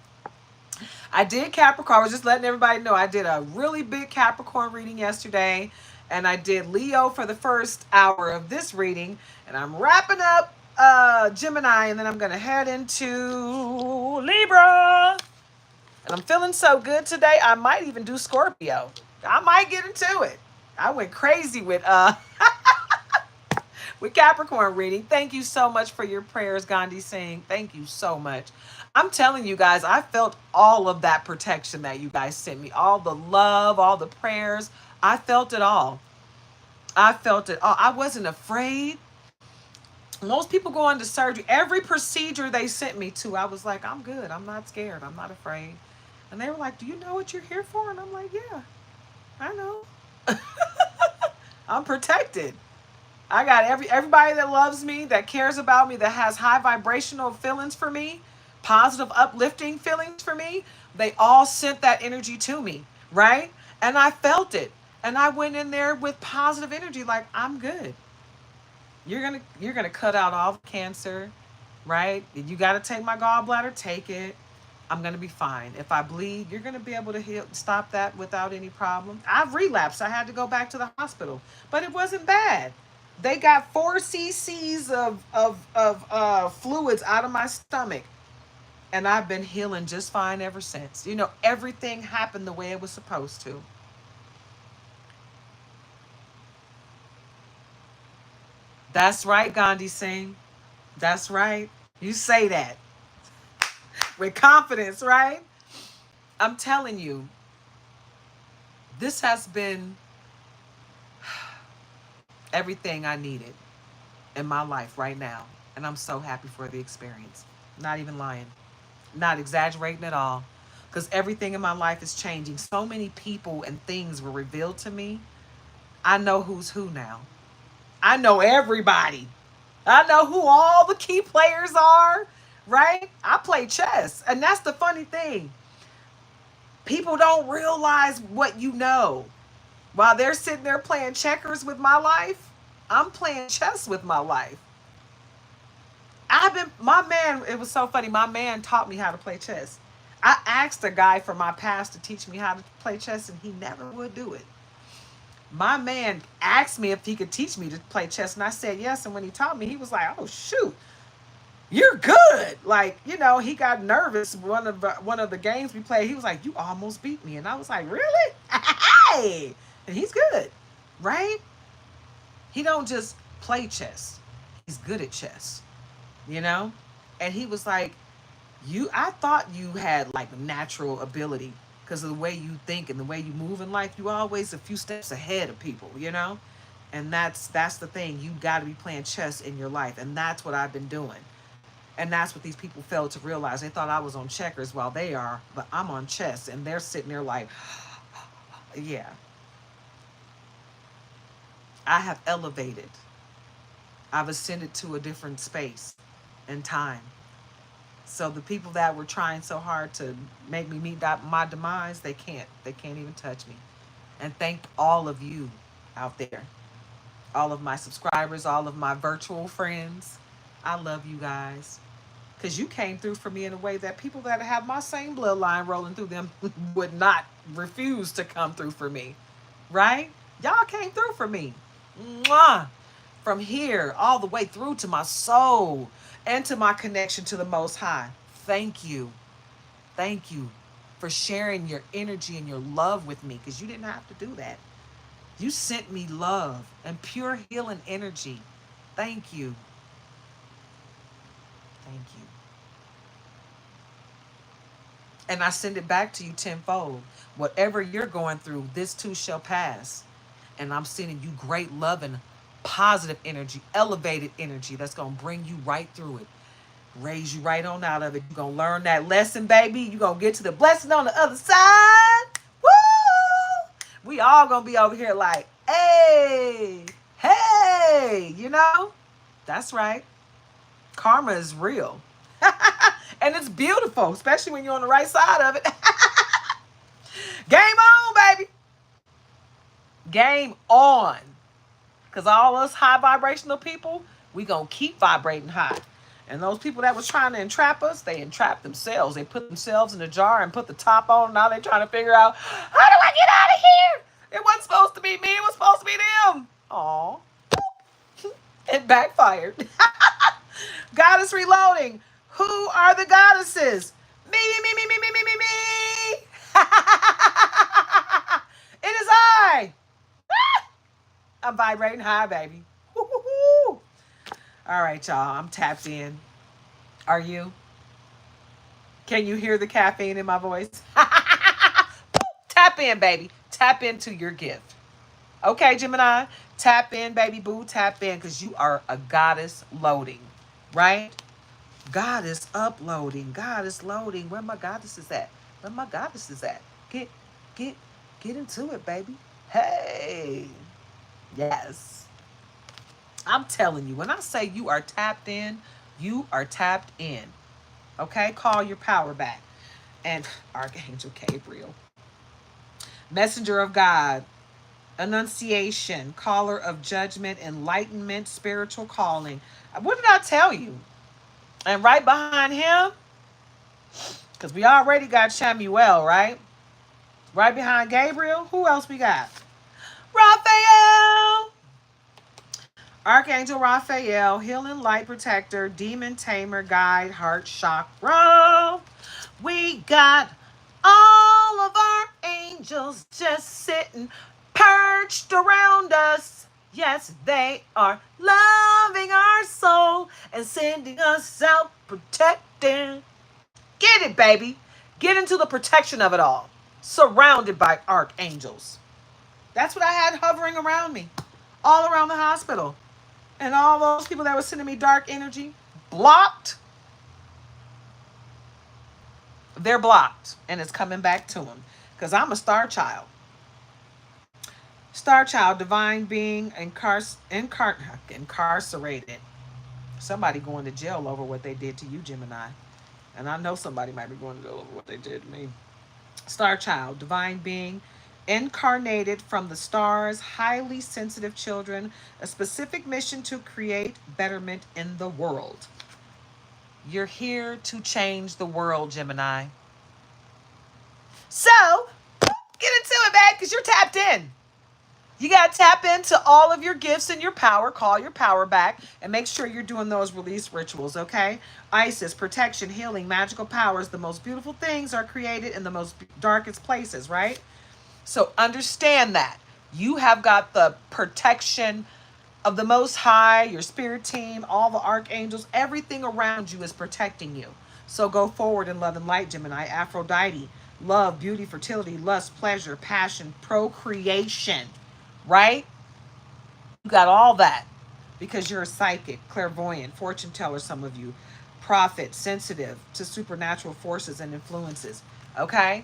I did Capricorn. I was just letting everybody know I did a really big Capricorn reading yesterday. And I did Leo for the first hour of this reading. And I'm wrapping up Gemini. And then I'm going to head into Libra. And I'm feeling so good today. I might even do Scorpio. I might get into it. I went crazy with with Capricorn reading. Thank you so much for your prayers, Gandhi Singh. Thank you so much. I'm telling you guys, I felt all of that protection that you guys sent me. All the love, all the prayers. I felt it all. I felt it all. I wasn't afraid. Most people go into surgery. Every procedure they sent me to, I was like, I'm good. I'm not scared. I'm not afraid. And they were like, do you know what you're here for? And I'm like, yeah, I know. I'm protected. I got everybody that loves me, that cares about me, that has high vibrational feelings for me, positive, uplifting feelings for me. They all sent that energy to me, right? And I felt it. And I went in there with positive energy, like, I'm good. You're gonna cut out all the cancer, right? You gotta take my gallbladder, take it. I'm gonna be fine. If I bleed, you're gonna be able to heal, stop that without any problem. I've relapsed. I had to go back to the hospital, but it wasn't bad. They got 4 cc's of fluids out of my stomach, and I've been healing just fine ever since. You know, everything happened the way it was supposed to. That's right, Gandhi Singh. That's right. You say that with confidence, right? I'm telling you, this has been everything I needed in my life right now. And I'm so happy for the experience. Not even lying. Not exaggerating at all. Because everything in my life is changing. So many people and things were revealed to me. I know who's who now. I know everybody. I know who all the key players are, right? I play chess. And that's the funny thing. People don't realize what you know. While they're sitting there playing checkers with my life, I'm playing chess with my life. My man, it was so funny. My man taught me how to play chess. I asked a guy from my past to teach me how to play chess, and he never would do it. My man asked me if he could teach me to play chess, and I said yes. And when he taught me, he was like, "Oh shoot, you're good!" Like, you know, he got nervous. One of the games we played, he was like, "You almost beat me," and I was like, "Really?" Hey, and he's good, right? He don't just play chess; he's good at chess, you know. And he was like, I thought you had like natural ability because of the way you think and the way you move in life. You always a few steps ahead of people, you know? And that's the thing. You got to be playing chess in your life. And that's what I've been doing. And that's what these people failed to realize. They thought I was on checkers while they are, but I'm on chess. And they're sitting there like, yeah, I have elevated. I've ascended to a different space and time. So the people that were trying so hard to make me meet my demise, they can't. They can't even touch me. And thank all of you out there, all of my subscribers, all of my virtual friends. I love you guys. Because you came through for me in a way that people that have my same bloodline rolling through them would not refuse to come through for me. Right? Y'all came through for me. Mwah! From here all the way through to my soul and to my connection to the Most High. Thank you. Thank you for sharing your energy and your love with me, because you didn't have to do that. You sent me love and pure healing energy. Thank you. Thank you. And I send it back to you tenfold. Whatever you're going through, this too shall pass. And I'm sending you great love and positive energy, elevated energy that's going to bring you right through it. Raise you right on out of it. You're going to learn that lesson, baby. You're going to get to the blessing on the other side. Woo! We all going to be over here like, hey, hey, you know? That's right. Karma is real. And it's beautiful, especially when you're on the right side of it. Game on, baby. Game on. Because all us high vibrational people, we going to keep vibrating high. And those people that was trying to entrap us, they entrapped themselves. They put themselves in a jar and put the top on. Now they're trying to figure out, how do I get out of here? It wasn't supposed to be me. It was supposed to be them. Aw. It backfired. Goddess reloading. Who are the goddesses? Me, me, me, me, me, me, me, me. It is I. I'm vibrating high, baby. Woo-hoo-hoo. All right, y'all. I'm tapped in. Are you? Can you hear the caffeine in my voice? Tap in, baby. Tap into your gift. Okay, Gemini? Tap in, baby boo. Tap in, because you are a goddess loading. Right? Goddess uploading. Goddess loading. Where my goddesses at? Where my goddesses at? Get into it, baby. Hey. Yes. I'm telling you, when I say you are tapped in, you are tapped in. Okay? Call your power back. And Archangel Gabriel, messenger of God, annunciation, caller of judgment, enlightenment, spiritual calling. What did I tell you? And right behind him, because we already got Shamuel, right? Right behind Gabriel, who else we got? Raphael. Archangel Raphael, healing light protector, demon tamer, guide, heart chakra. We got all of our angels just sitting perched around us. Yes, they are loving our soul and sending us out protecting. Get it, baby. Get into the protection of it all. Surrounded by archangels. That's what I had hovering around me. All around the hospital. And all those people that were sending me dark energy, blocked. They're blocked. And it's coming back to them. Because I'm a star child. Star child, divine being, incarcerated. Somebody going to jail over what they did to you, Gemini. And I know somebody might be going to jail over what they did to me. Star child, divine being, incarnated from the stars, highly sensitive children, a specific mission to create betterment in the world. You're here to change the world, Gemini. So, get into it, man, because you're tapped in. You got to tap into all of your gifts and your power. Call your power back and make sure you're doing those release rituals, okay? Isis, protection, healing, magical powers. The most beautiful things are created in the most darkest places, right? So understand that. You have got the protection of the Most High, your spirit team, all the archangels. Everything around you is protecting you. So go forward in love and light, Gemini. Aphrodite, love, beauty, fertility, lust, pleasure, passion, procreation. Right? You got all that because you're a psychic, clairvoyant, fortune teller, some of you. prophet, sensitive to supernatural forces and influences. Okay?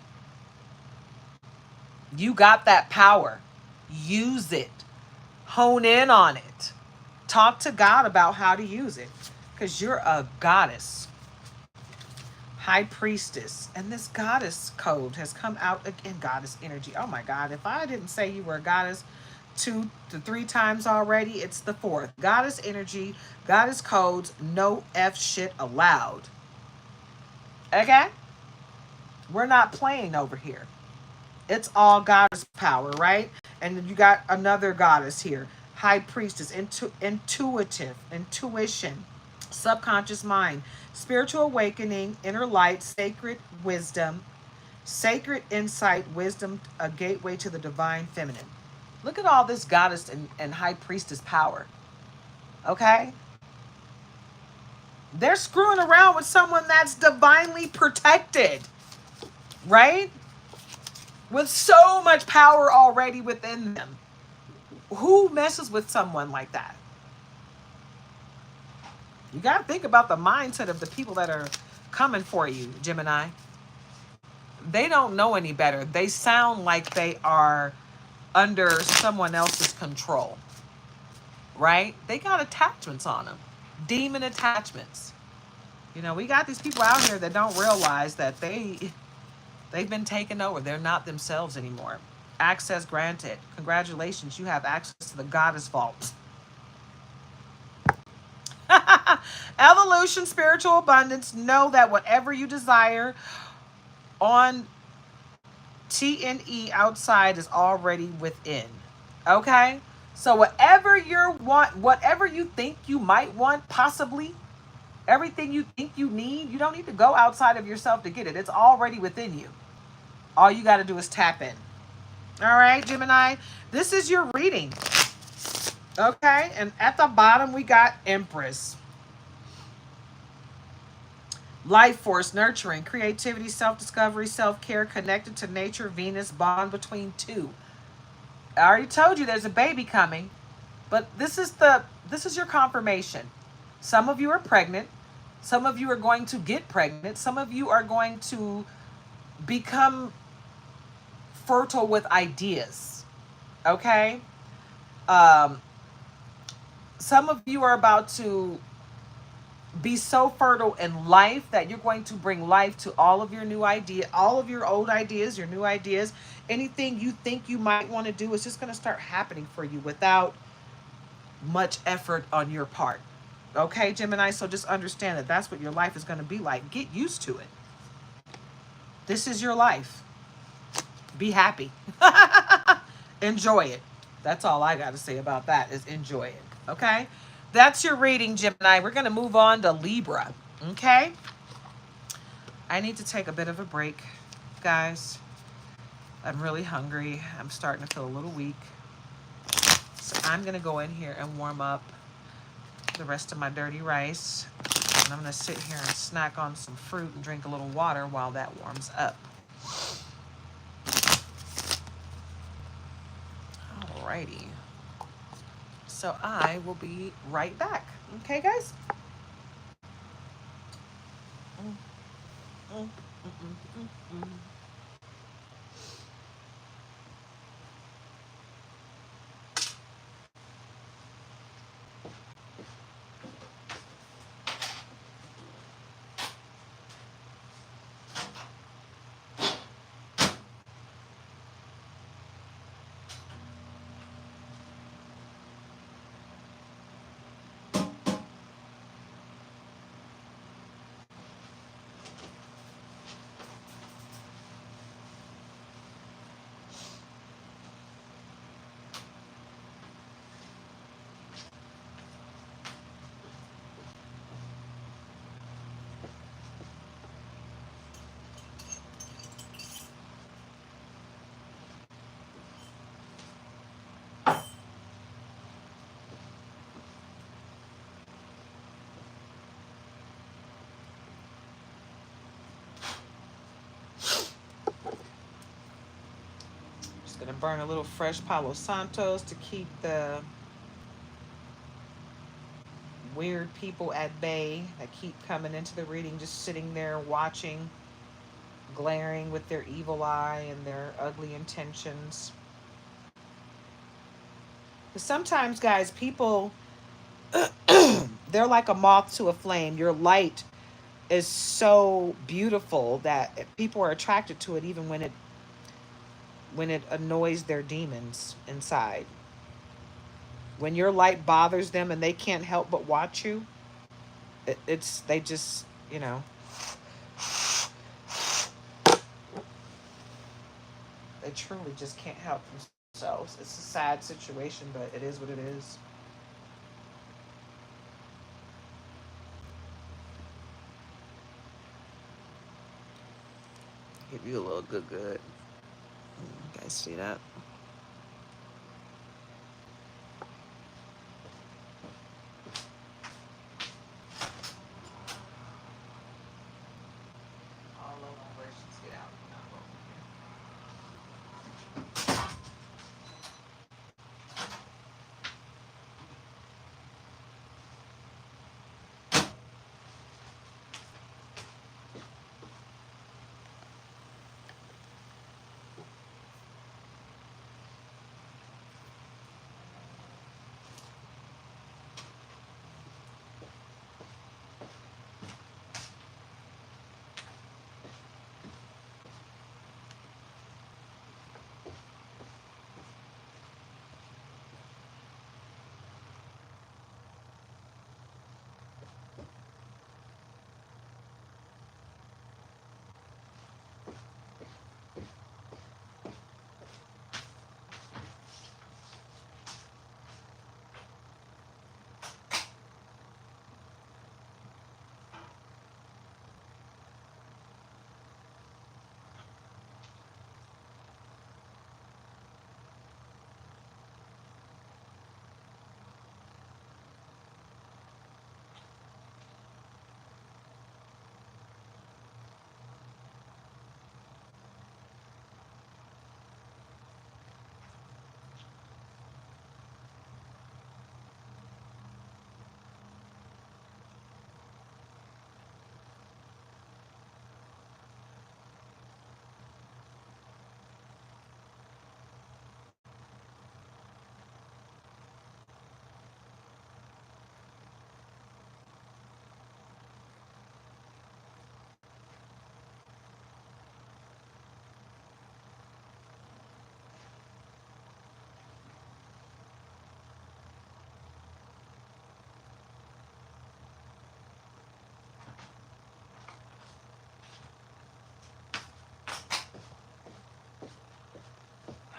You got that power. Use it. Hone in on it. Talk to God about how to use it. Because you're a goddess. High priestess. And this goddess code has come out again. Goddess energy. Oh my God. If I didn't say you were a goddess 2 to 3 times already, it's the 4th. Goddess energy. Goddess codes. No F shit allowed. Okay? We're not playing over here. It's all goddess power, right? And then you got another goddess here. High priestess. Intuitive. Intuition. Subconscious mind, spiritual awakening, inner light, sacred wisdom, sacred insight, wisdom, a gateway to the divine feminine. Look at all this goddess and high priestess power. Okay? They're screwing around with someone that's divinely protected, right? With so much power already within them. Who messes with someone like that? You got to think about the mindset of the people that are coming for you, Gemini. They don't know any better. They sound like they are under someone else's control, right? They got attachments on them, demon attachments. You know, we got these people out here that don't realize that they've been taken over. They're not themselves anymore. Access granted. Congratulations, you have access to the goddess vault. Evolution, spiritual abundance. Know that whatever you desire on TNE outside is already within. Okay? So whatever whatever you think you might want, possibly, everything you think you need, you don't need to go outside of yourself to get it. It's already within you. All you got to do is tap in. All right, Gemini? This is your reading. Okay? And at the bottom, we got Empress. Life force, nurturing, creativity, self-discovery, self-care, connected to nature, Venus, bond between two. I already told you there's a baby coming, but this is your confirmation. Some of you are pregnant. Some of you are going to get pregnant. Some of you are going to become fertile with ideas. Okay? Some of you are about to be so fertile in life that you're going to bring life to all of your new ideas, all of your old ideas, your new ideas. Anything you think you might want to do is just going to start happening for you without much effort on your part. Okay, Gemini? So just understand that that's what your life is going to be like. Get used to it. This is your life. Be happy. Enjoy it. That's all I got to say about that is enjoy it. Okay? That's your reading, Gemini. We're going to move on to Libra. Okay? I need to take a bit of a break, guys. I'm really hungry. I'm starting to feel a little weak. So I'm going to go in here and warm up the rest of my dirty rice. And I'm going to sit here and snack on some fruit and drink a little water while that warms up. Alrighty. So I will be right back. Okay, guys? Gonna burn a little fresh Palo Santos to keep the weird people at bay that keep coming into the reading, just sitting there watching, glaring with their evil eye and their ugly intentions. But sometimes, guys, people, they're like a moth to a flame. Your light is so beautiful that people are attracted to it even when it annoys their demons inside. When your light bothers them and they can't help but watch you, it's they just, you know, they truly just can't help themselves. It's a sad situation, but it is what it is. Give you a little good. You guys see that? All low vibrations get out.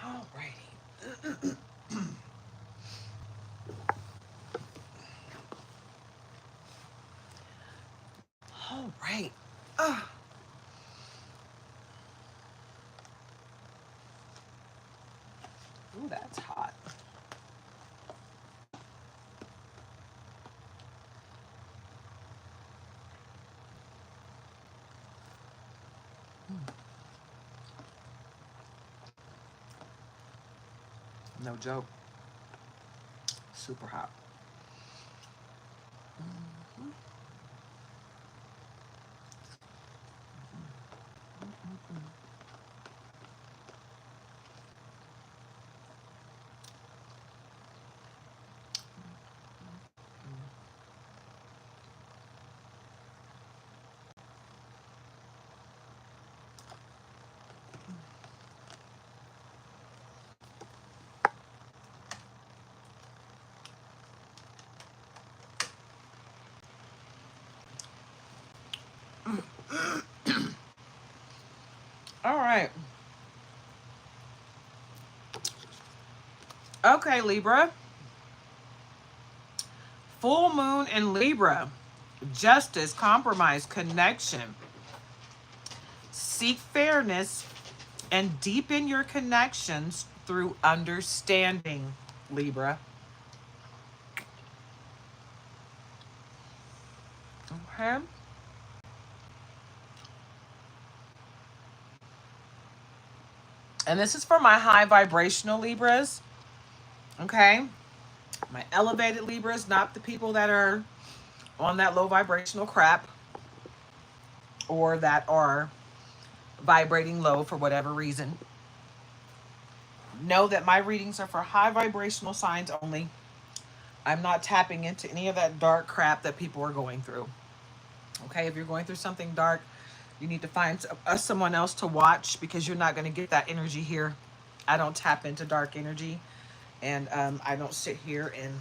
Alrighty. All right. Ah. Ooh, that's hot. No joke. Super hot. All right. Okay, Libra. Full moon in Libra. Justice, compromise, connection. Seek fairness and deepen your connections through understanding, Libra. Okay. And this is for my high vibrational Libras. Okay. My elevated Libras, not the people that are on that low vibrational crap, or that are vibrating low for whatever reason, know that my readings are for high vibrational signs only. I'm not tapping into any of that dark crap that people are going through. Okay, if you're going through something dark, you need to find someone else to watch, because you're not going to get that energy here. I don't tap into dark energy, and I don't sit here and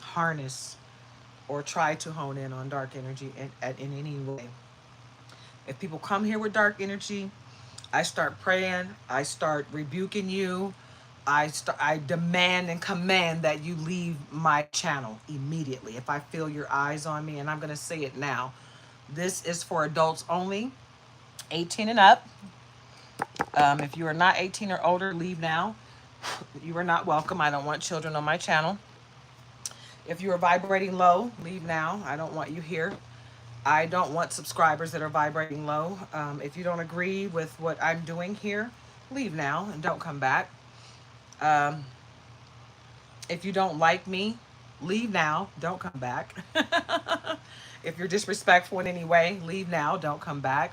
harness or try to hone in on dark energy in any way. If people come here with dark energy, I start praying, I start rebuking you, I demand and command that you leave my channel immediately. If I feel your eyes on me, and I'm going to say it now, this is for adults only, 18 and up. If you are not 18 or older, leave now. You are not welcome. I don't want children on my channel. If you are vibrating low, leave now. I don't want you here. I don't want subscribers that are vibrating low. If you don't agree with what I'm doing here, leave now and don't come back. Um, if you don't like me, leave now, don't come back. If you're disrespectful in any way, leave now, don't come back.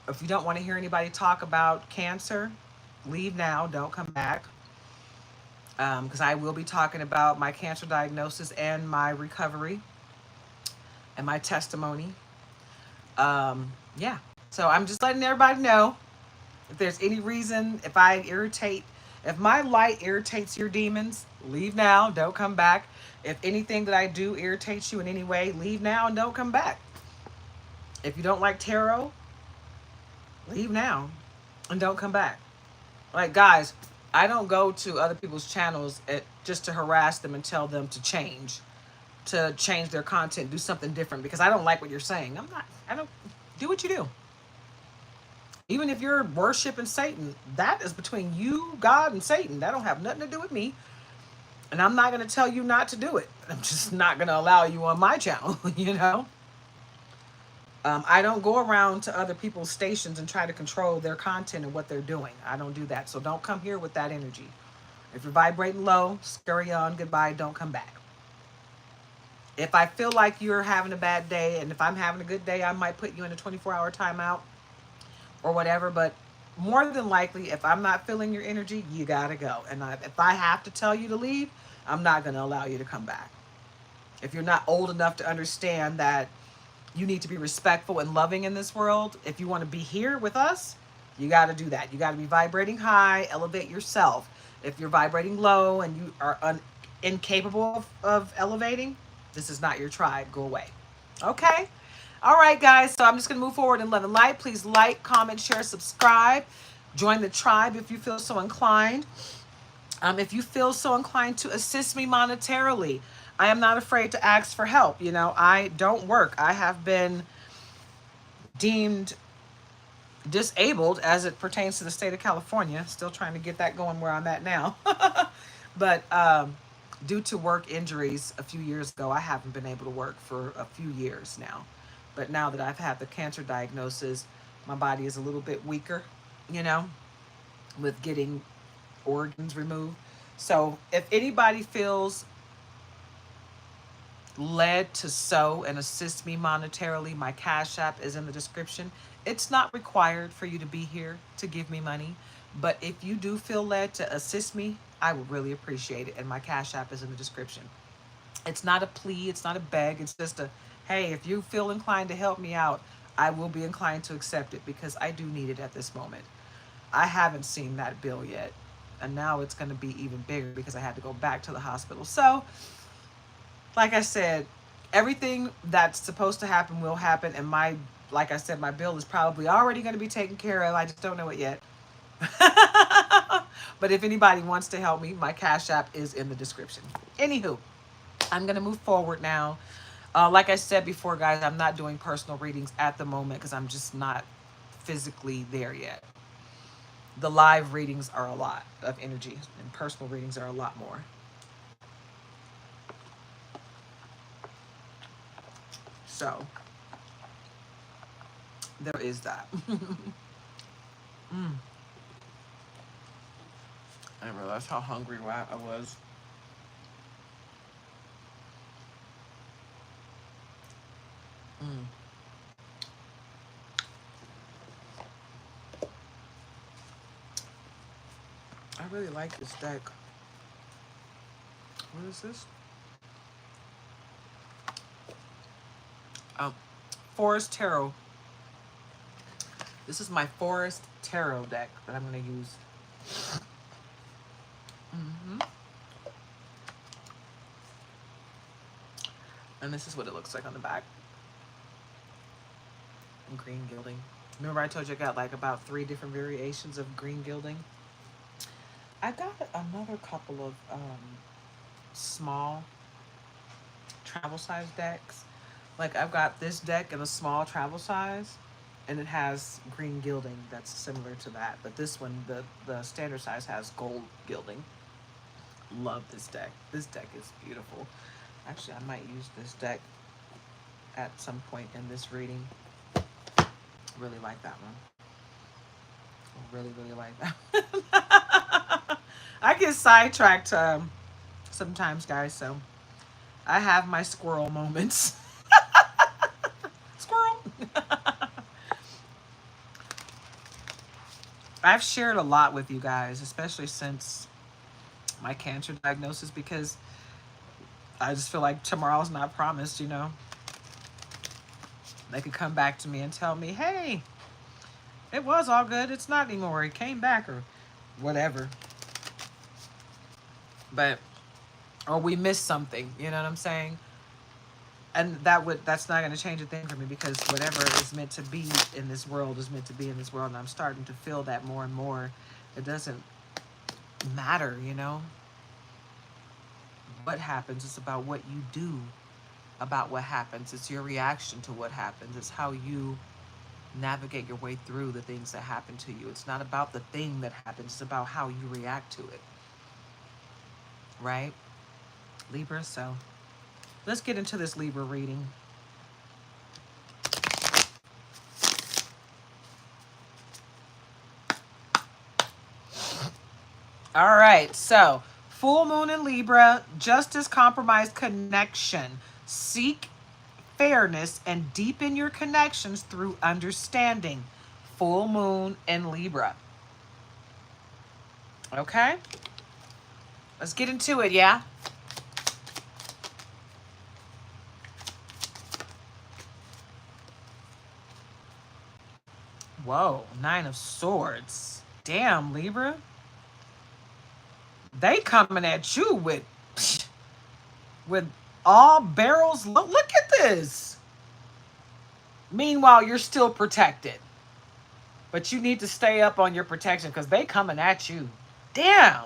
If you don't want to hear anybody talk about cancer, leave now, don't come back. Because I will be talking about my cancer diagnosis and my recovery and my testimony. Yeah. So I'm just letting everybody know, if there's any reason, if my light irritates your demons, leave now, don't come back. If anything that I do irritates you in any way, leave now and don't come back. If you don't like tarot, leave now and don't come back. Like, guys, I don't go to other people's channels just to harass them and tell them to change their content, do something different, because I don't like what you're saying. I don't do what you do. Even if you're worshiping Satan, that is between you, God, and Satan. That don't have nothing to do with me. And I'm not going to tell you not to do it. I'm just not going to allow you on my channel, you know? I don't go around to other people's stations and try to control their content and what they're doing. I don't do that. So don't come here with that energy. If you're vibrating low, scurry on, goodbye, don't come back. If I feel like you're having a bad day, and if I'm having a good day, I might put you in a 24-hour timeout or whatever. But more than likely, if I'm not feeling your energy, you gotta go. And if I have to tell you to leave, I'm not gonna allow you to come back. If you're not old enough to understand that you need to be respectful and loving in this world, if you want to be here with us, you got to do that. You got to be vibrating high, elevate yourself. If you're vibrating low and you are incapable of elevating, this is not your tribe. Go away. Okay? All right, guys. So I'm just going to move forward in love and light. Please like, comment, share, subscribe. Join the tribe if you feel so inclined. If you feel so inclined to assist me monetarily, I am not afraid to ask for help. You know, I don't work. I have been deemed disabled as it pertains to the state of California. Still trying to get that going where I'm at now. But due to work injuries a few years ago, I haven't been able to work for a few years now. But now that I've had the cancer diagnosis, my body is a little bit weaker, you know, with getting organs removed. So if anybody feels led to sow and assist me monetarily, my Cash App is in the description. It's not required for you to be here to give me money, but if you do feel led to assist me, I would really appreciate it. And my Cash App is in the description. It's not a plea, it's not a beg, it's just a, hey, if you feel inclined to help me out, I will be inclined to accept it, because I do need it at this moment. I haven't seen that bill yet, and now it's going to be even bigger because I had to go back to the hospital. So like I said, everything that's supposed to happen will happen. And like I said, my bill is probably already going to be taken care of. I just don't know it yet. But if anybody wants to help me, my Cash App is in the description. Anywho, I'm going to move forward now. Like I said before, guys, I'm not doing personal readings at the moment because I'm just not physically there yet. The live readings are a lot of energy, and personal readings are a lot more. So there is that. I didn't realize how hungry I was. Mm. I really like this deck. What is this? Oh, Forest Tarot. This is my Forest Tarot deck that I'm going to use. Mm-hmm. And this is what it looks like on the back. Green gilding. Remember I told you I got like about 3 different variations of green gilding? I got another couple of small travel size decks. Like I've got this deck in a small travel size, and it has green gilding that's similar to that. But this one, the standard size, has gold gilding. Love this deck. This deck is beautiful. Actually, I might use this deck at some point in this reading. Really like that one. Really, really like that. I get sidetracked sometimes, guys, so I have my squirrel moments. Squirrel. I've shared a lot with you guys, especially since my cancer diagnosis, because I just feel like tomorrow's not promised, you know. They could come back to me and tell me, hey, it was all good. It's not anymore. It came back or whatever. But, or we missed something, you know what I'm saying? And that's not going to change a thing for me, because whatever is meant to be in this world is meant to be in this world. And I'm starting to feel that more and more. It doesn't matter, you know, what happens. It's about what you do about what happens. It's your reaction to what happens. It's how you navigate your way through the things that happen to you. It's not about the thing that happens. It's about how you react to it. Right? Libra, so let's get into this Libra reading. All right, so full moon in Libra, justice, compromise, connection. Seek fairness and deepen your connections through understanding. Full moon in Libra. Okay? Let's get into it, yeah? Whoa, 9 of Swords. Damn, Libra. They coming at you with all barrels low. Look at this. Meanwhile, you're still protected. But you need to stay up on your protection, because they coming at you. Damn.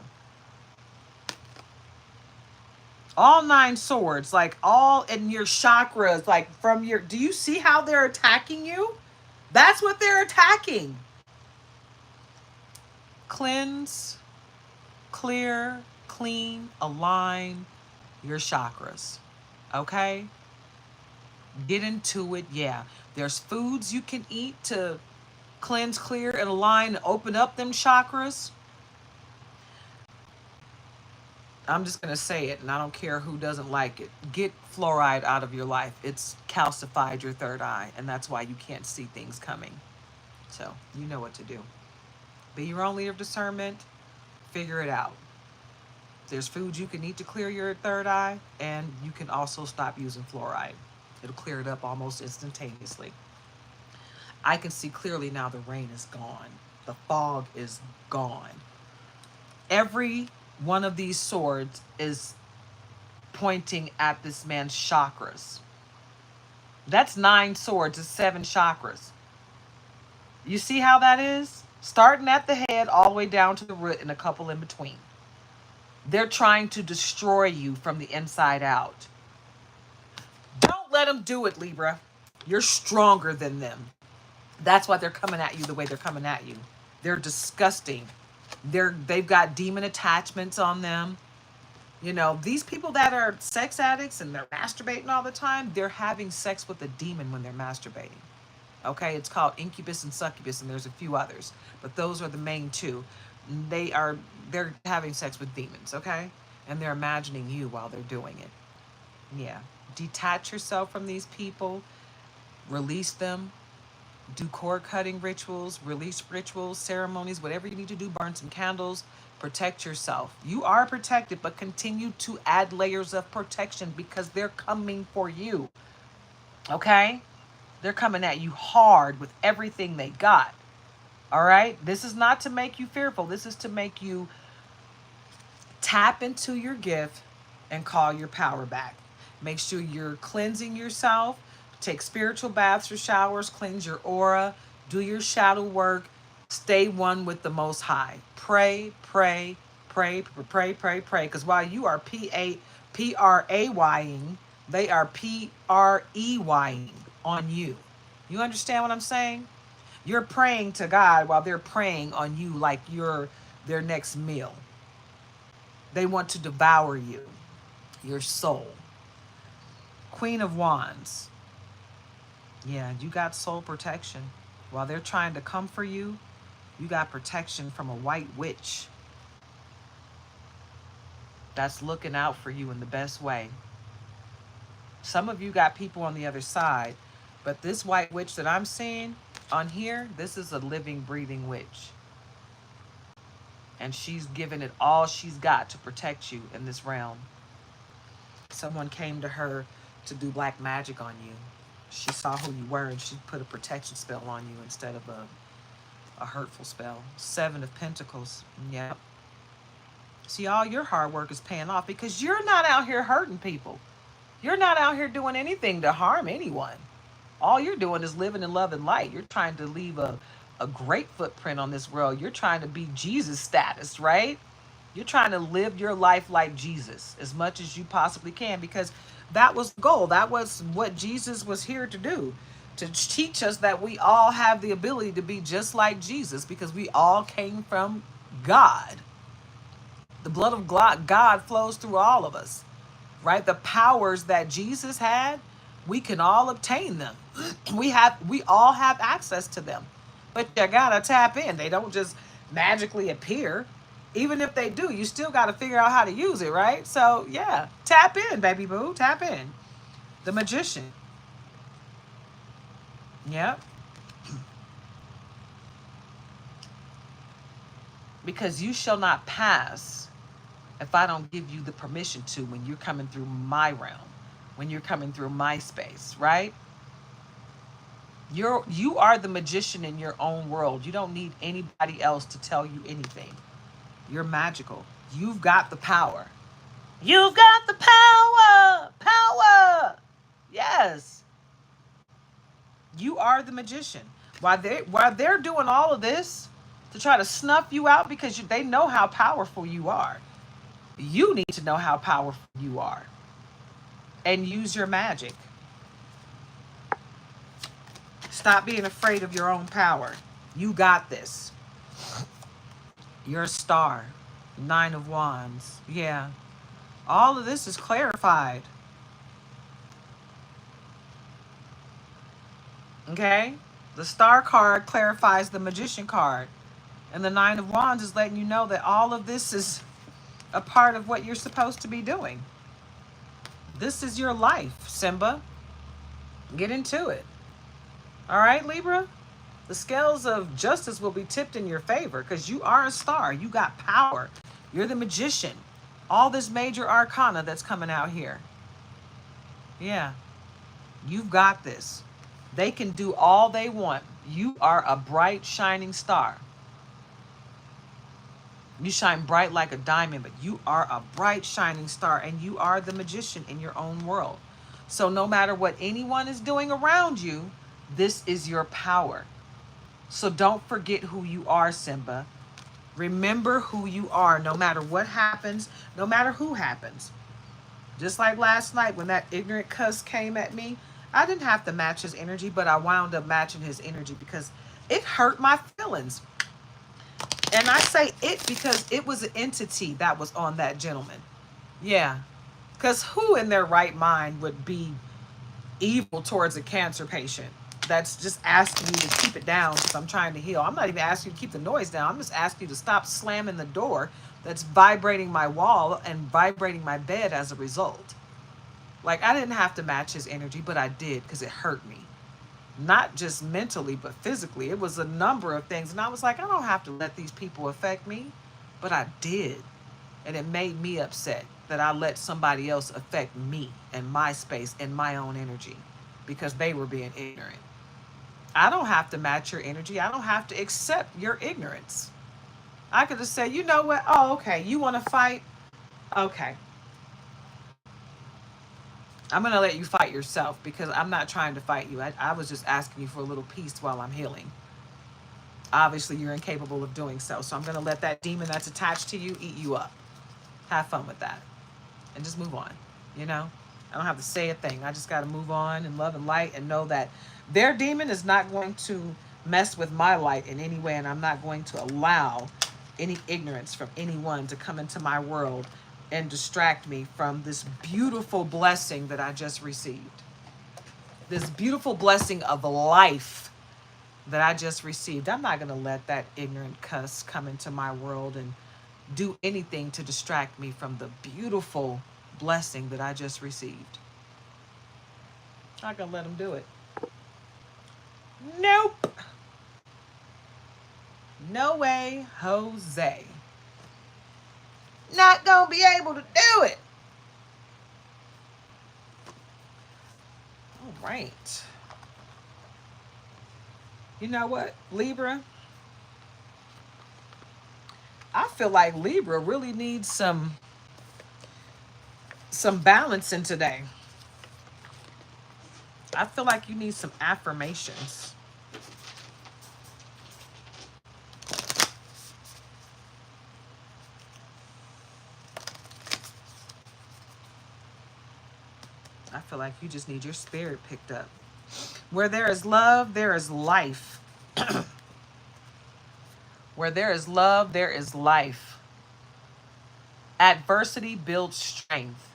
All 9 swords, like all in your chakras, like from your, do you see how they're attacking you? That's what they're attacking. Cleanse, clear, clean, align your chakras. Okay? Get into it. Yeah. There's foods you can eat to cleanse, clear, and align and open up them chakras. I'm just going to say it, and I don't care who doesn't like it. Get fluoride out of your life. It's calcified your third eye, and that's why you can't see things coming. So, you know what to do. Be your own leader of discernment. Figure it out. There's foods you can eat to clear your third eye, and you can also stop using fluoride. It'll clear it up almost instantaneously. I can see clearly now the rain is gone. The fog is gone. Every one of these swords is pointing at this man's chakras. That's 9 swords, it's 7 chakras. You see how that is? Starting at the head all the way down to the root and a couple in between. They're trying to destroy you from the inside out. Don't let them do it, Libra. You're stronger than them. That's why they're coming at you the way they're coming at you. They're disgusting. They've got demon attachments on them. You know, these people that are sex addicts and they're masturbating all the time, they're having sex with a demon when they're masturbating. Okay, it's called incubus and succubus, and there's a few others, but those are the main 2. They're having sex with demons, okay? And they're imagining you while they're doing it. Yeah. Detach yourself from these people. Release them. Do cord cutting rituals, release rituals, ceremonies, whatever you need to do. Burn some candles. Protect yourself. You are protected, but continue to add layers of protection because they're coming for you. Okay? They're coming at you hard with everything they got. All right? This is not to make you fearful. This is to make you tap into your gift and call your power back. Make sure you're cleansing yourself. Take spiritual baths or showers, cleanse your aura, do your shadow work, stay one with the Most High. Pray, pray, pray, pray, pray, pray. Because while you are P-R-A-Y-ing, they are P-R-E-Y-ing on you. You understand what I'm saying? You're praying to God while they're praying on you like you're their next meal. They want to devour you, your soul. Queen of Wands. Yeah, you got soul protection. While they're trying to come for you, you got protection from a white witch that's looking out for you in the best way. Some of you got people on the other side, but this white witch that I'm seeing on here, this is a living, breathing witch. And she's given it all she's got to protect you in this realm. Someone came to her to do black magic on you. She saw who you were and she put a protection spell on you instead of a hurtful spell. 7 of Pentacles. Yep. See, all your hard work is paying off because you're not out here hurting people. You're not out here doing anything to harm anyone. All you're doing is living in love and light. You're trying to leave a great footprint on this world. You're trying to be Jesus status, right? You're trying to live your life like Jesus as much as you possibly can because that was the goal. That was what Jesus was here to do, to teach us that we all have the ability to be just like Jesus because we all came from God. The blood of God flows through all of us, right? The powers that Jesus had, we can all obtain them. We all have access to them, but you gotta tap in. They don't just magically appear. Even if they do, you still got to figure out how to use it, right? So yeah, tap in, baby boo, tap in. The Magician. Yep. Because you shall not pass if I don't give you the permission to when you're coming through my realm, when you're coming through my space, right? You are the magician in your own world. You don't need anybody else to tell you anything. You're magical. You've got the power. You've got the power. Power. Yes. You are the magician. While they're doing all of this to try to snuff you out because they know how powerful you are. You need to know how powerful you are and use your magic. Stop being afraid of your own power. You got this. You're a star. 9 of Wands. Yeah. All of this is clarified. Okay? The star card clarifies the magician card. And the 9 of Wands is letting you know that all of this is a part of what you're supposed to be doing. This is your life, Simba. Get into it. All right, Libra? The scales of justice will be tipped in your favor because you are a star. You got power. You're the magician. All this major arcana that's coming out here. Yeah. You've got this. They can do all they want. You are a bright, shining star. You shine bright like a diamond, but you are a bright, shining star, and you are the magician in your own world. So no matter what anyone is doing around you, this is your power. So don't forget who you are, Simba. Remember who you are, no matter what happens, no matter who happens. Just like last night when that ignorant cuss came at me, I didn't have to match his energy, but I wound up matching his energy because it hurt my feelings. And I say it because it was an entity that was on that gentleman. Yeah. Because who in their right mind would be evil towards a cancer patient that's just asking you to keep it down because I'm trying to heal? I'm not even asking you to keep the noise down. I'm just asking you to stop slamming the door that's vibrating my wall and vibrating my bed as a result. Like, I didn't have to match his energy, but I did because it hurt me. not just mentally, but physically. It was a number of things. And I was like, I don't have to let these people affect me. But I did. And it made me upset that I let somebody else affect me and my space and my own energy because they were being ignorant. I don't have to match your energy. I don't have to accept your ignorance. I could just say, you know what? Oh, okay. You want to fight? Okay. I'm going to let you fight yourself because I'm not trying to fight you. I was just asking you for a little peace while I'm healing. Obviously, you're incapable of doing so. So I'm going to let that demon that's attached to you eat you up. Have fun with that and just move on. You know, I don't have to say a thing. I just got to move on in love and light and know that their demon is not going to mess with my light in any way. And I'm not going to allow any ignorance from anyone to come into my world and distract me from this beautiful blessing that I just received. This beautiful blessing of life that I just received. I'm not going to let that ignorant cuss come into my world and do anything to distract me from the beautiful blessing that I just received. I'm not going to let him do it. Nope. No way, Jose. Not going to be able to do it. All right. You know what, Libra? I feel like Libra really needs some balancing today. I feel like you need some affirmations. I feel like you just need your spirit picked up. Where there is love, there is life. Where there is love, there is life. Adversity builds strength.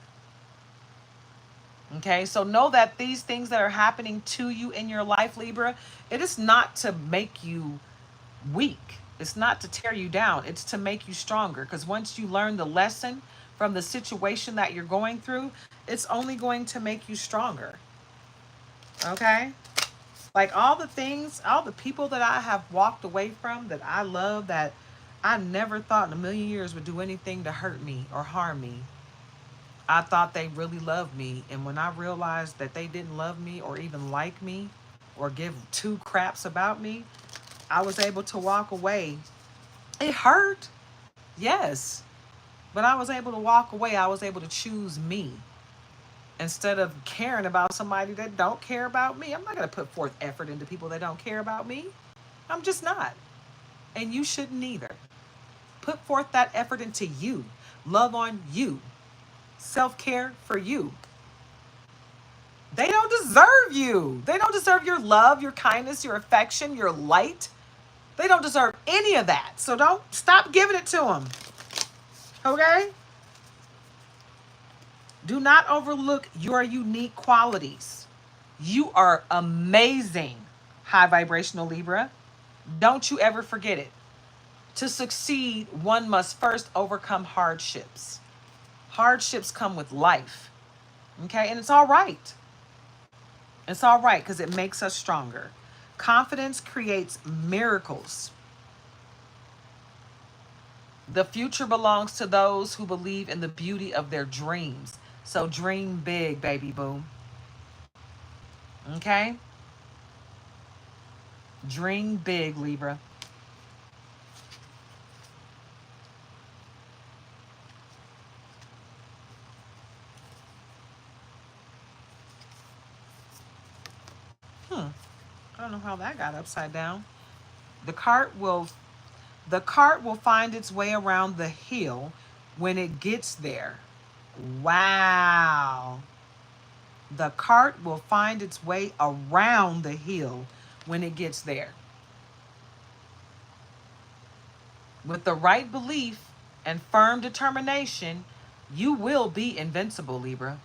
Okay, so know that these things that are happening to you in your life, Libra, it is not to make you weak. It's not to tear you down. It's to make you stronger. Because once you learn the lesson from the situation that you're going through, it's only going to make you stronger. Okay? Like all the things, all the people that I have walked away from that I love, that I never thought in a million years would do anything to hurt me or harm me. I thought they really loved me. And when I realized that they didn't love me or even like me or give two craps about me, I was able to walk away. It hurt, yes. But I was able to walk away. I was able to choose me. Instead of caring about somebody that don't care about me. I'm not going to put forth effort into people that don't care about me. I'm just not. And you shouldn't either. Put forth that effort into you. Love on you. Self-care for you. They don't deserve you. They don't deserve your love, your kindness, your affection, your light. They don't deserve any of that. So don't stop giving it to them. Okay? Do not overlook your unique qualities. You are amazing, high vibrational Libra. Don't you ever forget it. To succeed, one must first overcome hardships. Hardships come with life. Okay? And it's all right. It's all right because it makes us stronger. Confidence creates miracles. The future belongs to those who believe in the beauty of their dreams. So dream big, baby boo. Okay? Dream big, Libra. I don't know how that got upside down. The cart will find its way around the hill when it gets there. Wow. The cart will find its way around the hill when it gets there. With the right belief and firm determination, you will be invincible, Libra.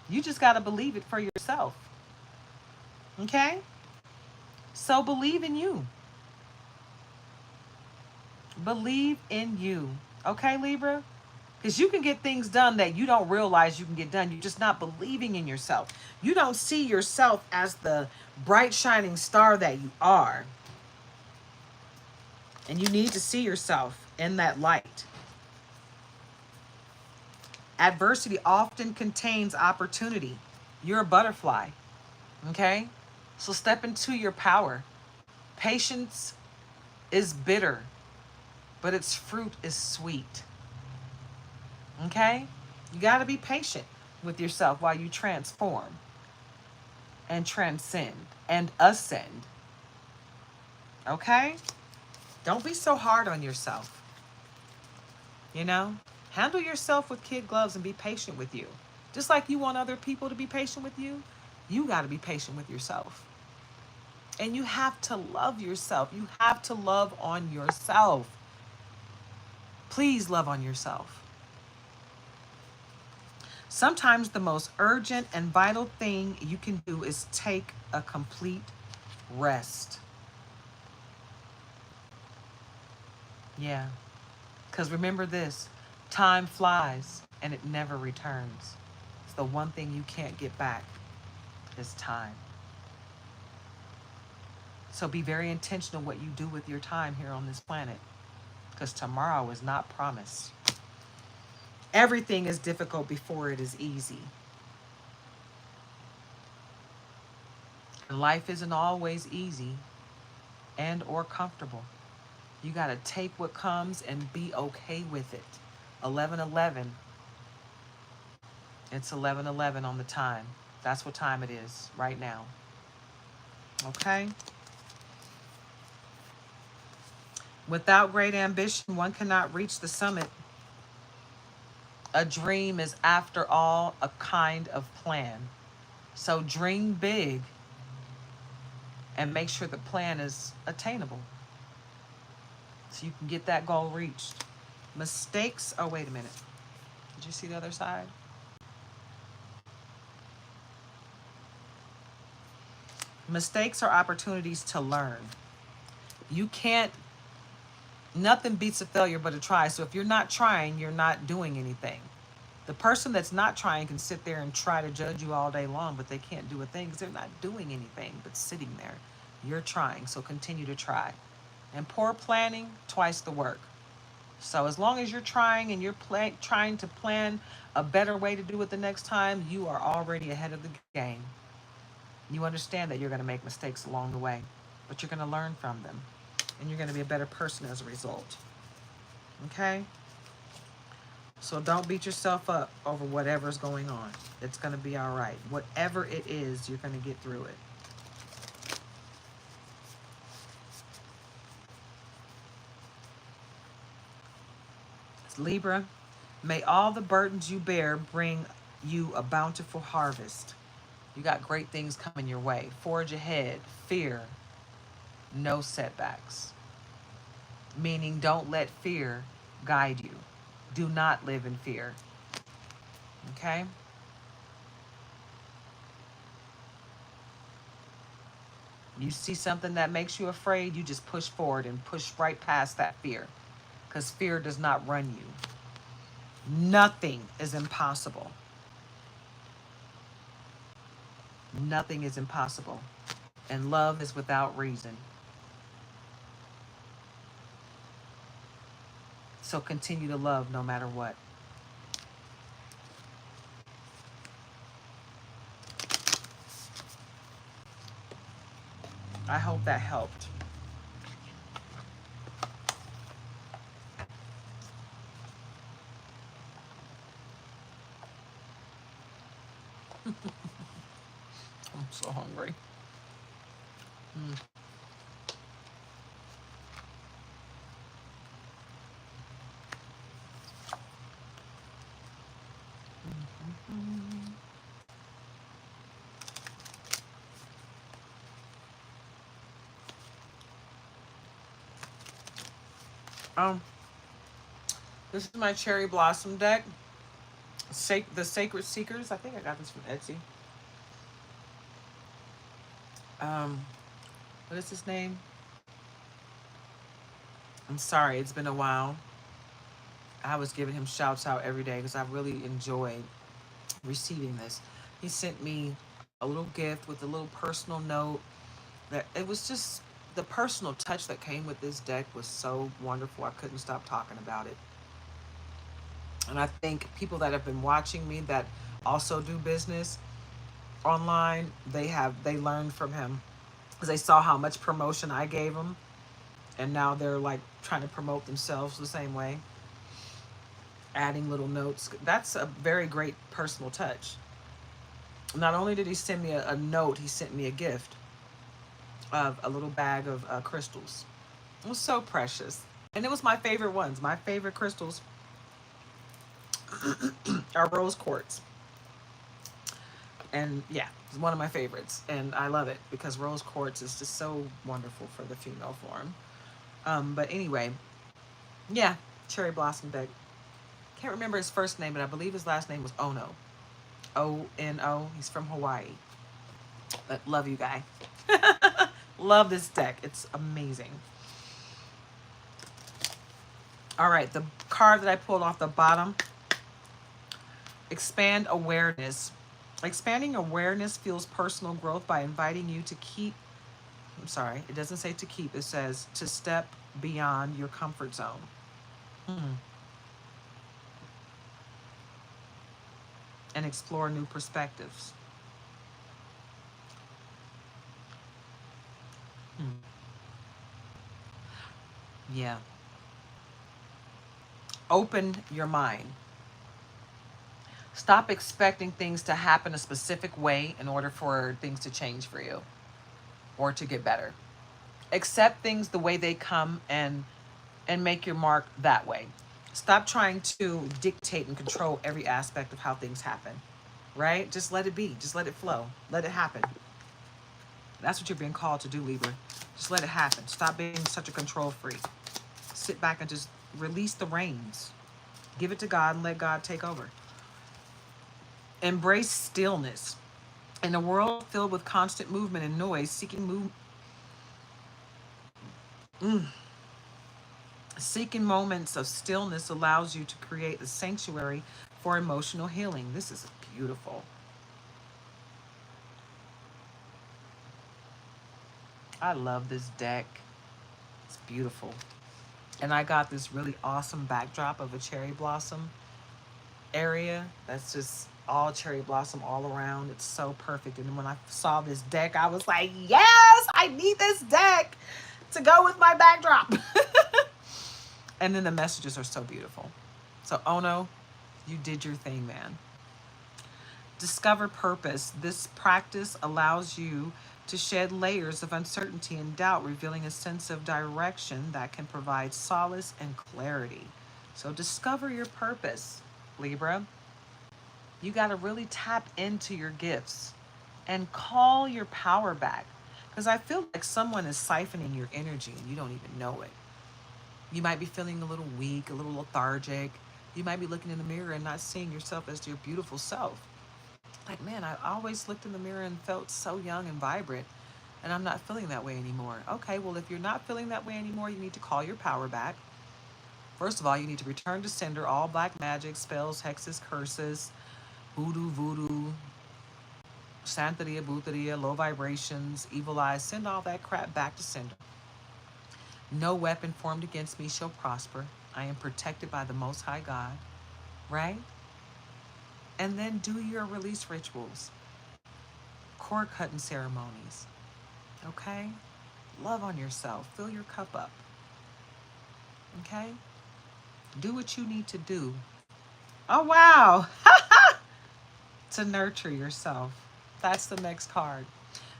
You just got to believe it for yourself. Okay? So believe in you. Believe in you. Okay, Libra? Because you can get things done that you don't realize you can get done. You're just not believing in yourself. You don't see yourself as the bright, shining star that you are. And you need to see yourself in that light. Adversity often contains opportunity. You're a butterfly. Okay? So step into your power. Patience is bitter, but its fruit is sweet. Okay? You got to be patient with yourself while you transform and transcend and ascend. Okay? Don't be so hard on yourself. You know? Handle yourself with kid gloves and be patient with you. Just like you want other people to be patient with you, you got to be patient with yourself. And you have to love yourself. You have to love on yourself. Please love on yourself. Sometimes the most urgent and vital thing you can do is take a complete rest. Yeah. Because remember this, time flies and it never returns. It's the one thing you can't get back is time. So be very intentional what you do with your time here on this planet, because tomorrow is not promised. Everything is difficult before it is easy. And life isn't always easy and or comfortable. You got to take what comes and be okay with it. 11:11. It's 11:11 on the time. That's what time it is right now. Okay? Without great ambition, one cannot reach the summit. A dream is, after all, a kind of plan. So dream big and make sure the plan is attainable so you can get that goal reached. Mistakes. Oh, wait a minute. Did you see the other side? Mistakes are opportunities to learn. You can't, nothing beats a failure but a try. So if you're not trying, you're not doing anything. The person that's not trying can sit there and try to judge you all day long, but they can't do a thing because they're not doing anything but sitting there. You're trying, so continue to try. And poor planning, twice the work. So as long as you're trying and you're trying to plan a better way to do it the next time, you are already ahead of the game. You understand that you're going to make mistakes along the way, but you're going to learn from them, and you're going to be a better person as a result. Okay? So don't beat yourself up over whatever's going on. It's going to be all right. Whatever it is, you're going to get through it. It's Libra. May all the burdens you bear bring you a bountiful harvest. You got great things coming your way. Forge ahead. Fear no setbacks. Meaning, don't let fear guide you. Do not live in fear. Okay? You see something that makes you afraid, you just push forward and push right past that fear. Because fear does not run you. Nothing is impossible. Nothing is impossible. And love is without reason. So continue to love no matter what. I hope that helped. I'm so hungry. Mm. This is my cherry blossom deck. The Sacred Seekers. I think I got this from Etsy. What is his name? I'm sorry, it's been a while. I was giving him shouts out every day because I really enjoyed receiving this. He sent me a little gift with a little personal note. That it was just the personal touch that came with this deck was so wonderful. I couldn't stop talking about it. And I think people that have been watching me that also do business online, they learned from him because they saw how much promotion I gave them, and now they're like trying to promote themselves the same way, adding little notes. That's a very great personal touch. Not only did he send me a note, he sent me a gift of a little bag of crystals. It was so precious. And it was my favorite ones. My favorite crystals are rose quartz. And yeah, it's one of my favorites. And I love it because rose quartz is just so wonderful for the female form. But anyway, yeah, cherry blossom deck. Can't remember his first name, but I believe his last name was Ono. Ono. He's from Hawaii. But love you, guy. Love this deck. It's amazing. All right, the card that I pulled off the bottom, expand awareness. Expanding awareness fuels personal growth by inviting you to keep, I'm sorry, it doesn't say to keep, it says to step beyond your comfort zone. And explore new perspectives. Yeah. Open your mind. Stop expecting things to happen a specific way in order for things to change for you or to get better. Accept things the way they come and make your mark that way. Stop trying to dictate and control every aspect of how things happen. Right? Just let it be. Just let it flow. Let it happen. That's what you're being called to do, Libra. Just let it happen. Stop being such a control freak. Sit back and just release the reins. Give it to God and let God take over. Embrace stillness. In a world filled with constant movement and noise, seeking moments of stillness allows you to create a sanctuary for emotional healing. This is beautiful. I love this deck. It's beautiful. And I got this really awesome backdrop of a cherry blossom area that's just all cherry blossom all around. It's so perfect. And when I saw this deck, I was like, yes, I need this deck to go with my backdrop. And then the messages are so beautiful. So Ono, you did your thing, man. Discover purpose. This practice allows you to shed layers of uncertainty and doubt, revealing a sense of direction that can provide solace and clarity. So discover your purpose, Libra. You got to really tap into your gifts and call your power back. Because I feel like someone is siphoning your energy and you don't even know it. You might be feeling a little weak, a little lethargic. You might be looking in the mirror and not seeing yourself as your beautiful self. Like, man, I always looked in the mirror and felt so young and vibrant, and I'm not feeling that way anymore. Okay, well, if you're not feeling that way anymore, you need to call your power back. First of all, you need to return to sender all black magic, spells, hexes, curses, voodoo, santeria, bruteria, low vibrations, evil eyes. Send all that crap back to sender. No weapon formed against me shall prosper. I am protected by the Most High God, right? And then do your release rituals, cord cutting ceremonies, okay? Love on yourself. Fill your cup up, okay? Do what you need to do. Oh, wow. To nurture yourself. That's the next card.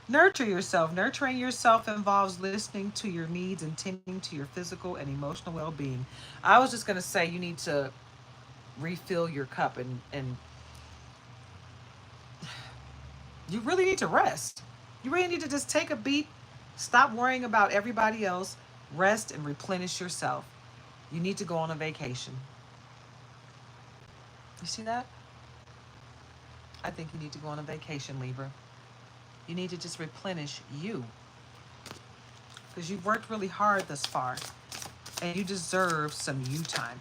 Nurture yourself. Nurturing yourself involves listening to your needs and tending to your physical and emotional well-being. I was just going to say you need to refill your cup and you really need to rest. You really need to just take a beat, stop worrying about everybody else, rest and replenish yourself. You need to go on a vacation. You see that? I think you need to go on a vacation, Libra. You need to just replenish you. Because you've worked really hard thus far. And you deserve some you time.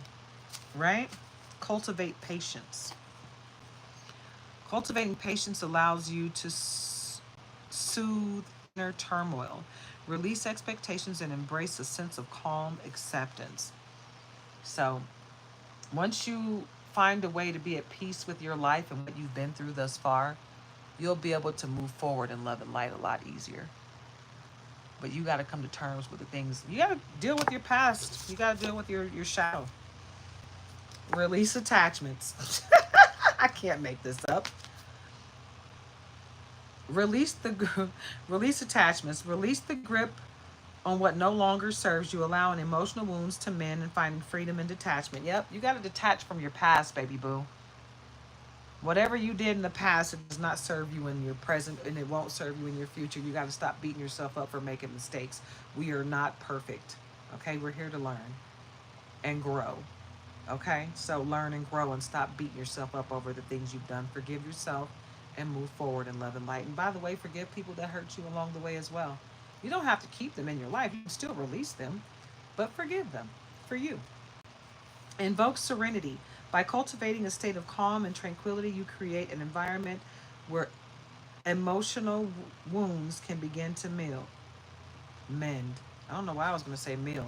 right? Cultivate patience. Cultivating patience allows you to soothe inner turmoil, release expectations, and embrace a sense of calm acceptance. So, once you find a way to be at peace with your life and what you've been through thus far, you'll be able to move forward in love and light a lot easier. But you got to come to terms with the things. You got to deal with your past. You got to deal with your shadow. Release attachments. I can't make this up. Release the release attachments. Release the grip on what no longer serves you, allowing emotional wounds to mend and finding freedom and detachment. Yep, you got to detach from your past, baby boo. Whatever you did in the past, it does not serve you in your present, and it won't serve you in your future. You got to stop beating yourself up for making mistakes. We are not perfect. Okay, we're here to learn and grow. Okay, so learn and grow and stop beating yourself up over the things you've done. Forgive yourself and move forward in love and light. And by the way, forgive people that hurt you along the way as well. You don't have to keep them in your life, you can still release them, but forgive them for you. Invoke serenity. By cultivating a state of calm and tranquility, you create an environment where emotional wounds can begin to mend. I don't know why I was going to say meal.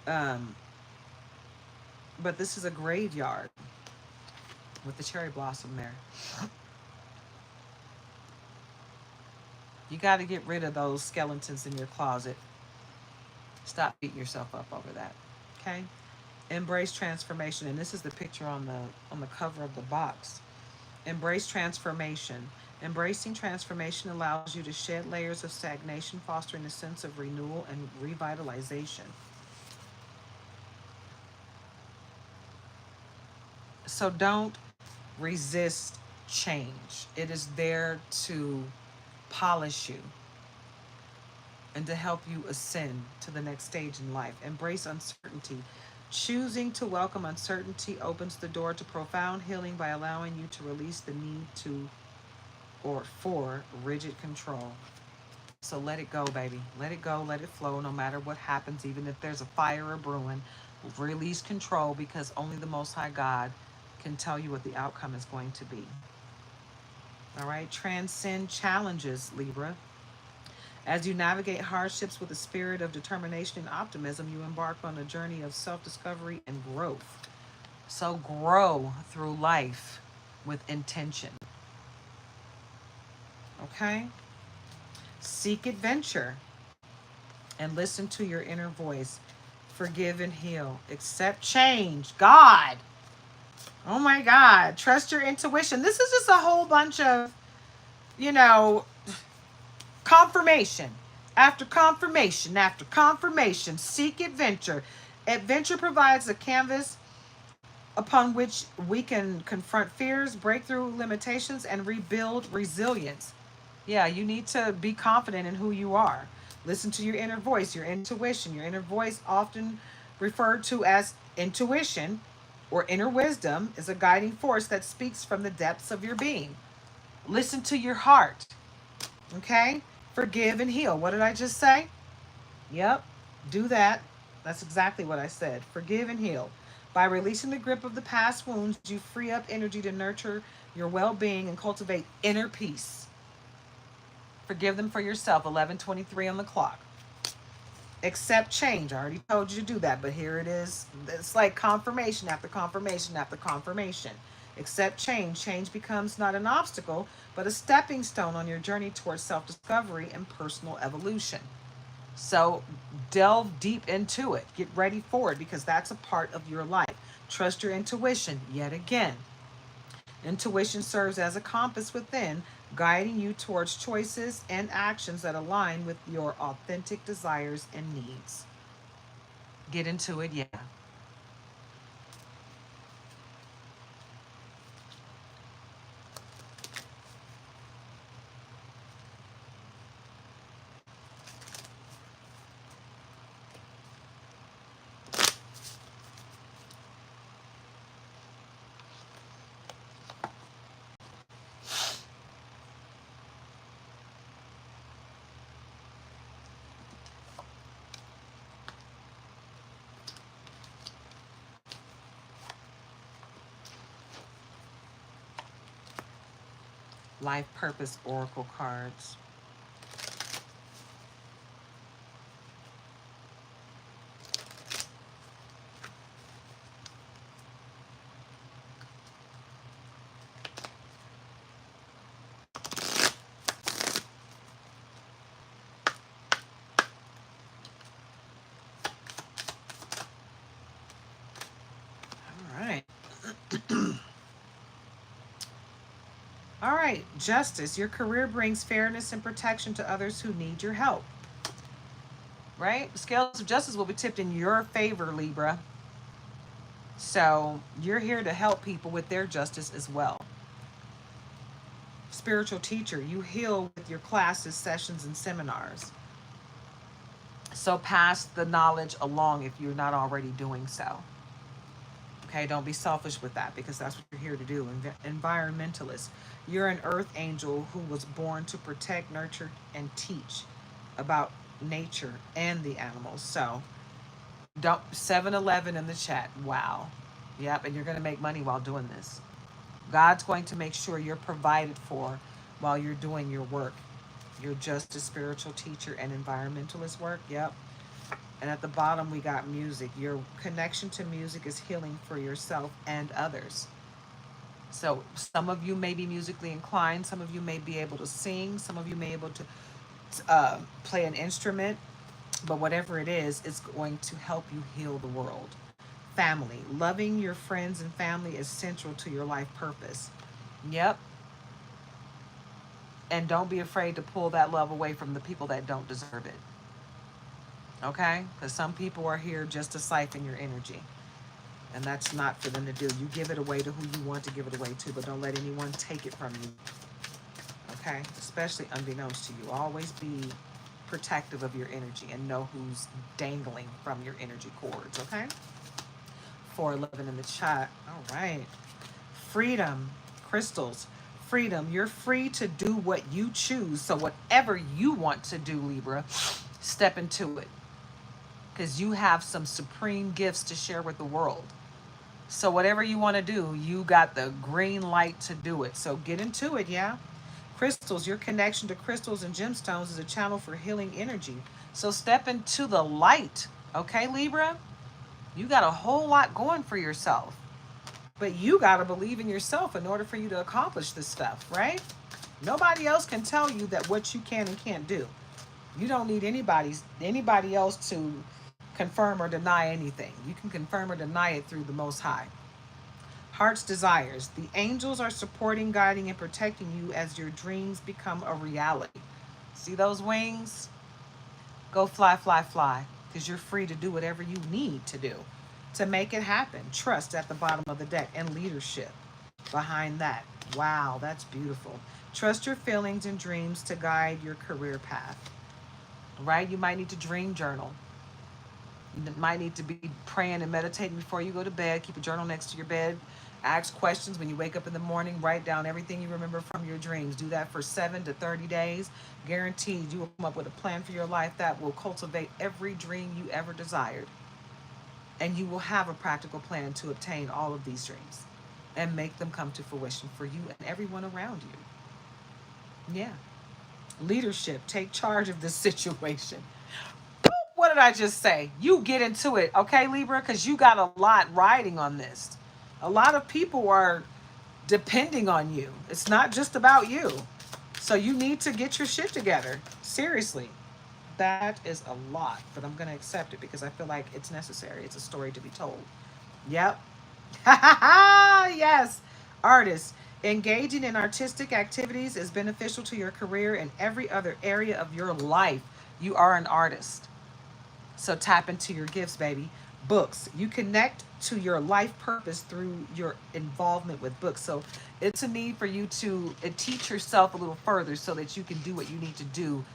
Um, but this is a graveyard with the cherry blossom there. You got to get rid of those skeletons in your closet. Stop beating yourself up over that. Okay? Embrace transformation, and this is the picture on the cover of the box. Embrace transformation. Embracing transformation allows you to shed layers of stagnation, fostering a sense of renewal and revitalization. So don't resist change. It is there to polish you and to help you ascend to the next stage in life. Embrace uncertainty. Choosing to welcome uncertainty opens the door to profound healing by allowing you to release the need to or for rigid control. So let it go, baby. Let it go, let it flow, no matter what happens, even if there's a fire or brewing. Release control because only the Most High God can tell you what the outcome is going to be. All right, transcend challenges, Libra. As you navigate hardships with a spirit of determination and optimism, you embark on a journey of self discovery and growth. So grow through life with intention. Okay? Seek adventure and listen to your inner voice. Forgive and heal. Accept change. God. Oh my God. Trust your intuition. This is just a whole bunch of, you know, confirmation after confirmation after confirmation. Seek adventure. Adventure provides a canvas upon which we can confront fears, break through limitations, and rebuild resilience. Yeah, you need to be confident in who you are. Listen to your inner voice, your intuition. Your inner voice, often referred to as intuition or inner wisdom, is a guiding force that speaks from the depths of your being. Listen to your heart. Okay? Forgive and heal. What did I just say? Yep, do that. That's exactly what I said. Forgive and heal. By releasing the grip of the past wounds, you free up energy to nurture your well being and cultivate inner peace. Forgive them for yourself. 11:23 on the clock. Accept change. I already told you to do that, but here it is. It's like confirmation after confirmation after confirmation. Accept change. Change becomes not an obstacle, but a stepping stone on your journey towards self discovery and personal evolution. So delve deep into it. Get ready for it because that's a part of your life. Trust your intuition yet again. Intuition serves as a compass within, guiding you towards choices and actions that align with your authentic desires and needs. Get into it, yeah. Life Purpose Oracle cards. All right. All right, Justice. Your career brings fairness and protection to others who need your help. Right? Scales of Justice will be tipped in your favor, Libra. So you're here to help people with their justice as well. Spiritual teacher, you heal with your classes, sessions, and seminars. So pass the knowledge along if you're not already doing so. Okay, don't be selfish with that because that's what you're here to do. Environmentalist, you're an earth angel who was born to protect, nurture, and teach about nature and the animals. So don't 7-Eleven in the chat. Wow. Yep, and you're going to make money while doing this. God's going to make sure you're provided for while you're doing your work. You're just a spiritual teacher and environmentalist work. Yep. And at the bottom, we got music. Your connection to music is healing for yourself and others. So some of you may be musically inclined. Some of you may be able to sing. Some of you may be able to play an instrument. But whatever it is, it's going to help you heal the world. Family. Loving your friends and family is central to your life purpose. Yep. And don't be afraid to pull that love away from the people that don't deserve it. Okay? Because some people are here just to siphon your energy. And that's not for them to do. You give it away to who you want to give it away to, but don't let anyone take it from you. Okay? Especially unbeknownst to you. Always be protective of your energy and know who's dangling from your energy cords. Okay? 411 in the chat. All right. Freedom. Crystals. Freedom. You're free to do what you choose. So whatever you want to do, Libra, step into it. Because you have some supreme gifts to share with the world. So whatever you want to do, you got the green light to do it. So get into it, yeah? Crystals, your connection to crystals and gemstones is a channel for healing energy. So step into the light, okay, Libra? You got a whole lot going for yourself. But you got to believe in yourself in order for you to accomplish this stuff, right? Nobody else can tell you that what you can and can't do. You don't need anybody else to confirm or deny anything. You can confirm or deny it through the Most High. Heart's desires. The angels are supporting, guiding, and protecting you as your dreams become a reality. See those wings? Go fly, fly, fly. Because you're free to do whatever you need to do to make it happen. Trust at the bottom of the deck and leadership behind that. Wow, that's beautiful. Trust your feelings and dreams to guide your career path. Right? You might need to dream journal. You might need to be praying and meditating before you go to bed. Keep a journal next to your bed. Ask questions when you wake up in the morning. Write down everything you remember from your dreams. Do that for 7 to 30 days. Guaranteed you will come up with a plan for your life that will cultivate every dream you ever desired. And you will have a practical plan to obtain all of these dreams and make them come to fruition for you and everyone around you. Yeah. Leadership. Take charge of this situation. What did I just say? You get into it, okay, Libra? Because you got a lot riding on this. A lot of people are depending on you. It's not just about you. So you need to get your shit together. Seriously. That is a lot, but I'm going to accept it because I feel like it's necessary. It's a story to be told. Yep. Yes. Artists. Engaging in artistic activities is beneficial to your career and every other area of your life. You are an artist. So tap into your gifts, baby. Books. You connect to your life purpose through your involvement with books. So it's a need for you to teach yourself a little further so that you can do what you need to do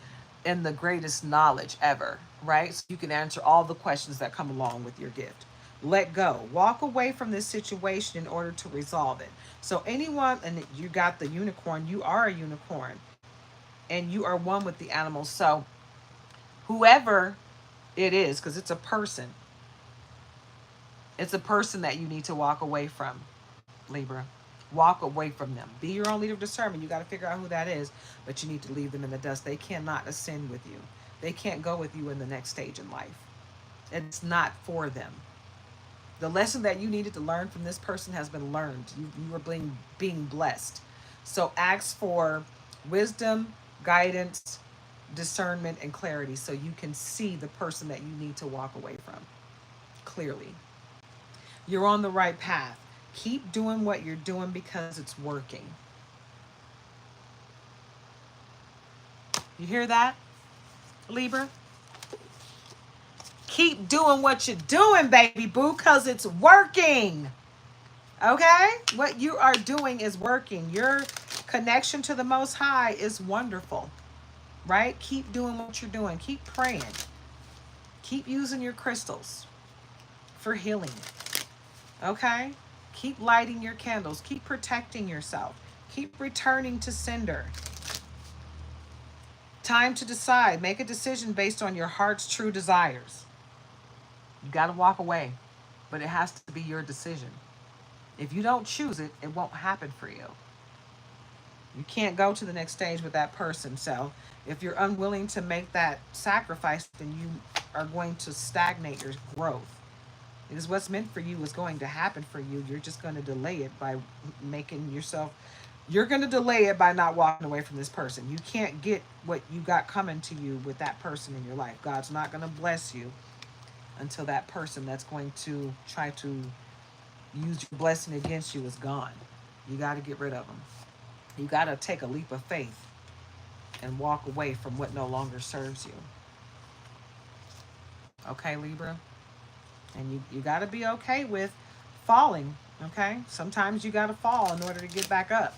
in the greatest knowledge ever, right? So you can answer all the questions that come along with your gift. Let go. Walk away from this situation in order to resolve it. So anyone, and you got the unicorn, you are a unicorn and you are one with the animals. So whoever it is, because it's a person. It's a person that you need to walk away from, Libra. Walk away from them. Be your own leader of discernment. You got to figure out who that is, but you need to leave them in the dust. They cannot ascend with you. They can't go with you in the next stage in life. It's not for them. The lesson that you needed to learn from this person has been learned. You were being blessed. So ask for wisdom, guidance, discernment, and clarity so you can see the person that you need to walk away from clearly. You're on the right path. Keep doing what you're doing because it's working. You hear that, Libra? Keep doing what you're doing, baby boo, because it's working. Okay? What you are doing is working. Your connection to the Most High is wonderful, right? Keep doing what you're doing. Keep praying. Keep using your crystals for healing. Okay? Keep lighting your candles. Keep protecting yourself. Keep returning to sender. Time to decide. Make a decision based on your heart's true desires. You got to walk away, but it has to be your decision. If you don't choose it, it won't happen for you. You can't go to the next stage with that person. So if you're unwilling to make that sacrifice, then you are going to stagnate your growth. Because what's meant for you is going to happen for you. You're just going to delay it by making yourself, you're going to delay it by not walking away from this person. You can't get what you got coming to you with that person in your life. God's not going to bless you until that person that's going to try to use your blessing against you is gone. You got to get rid of them. You got to take a leap of faith and walk away from what no longer serves you. Okay, Libra? And you got to be okay with falling, okay? Sometimes you got to fall in order to get back up.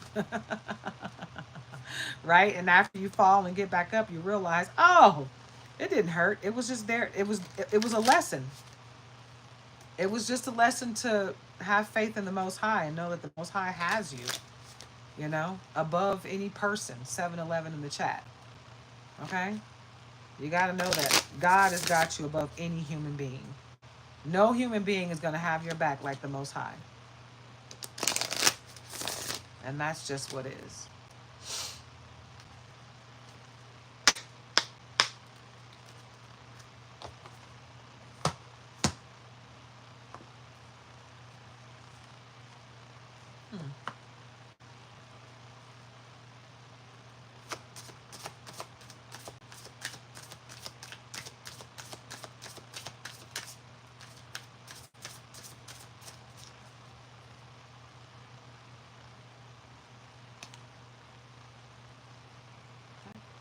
Right? And after you fall and get back up, you realize, oh, it didn't hurt. It was just there. It was a lesson. It was just a lesson to have faith in the Most High and know that the Most High has you, you know, above any person. 7-Eleven in the chat. Okay? You got to know that God has got you above any human being. No human being is going to have your back like the Most High. And that's just what it is.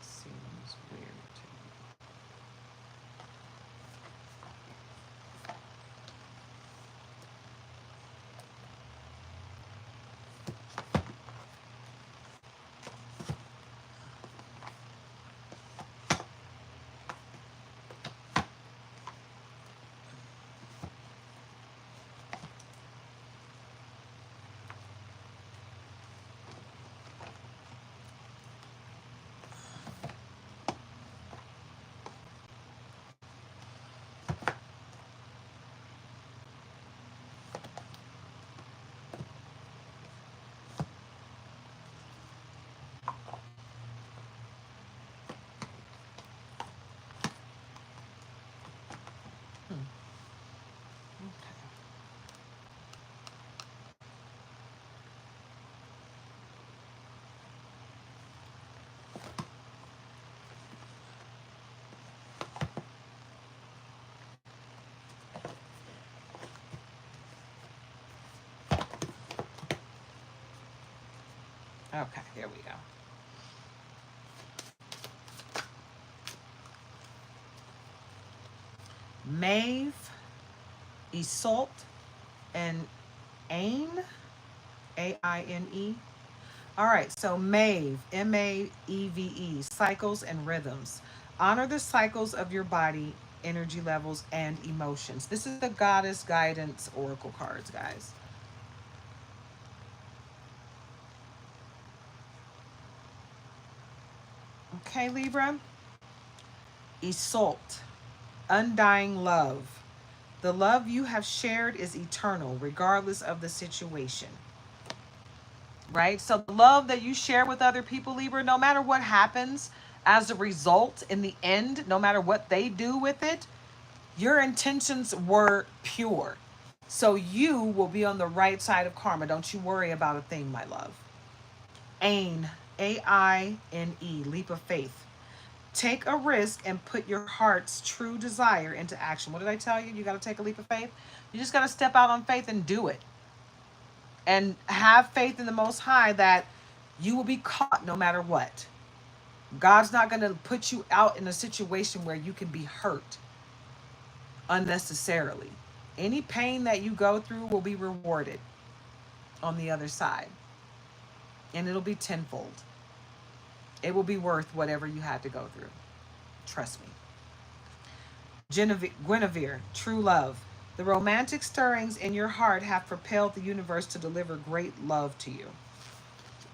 Seems weird to me. Okay, there we go. Maeve, Isolt, and Aine, A-I-N-E. All right, so Maeve, M-A-E-V-E, cycles and rhythms. Honor the cycles of your body, energy levels, and emotions. This is the Goddess Guidance Oracle cards, guys. Okay, Libra. Isolt, undying love. The love you have shared is eternal, regardless of the situation. right? So the love that you share with other people, Libra, no matter what happens as a result in the end, no matter what they do with it, your intentions were pure. So you will be on the right side of karma. Don't you worry about a thing, my love. Ain, Aine, leap of faith. Take a risk and put your heart's true desire into action. What did I tell you? You got to take a leap of faith. You just got to step out on faith and do it. And have faith in the Most High that you will be caught no matter what. God's not going to put you out in a situation where you can be hurt unnecessarily. Any pain that you go through will be rewarded on the other side, and it'll be tenfold. It will be worth whatever you had to go through. Trust me. Guinevere, true love. The romantic stirrings in your heart have propelled the universe to deliver great love to you.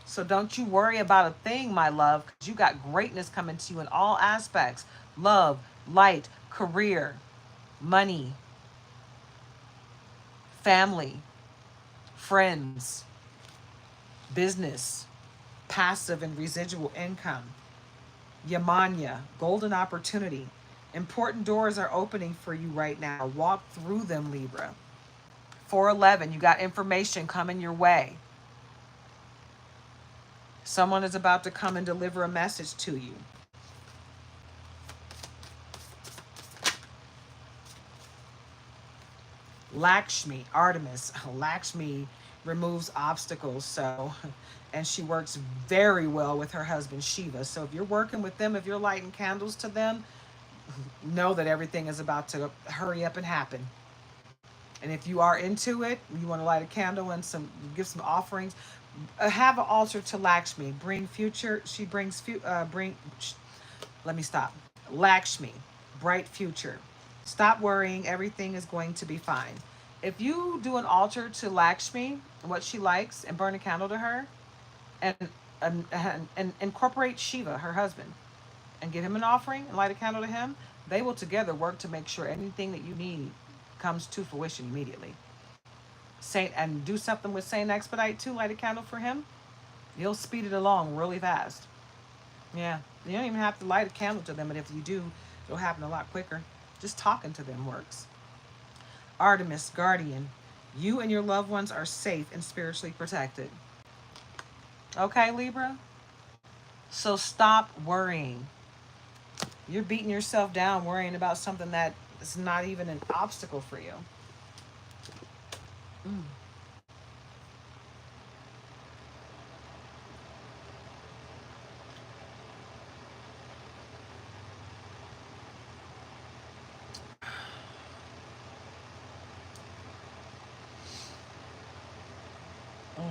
So don't you worry about a thing, my love, because you got greatness coming to you in all aspects. Love, light, career, money, family, friends, business, passive and residual income, Yamanya, golden opportunity. Important doors are opening for you right now. Walk through them, Libra. 411, you got information coming your way. Someone is about to come and deliver a message to you. Lakshmi, Artemis. Lakshmi removes obstacles, so, and she works very well with her husband Shiva. So if you're working with them, if you're lighting candles to them, know that everything is about to hurry up and happen. And if you are into it, you want to light a candle and give some offerings, have an altar to Lakshmi. Bring future. She brings let me stop. Lakshmi, bright future. Stop worrying. Everything is going to be fine. If you do an altar to Lakshmi, what she likes, and burn a candle to her, and and incorporate Shiva, her husband, and give him an offering and light a candle to him, they will together work to make sure anything that you need comes to fruition immediately. Saint, and do something with Saint Expedite too, light a candle for him. You'll speed it along really fast. Yeah. You don't even have to light a candle to them, but if you do, it'll happen a lot quicker. Just talking to them works. Artemis, guardian. You and your loved ones are safe and spiritually protected. Okay, Libra? So stop worrying. You're beating yourself down worrying about something that is not even an obstacle for you. Mm. Mm.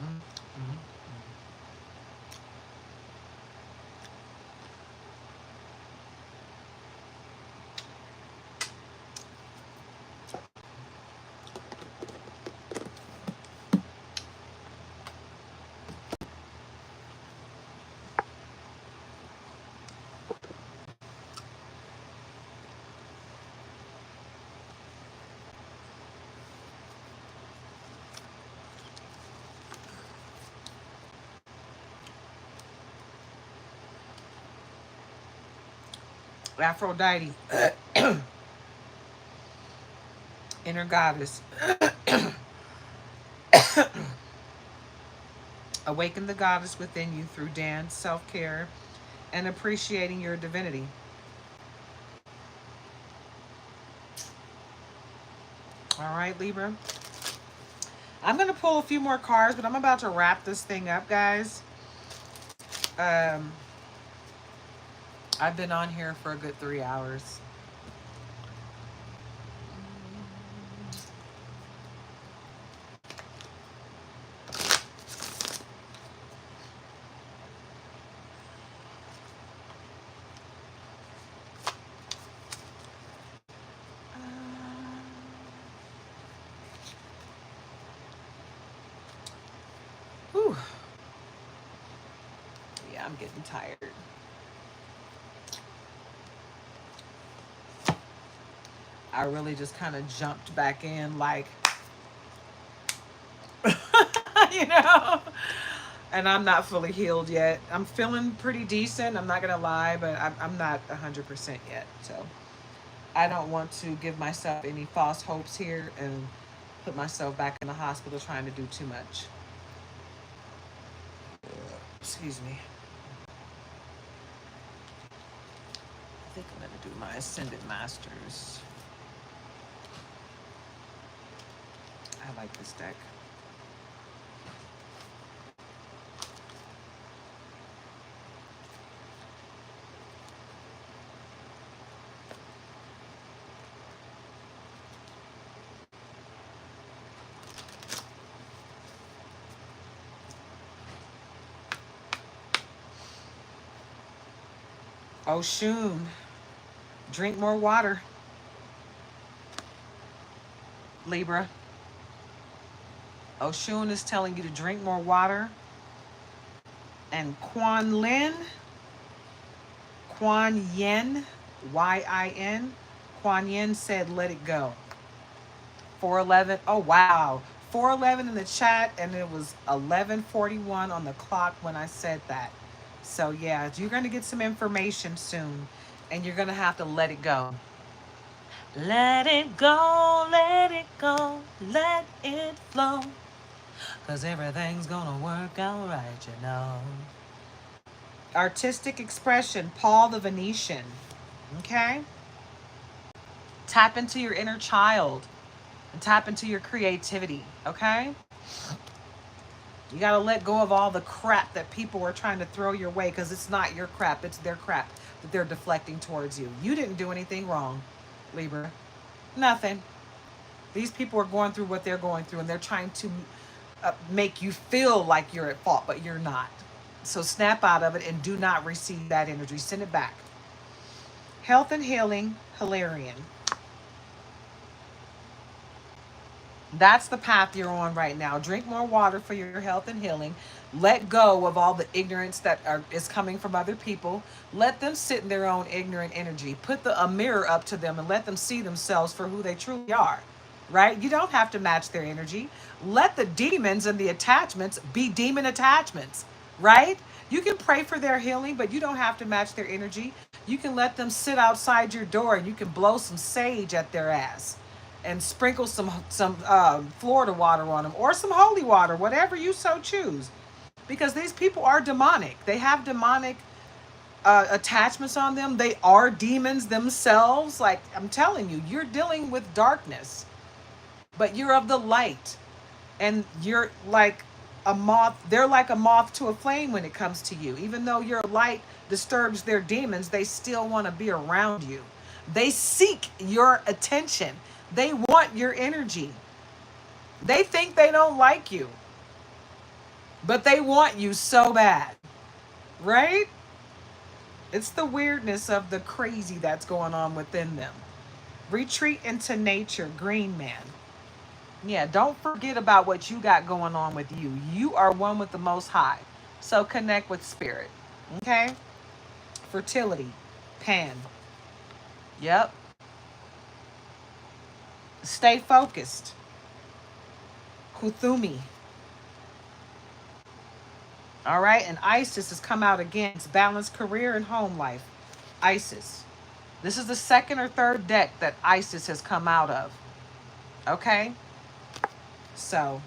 Mm. Mm. Aphrodite, inner goddess. Awaken the goddess within you through dance, self care, and appreciating your divinity. All right, Libra. I'm going to pull a few more cards, but I'm about to wrap this thing up, guys. Um, I've been on here for a good 3 hours. Whew. Yeah, I'm getting tired. I really just kind of jumped back in like, you know, and I'm not fully healed yet. I'm feeling pretty decent. I'm not going to lie, but I'm not 100% yet. So I don't want to give myself any false hopes here and put myself back in the hospital trying to do too much. Excuse me. I think I'm going to do my Ascended Masters. I like this deck. Oshun, drink more water. Libra. Oshun is telling you to drink more water. And Kuan Yin, Y-I-N, Kuan Yin said, let it go. 411, oh wow. 411 in the chat, and it was 11:41 on the clock when I said that. So yeah, you're going to get some information soon, and you're going to have to let it go. Let it go, let it go, let it flow. Because everything's going to work out right, you know. Artistic expression, Paul the Venetian. Okay? Tap into your inner child and tap into your creativity. Okay? You got to let go of all the crap that people are trying to throw your way, because it's not your crap, it's their crap that they're deflecting towards you. You didn't do anything wrong, Libra. Nothing. These people are going through what they're going through, and they're trying to make you feel like you're at fault, but you're not. So snap out of it and do not receive that energy. Send it back. Health and healing, Hilarion. That's the path you're on right now. Drink more water for your health and healing. Let go of all the ignorance that is coming from other people. Let them sit in their own ignorant energy. Put a mirror up to them and let them see themselves for who they truly are. Right? You don't have to match their energy. Let the demons and the attachments be demon attachments. Right? You can pray for their healing, but you don't have to match their energy. You can let them sit outside your door and you can blow some sage at their ass and sprinkle some Florida water on them, or some holy water, whatever you so choose. Because these people are demonic. They have demonic attachments on them. They are demons themselves. Like, I'm telling you, you're dealing with darkness, but you're of the light. And you're like a moth. They're like a moth to a flame when it comes to you. Even though your light disturbs their demons, they still want to be around you. They seek your attention. They want your energy. They think they don't like you, but they want you so bad, right? It's the weirdness of the crazy that's going on within them. Retreat into nature, Green Man. Yeah, don't forget about what you got going on with you. You are one with the Most High. So connect with Spirit. Okay? Fertility, Pan. Yep. Stay focused. Kuthumi. All right, and Isis has come out again. It's balanced career and home life. Isis. This is the second or third deck that Isis has come out of. Okay? So.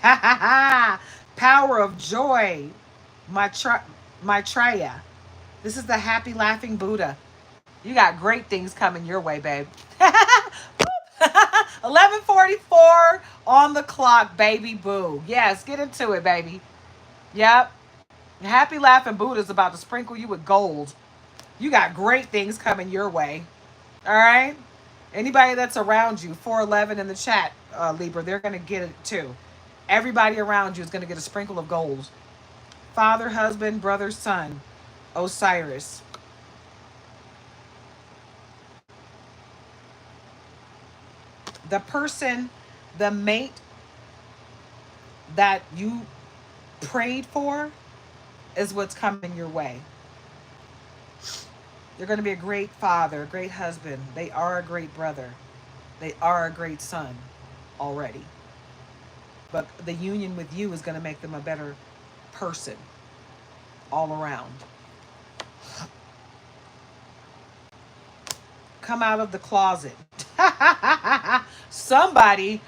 Ha ha ha! Power of joy, Maitreya. This is the happy laughing Buddha. You got great things coming your way, babe. 11:44 on the clock, baby boo. Yes, get into it, baby. Yep. Happy laughing Buddha's about to sprinkle you with gold. You got great things coming your way. All right? Anybody that's around you, 411 in the chat, Libra, they're going to get it too. Everybody around you is going to get a sprinkle of gold. Father, husband, brother, son, Osiris. The person, the mate that you prayed for is what's coming your way. You're going to be a great father, a great husband. They are a great brother. They are a great son already. But the union with you is going to make them a better person all around. Come out of the closet. Somebody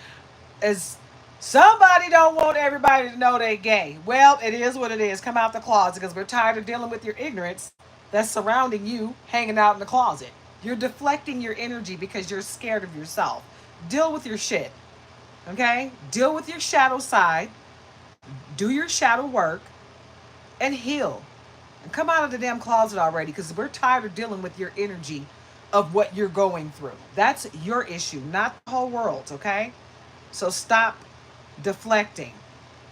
don't want everybody to know they're gay. Well, it is what it is. Come out the closet because we're tired of dealing with your ignorance that's surrounding you hanging out in the closet. You're deflecting your energy because you're scared of yourself. Deal with your shit. Okay? Deal with your shadow side. Do your shadow work and heal. And come out of the damn closet already because we're tired of dealing with your energy of what you're going through. That's your issue, not the whole world's, okay? So stop deflecting.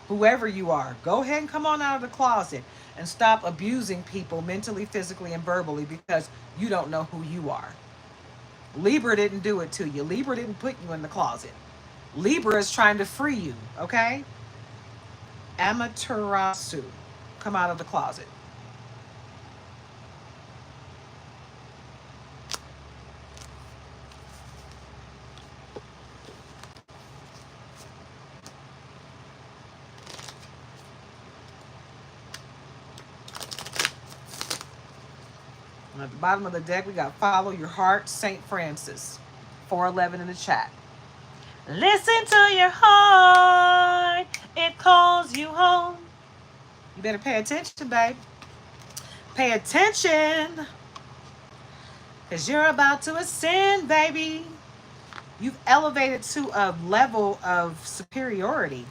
Whoever you are, go ahead and come on out of the closet and stop abusing people mentally, physically, and verbally because you don't know who you are. Libra didn't do it to you. Libra didn't put you in the closet. Libra is trying to free you, okay? Amaterasu, come out of the closet. And at the bottom of the deck, we got Follow Your Heart, St. Francis, 411 in the chat. Listen to your heart. It calls you home. You better pay attention, babe. Pay attention. Because you're about to ascend, baby. You've elevated to a level of superiority.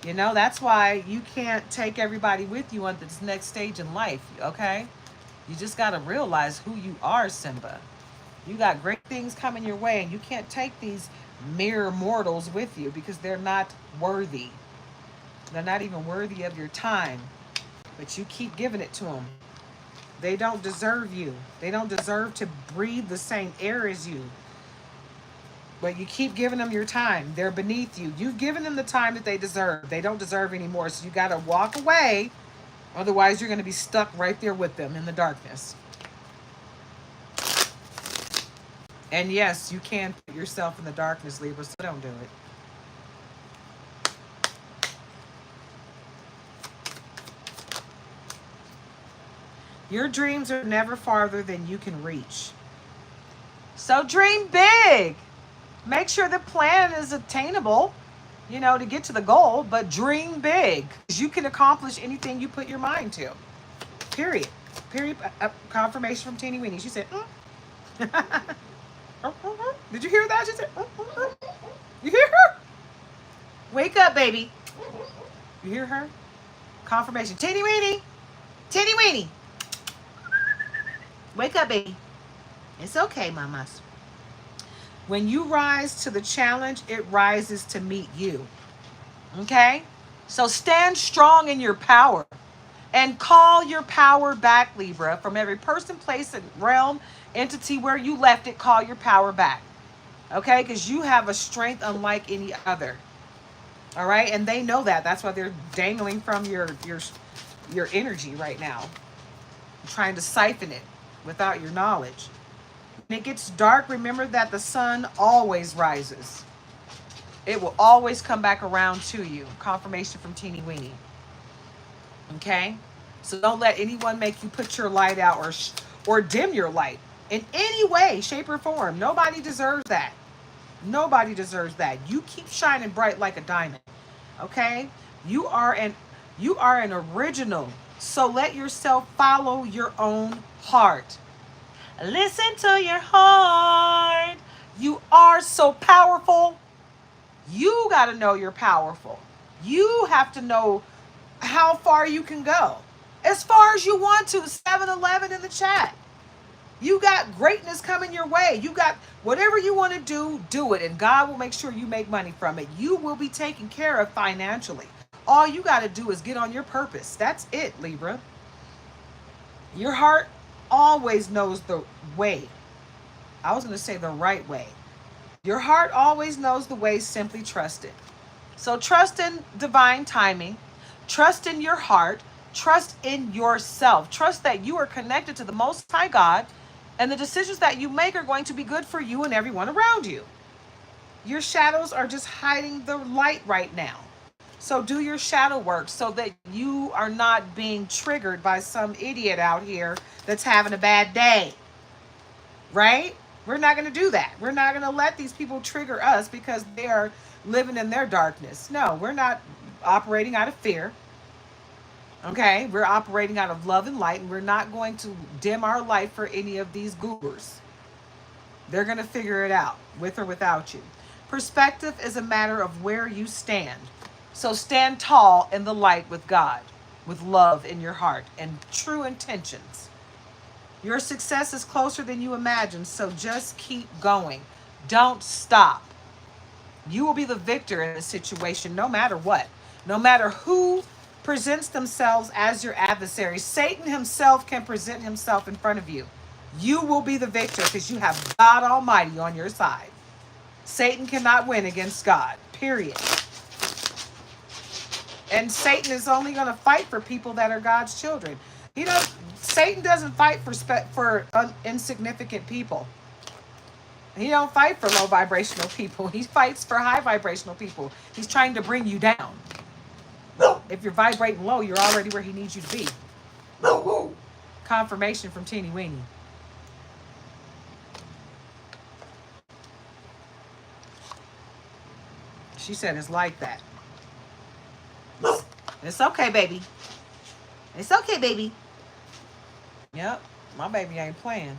You know, that's why you can't take everybody with you on this next stage in life, okay? You just got to realize who you are, Simba. You got great things coming your way, and you can't take these mere mortals with you because they're not worthy. They're not even worthy of your time, but you keep giving it to them. They don't deserve you. They don't deserve to breathe the same air as you. But you keep giving them your time. They're beneath you. You've given them the time that they deserve. They don't deserve anymore. So you got to walk away. Otherwise, you're going to be stuck right there with them in the darkness. And yes, you can put yourself in the darkness, Libra, so don't do it. Your dreams are never farther than you can reach. So dream big. Make sure the plan is attainable, you know, to get to the goal, but dream big. Because you can accomplish anything you put your mind to. Period. Period. Confirmation from Teeny Weenie. She said, Did you hear that? She said, You hear her? Wake up, baby. You hear her? Confirmation. Teeny Weenie. Teeny Weenie. Wake up, baby. It's okay, mamas. When you rise to the challenge, it rises to meet you. Okay? So stand strong in your power and call your power back, Libra. From every person, place, and realm, entity where you left it, call your power back. Okay? Because you have a strength unlike any other. All right? And they know that. That's why they're dangling from your energy right now. Trying to siphon it without your knowledge. When it gets dark, remember that the sun always rises. It will always come back around to you. Confirmation from Teeny Weenie. Okay? So don't let anyone make you put your light out or dim your light in any way, shape, or form. Nobody deserves that. Nobody deserves that. You keep shining bright like a diamond. Okay? You are You are an original. So let yourself follow your own heart. Listen to your heart. You are so powerful. You got to know you're powerful. You have to know how far you can go. As far as you want to. 7-Eleven in the chat. You got greatness coming your way. You got whatever you want to do it. And God will make sure you make money from it. You will be taken care of financially. All you got to do is get on your purpose. That's it, Libra. Your heart always knows the way. I was going to say the right way. Your heart always knows the way. Simply trust it. So trust in divine timing. Trust in your heart. Trust in yourself. Trust that you are connected to the Most High God, and the decisions that you make are going to be good for you and everyone around you. Your shadows are just hiding the light right now. So do your shadow work so that you are not being triggered by some idiot out here that's having a bad day. Right? We're not going to do that. We're not going to let these people trigger us because they are living in their darkness. No, we're not operating out of fear. Okay? We're operating out of love and light, and we're not going to dim our light for any of these goobers. They're going to figure it out with or without you. Perspective is a matter of where you stand. So stand tall in the light with God, with love in your heart and true intentions. Your success is closer than you imagine, so just keep going. Don't stop. You will be the victor in this situation no matter what. No matter who presents themselves as your adversary. Satan himself can present himself in front of you. You will be the victor because you have God Almighty on your side. Satan cannot win against God, period. And Satan is only going to fight for people that are God's children. Satan doesn't fight for insignificant people. He don't fight for low vibrational people. He fights for high vibrational people. He's trying to bring you down. If you're vibrating low, you're already where he needs you to be. Confirmation from Teeny Weenie. She said it's like that. It's okay, baby. It's okay, baby. Yep, my baby ain't playing.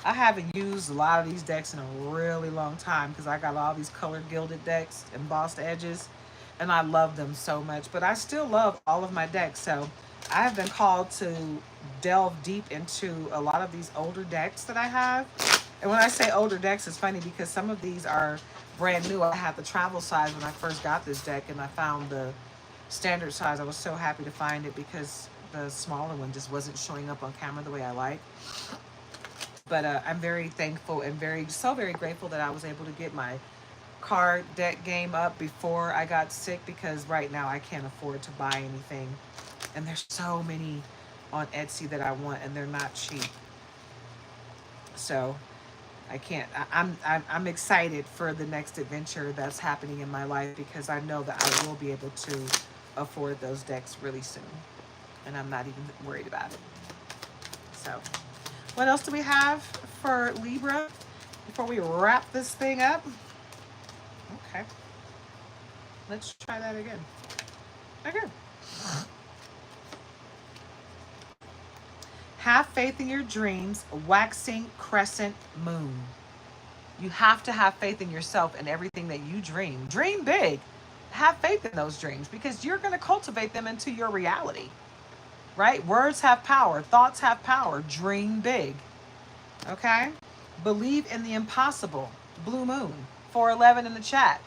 I haven't used a lot of these decks in a really long time because I got all these color gilded decks, embossed edges, and I love them so much. But I still love all of my decks, so I have been called to delve deep into a lot of these older decks that I have. And when I say older decks, it's funny because some of these are brand new. I had the travel size when I first got this deck, and I found the standard size. I was so happy to find it because the smaller one just wasn't showing up on camera the way I like. But I'm very thankful and very grateful that I was able to get my card deck game up before I got sick, because right now I can't afford to buy anything. And there's so many on Etsy that I want, and they're not cheap. So I can't. I'm excited for the next adventure that's happening in my life, because I know that I will be able to afford those decks really soon. And I'm not even worried about it. So what else do we have for Libra before we wrap this thing up? Okay. Let's try that again. Okay. Have faith in your dreams, waxing crescent moon. You have to have faith in yourself and everything that you dream. Dream big. Have faith in those dreams, because you're going to cultivate them into your reality. Right? Words have power. Thoughts have power. Dream big. Okay? Believe in the impossible. Blue Moon. 411 in the chat.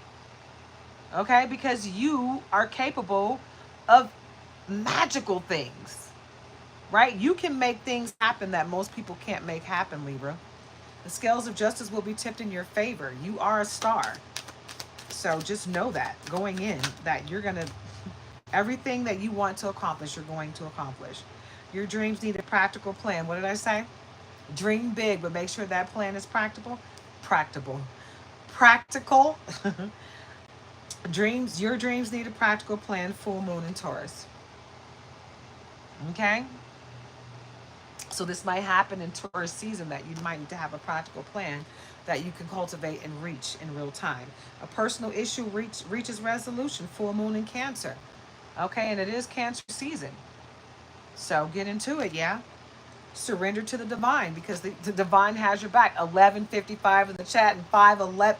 Okay? Because you are capable of magical things. Right? You can make things happen that most people can't make happen, Libra. The scales of justice will be tipped in your favor. You are a star. So just know that going in, that you're going to, everything that you want to accomplish, you're going to accomplish. Your dreams need a practical plan. What did I say? Dream big, but make sure that plan is practical. Practical. Your dreams need a practical plan. Full moon in Taurus. Okay? So this might happen in Taurus season that you might need to have a practical plan that you can cultivate and reach in real time. A personal issue reaches resolution. Full moon in Cancer. Okay, and it is Cancer season. So get into it, yeah? Surrender to the divine because the divine has your back. 11:55 in the chat and 5:11,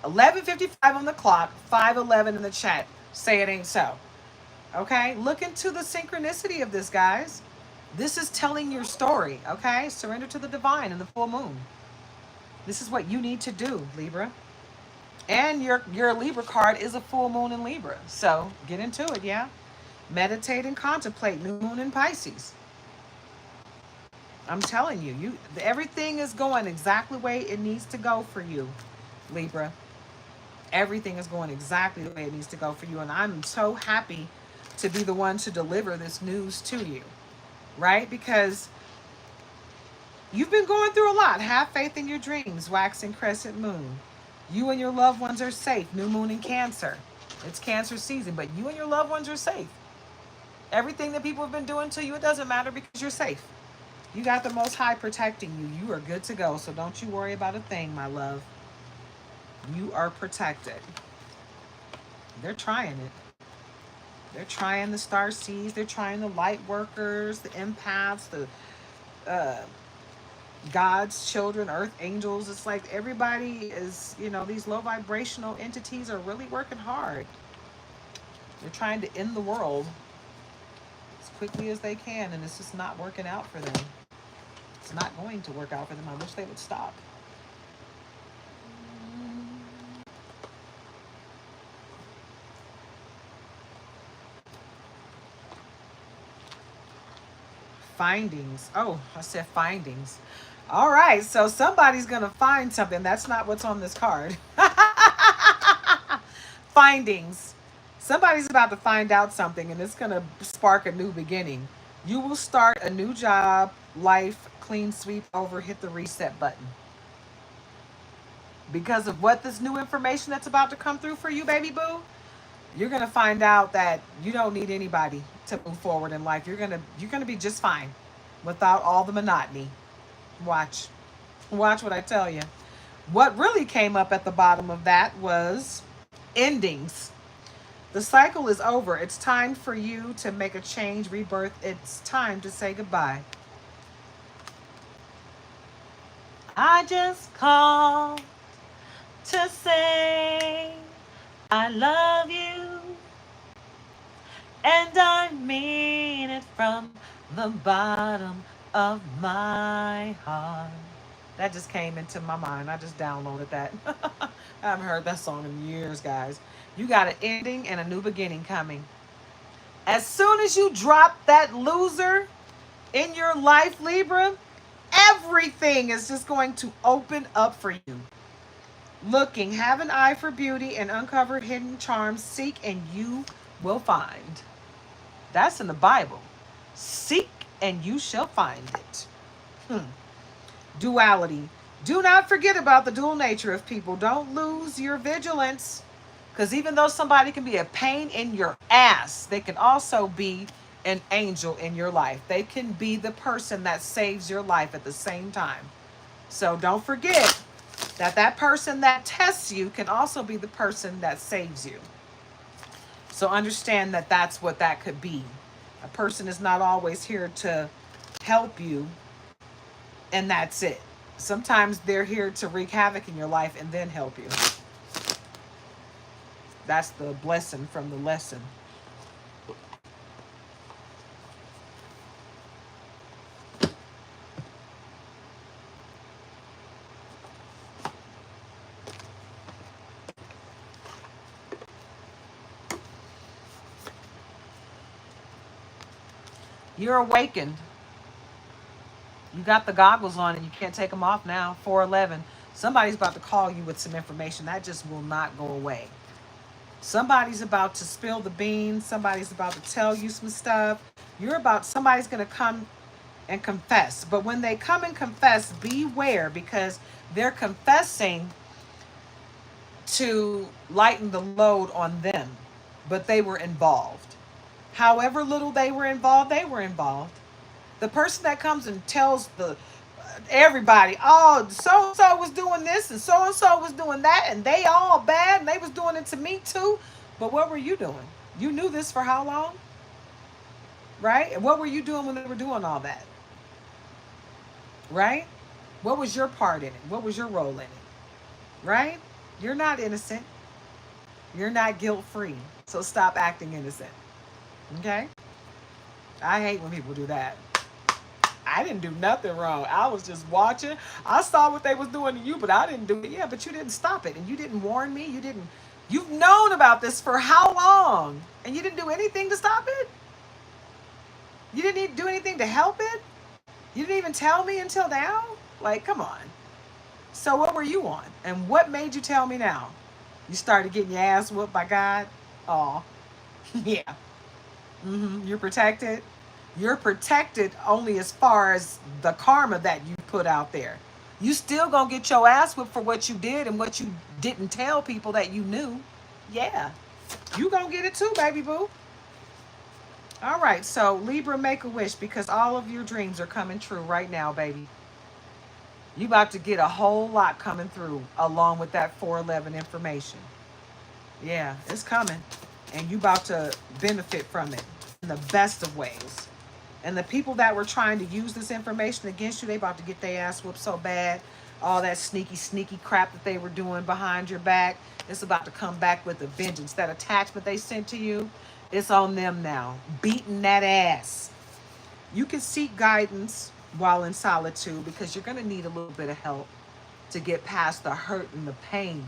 11:55 on the clock, 5:11 in the chat. Say it ain't so. Okay? Look into the synchronicity of this, guys. This is telling your story, okay? Surrender to the divine in the full moon. This is what you need to do, Libra. And your Libra card is a full moon in Libra. So get into it, yeah? Meditate and contemplate. New moon in Pisces. I'm telling you, everything is going exactly the way it needs to go for you, Libra. Everything is going exactly the way it needs to go for you. And I'm so happy to be the one to deliver this news to you, right? Because you've been going through a lot. Have faith in your dreams. Waxing crescent moon. You and your loved ones are safe. New moon in Cancer. It's Cancer season, but you and your loved ones are safe. Everything that people have been doing to you, it doesn't matter because you're safe. You got the Most High protecting you. You are good to go. So don't you worry about a thing, my love. You are protected. They're trying it. They're trying the star seeds. They're trying the light workers, the empaths, the God's children, earth angels. It's like everybody is, these low vibrational entities are really working hard. They're trying to end the world as quickly as they can, and it's just not working out for them. It's not going to work out for them. I wish they would stop. Findings. Oh, I said findings. All right, so somebody's going to find something. That's not what's on this card. Findings. Somebody's about to find out something, and it's going to spark a new beginning. You will start a new job, life, clean sweep over, hit the reset button. Because of what this new information that's about to come through for you, baby boo, you're going to find out that you don't need anybody to move forward in life. You're going to be just fine without all the monotony. Watch what I tell you. What really came up at the bottom of that was endings. The cycle is over. It's time for you to make a change, rebirth. It's time to say goodbye. I just called to say I love you, and I mean it from the bottom of my heart. That just came into my mind. I just downloaded that. I haven't heard that song in years, guys. You got an ending and a new beginning coming. As soon as you drop that loser in your life, Libra, everything is just going to open up for you. Looking, have an eye for beauty and uncovered hidden charms. Seek and you will find. That's in the Bible. Seek and you shall find it. Duality. Do not forget about the dual nature of people. Don't lose your vigilance. Because even though somebody can be a pain in your ass, they can also be an angel in your life. They can be the person that saves your life at the same time. So don't forget that person that tests you can also be the person that saves you. So understand that that's what that could be. A person is not always here to help you, and that's it. Sometimes they're here to wreak havoc in your life and then help you. That's the blessing from the lesson. You're awakened. You got the goggles on and you can't take them off now. 411. Somebody's about to call you with some information. That just will not go away. Somebody's about to spill the beans. Somebody's about to tell you some stuff. Somebody's going to come and confess. But when they come and confess, beware, because they're confessing to lighten the load on them. But they were involved. However little they were involved, they were involved. The person that comes and tells the everybody, oh, so and so was doing this and so was doing that, and they all bad, and they was doing it to me too. But what were you doing? You knew this for how long, right? And what were you doing when they were doing all that, right? What was your part in it? What was your role in it, right? You're not innocent. You're not guilt free. So stop acting innocent. Okay? I hate when people do that. I didn't do nothing wrong. I was just watching. I saw what they was doing to you, but I didn't do it. Yeah, but you didn't stop it, and you didn't warn me. You didn't. You've known about this for how long, and you didn't do anything to stop it. You didn't even do anything to help it. You didn't even tell me until now. Like, come on. So what were you on, and what made you tell me now? You started getting your ass whooped by God. Oh, yeah. You're protected. You're protected only as far as the karma that you put out there. You still gonna get your ass whipped for what you did and what you didn't tell people that you knew. Yeah, you gonna get it too, baby boo. All right, so Libra, make a wish because all of your dreams are coming true right now, baby. You about to get a whole lot coming through along with that 411 information. Yeah, it's coming, and you about to benefit from it in the best of ways. And the people that were trying to use this information against you, they about to get their ass whooped so bad. All that sneaky crap that they were doing behind your back, it's about to come back with a vengeance. That attachment they sent to you, it's on them now. Beating that ass. You can seek guidance while in solitude because you're going to need a little bit of help to get past the hurt and the pain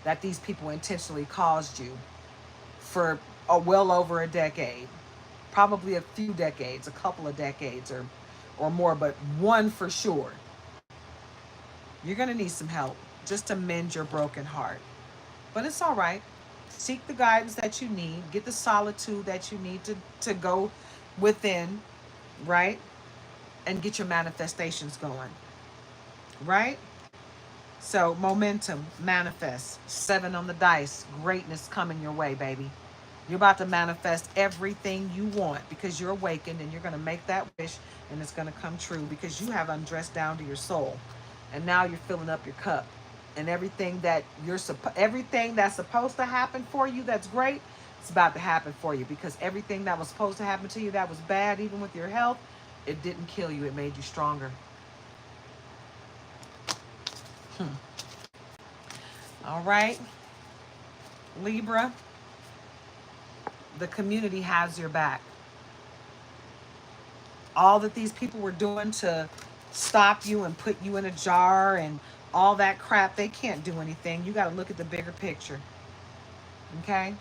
that these people intentionally caused you for well over a decade, probably a few decades, a couple of decades or more, but one for sure. You're going to need some help just to mend your broken heart. But it's all right. Seek the guidance that you need, get the solitude that you need to go within, right? And get your manifestations going, right? So, momentum, manifest, 7 on the dice, greatness coming your way, baby. You're about to manifest everything you want because you're awakened and you're going to make that wish and it's going to come true because you have undressed down to your soul. And now you're filling up your cup. And everything that's supposed to happen for you that's great, it's about to happen for you because everything that was supposed to happen to you that was bad, even with your health, it didn't kill you. It made you stronger. All right, Libra, the community has your back. All that these people were doing to stop you and put you in a jar and all that crap, they can't do anything. You got to look at the bigger picture. Okay?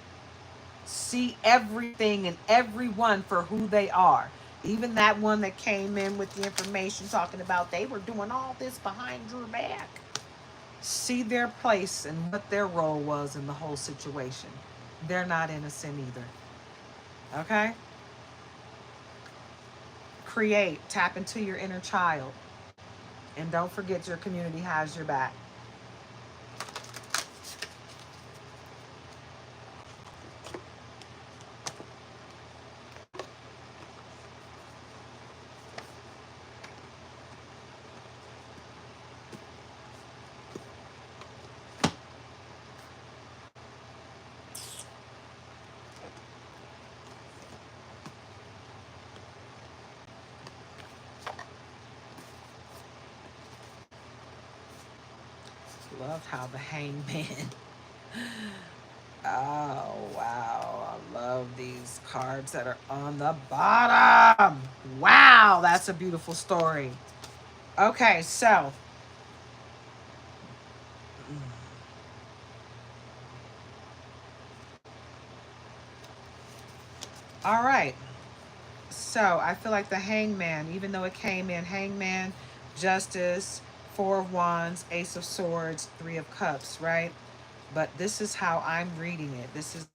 See everything and everyone for who they are. Even that one that came in with the information talking about they were doing all this behind your back. See their place and what their role was in the whole situation. They're not innocent either. Okay? Create, tap into your inner child. And don't forget your community has your back. Love how the hangman. Oh, wow. I love these cards that are on the bottom. Wow, that's a beautiful story. Okay, so. All right. So I feel like the hangman, even though it came in hangman, justice, 4 of Wands, Ace of Swords, 3 of Cups, right? But this is how I'm reading it. This is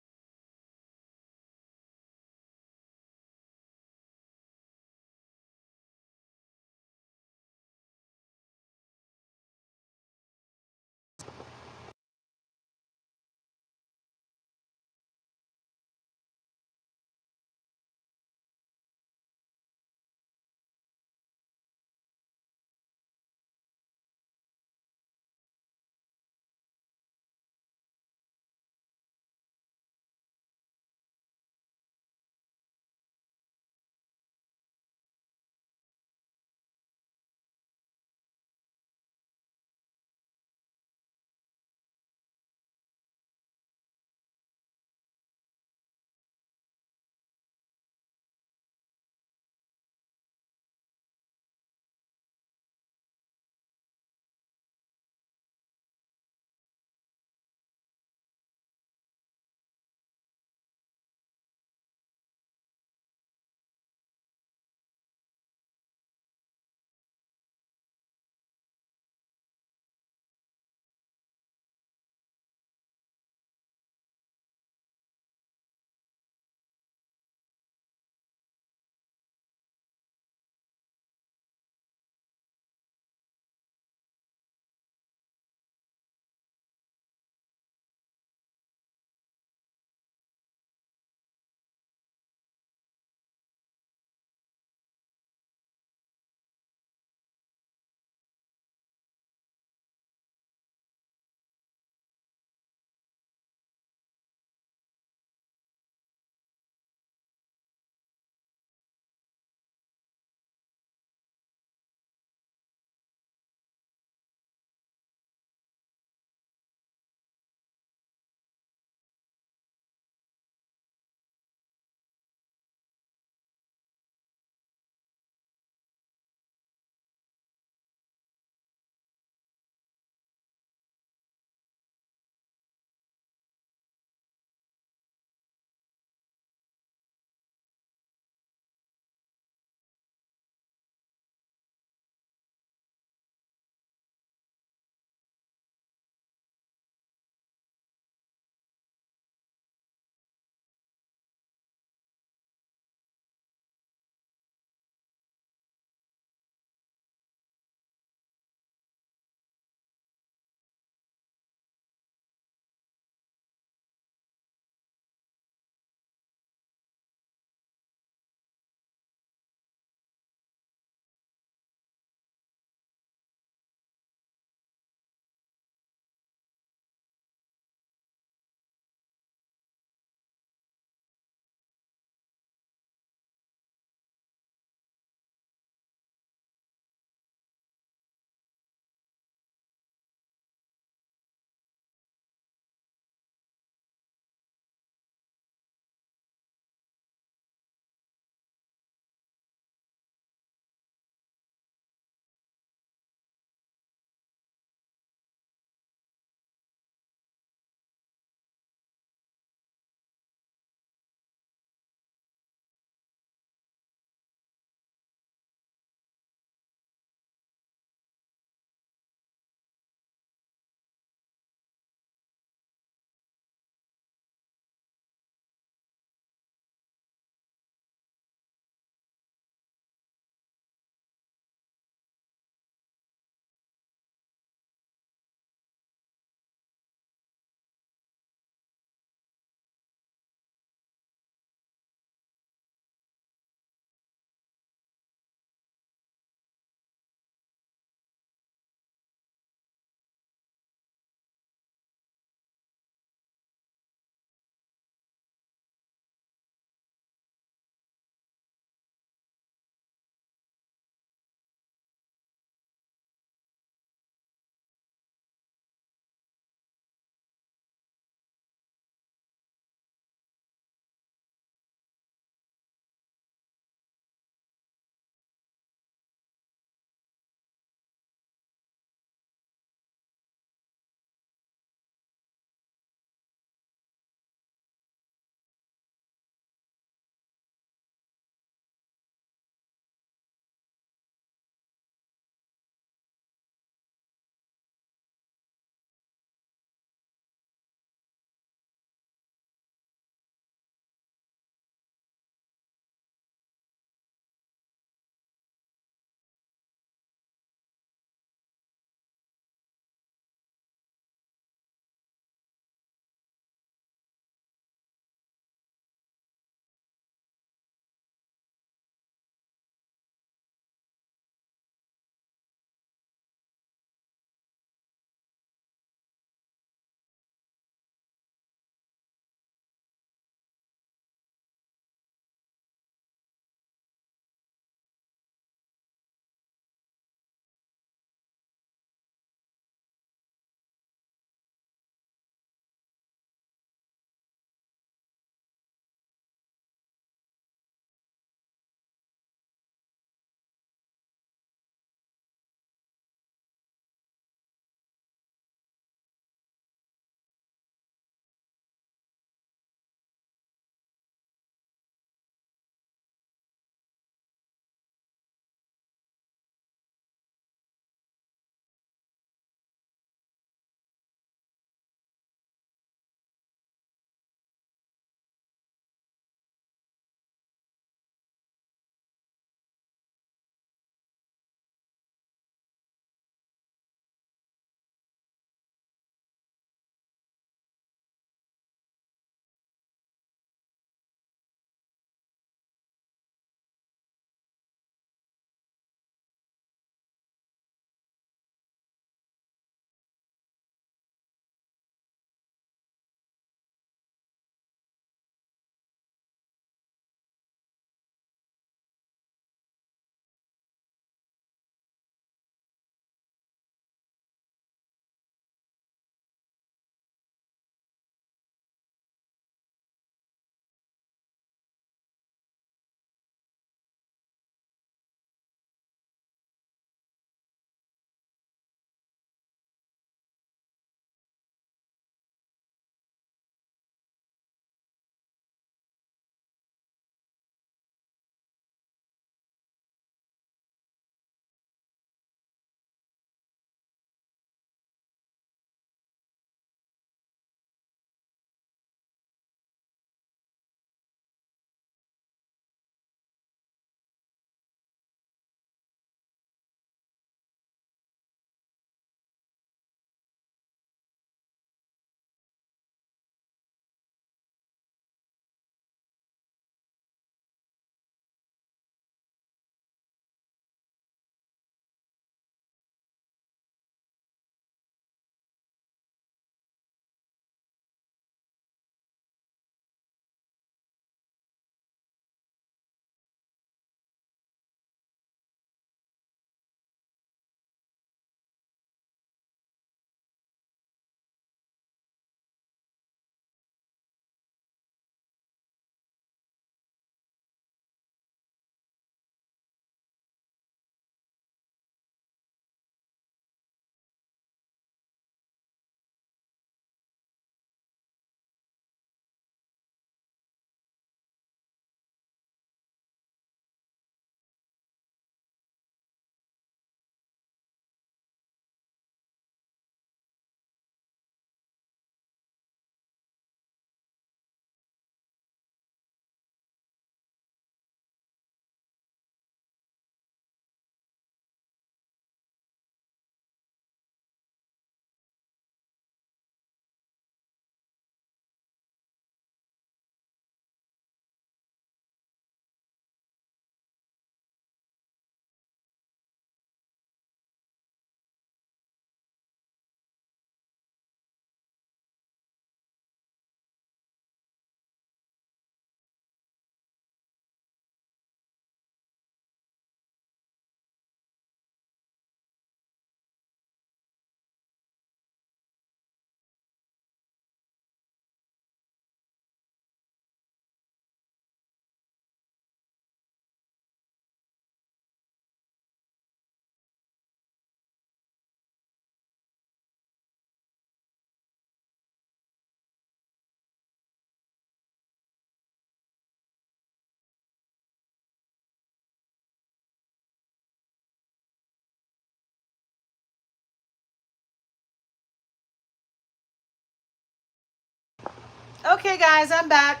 Okay, guys, I'm back.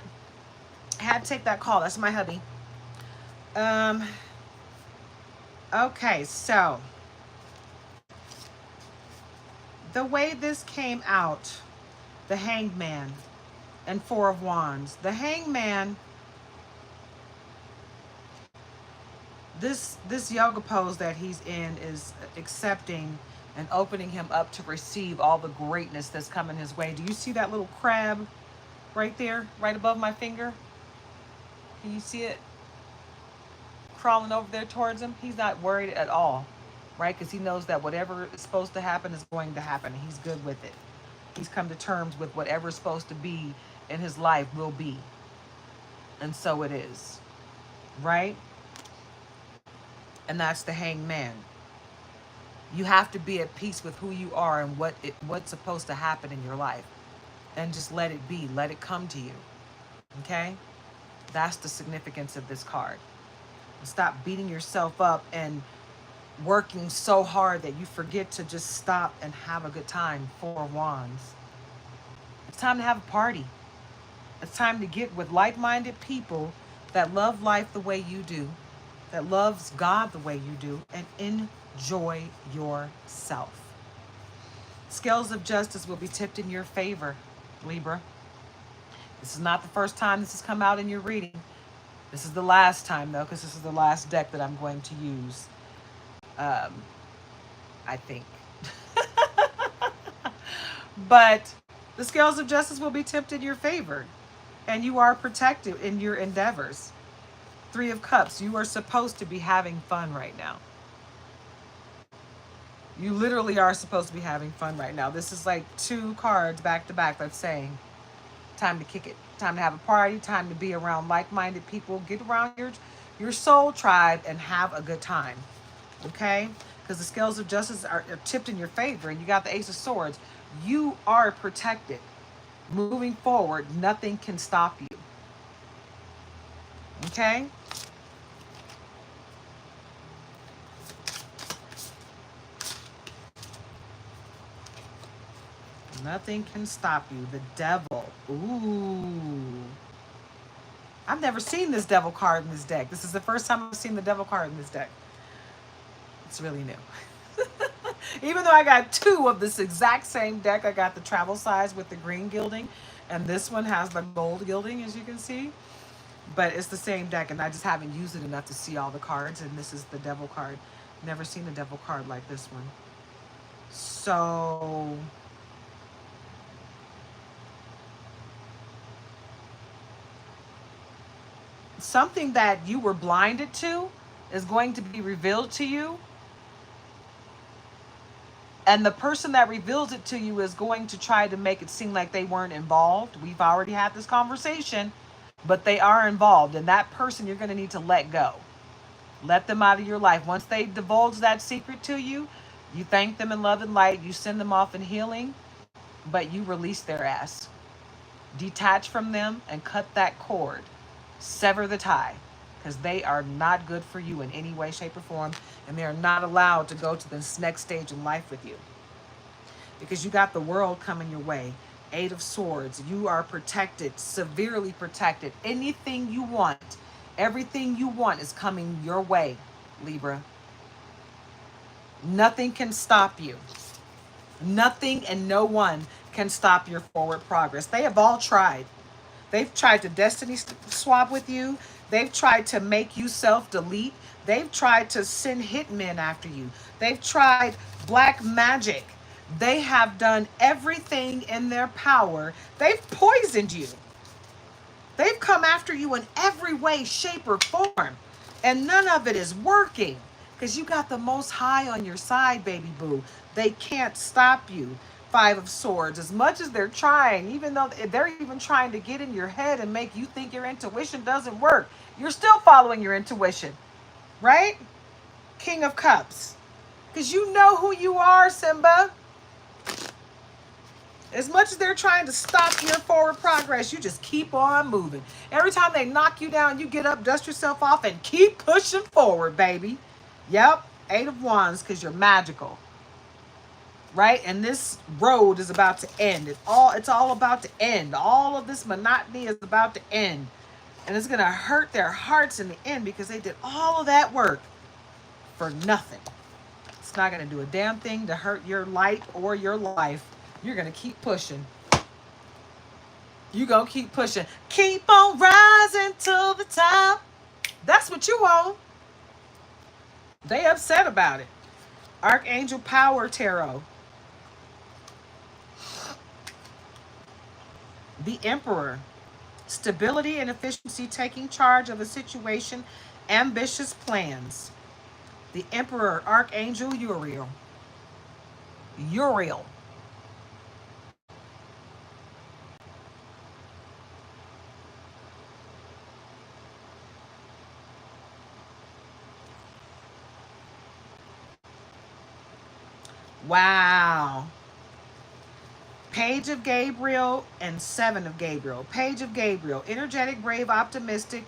I had to take that call. That's my hubby. Um, okay, so the way this came out, the Hanged Man and Four of Wands. The Hanged Man, this yoga pose that he's in is accepting and opening him up to receive all the greatness that's coming his way. Do you see that little crab right there, right above my finger? Can you see it crawling over there towards him? He's not worried at all, right? Because he knows that whatever is supposed to happen is going to happen, and he's good with it. He's come to terms with whatever's supposed to be in his life will be. And so it is, right? And that's the Hanged Man. You have to be at peace with who you are and what's supposed to happen in your life. And just let it be. Let it come to you. Okay? That's the significance of this card. Stop beating yourself up and working so hard that you forget to just stop and have a good time. Four of Wands. It's time to have a party. It's time to get with like-minded people that love life the way you do, that loves God the way you do, and enjoy yourself. Scales of justice will be tipped in your favor, Libra. This is not the first time this has come out in your reading. This is the last time, though, because this is the last deck that I'm going to use. I think. But the scales of justice will be tipped in your favor, and you are protected in your endeavors. Three of Cups, you are supposed to be having fun right now. You literally are supposed to be having fun right now. This is like two cards back to back that's saying, time to kick it, time to have a party, time to be around like-minded people, get around your soul tribe and have a good time, okay? Because the scales of justice are tipped in your favor, and you got the Ace of Swords. You are protected. Moving forward, nothing can stop you, okay? Nothing can stop you. The Devil. Ooh. I've never seen this Devil card in this deck. This is the first time I've seen the Devil card in this deck. It's really new. Even though I got two of this exact same deck, I got the travel size with the green gilding, and this one has the gold gilding, as you can see. But it's the same deck, and I just haven't used it enough to see all the cards, and this is the Devil card. Never seen a Devil card like this one. So something that you were blinded to is going to be revealed to you. And the person that reveals it to you is going to try to make it seem like they weren't involved. We've already had this conversation, but they are involved. And that person you're going to need to let go. Let them out of your life. Once they divulge that secret to you, you thank them in love and light. You send them off in healing, but you release their ass. Detach from them and cut that cord. Sever the tie, because they are not good for you in any way, shape, or form, and they are not allowed to go to this next stage in life with you, because you got the world coming your way. Eight of Swords. You are protected, severely protected. Anything you want, everything you want is coming your way, Libra. Nothing can stop you. Nothing and no one can stop your forward progress. They have all tried. They've tried to destiny swap with you. They've tried to make you self-delete. They've tried to send hitmen after you. They've tried black magic. They have done everything in their power. They've poisoned you. They've come after you in every way, shape, or form. And none of it is working, because you got the Most High on your side, baby boo. They can't stop you. Five of Swords. As much as they're trying, even though they're even trying to get in your head and make you think your intuition doesn't work, you're still following your intuition, right? King of Cups. Because you know who you are, Simba. As much as they're trying to stop your forward progress, you just keep on moving. Every time they knock you down, you get up, dust yourself off, and keep pushing forward, baby. Yep, Eight of Wands, because you're magical. right? And this road is about to end. It's all about to end. All of this monotony is about to end. And it's going to hurt their hearts in the end because they did all of that work for nothing. It's not going to do a damn thing to hurt your light or your life. You're going to keep pushing. You're going to keep pushing. Keep on rising to the top. That's what you want. They upset about it. Archangel Power Tarot. The Emperor. Stability and efficiency, taking charge of a situation, ambitious plans. The Emperor, Archangel Uriel. Uriel. Wow. Page of Gabriel and Seven of Gabriel. Page of Gabriel, energetic, brave, optimistic,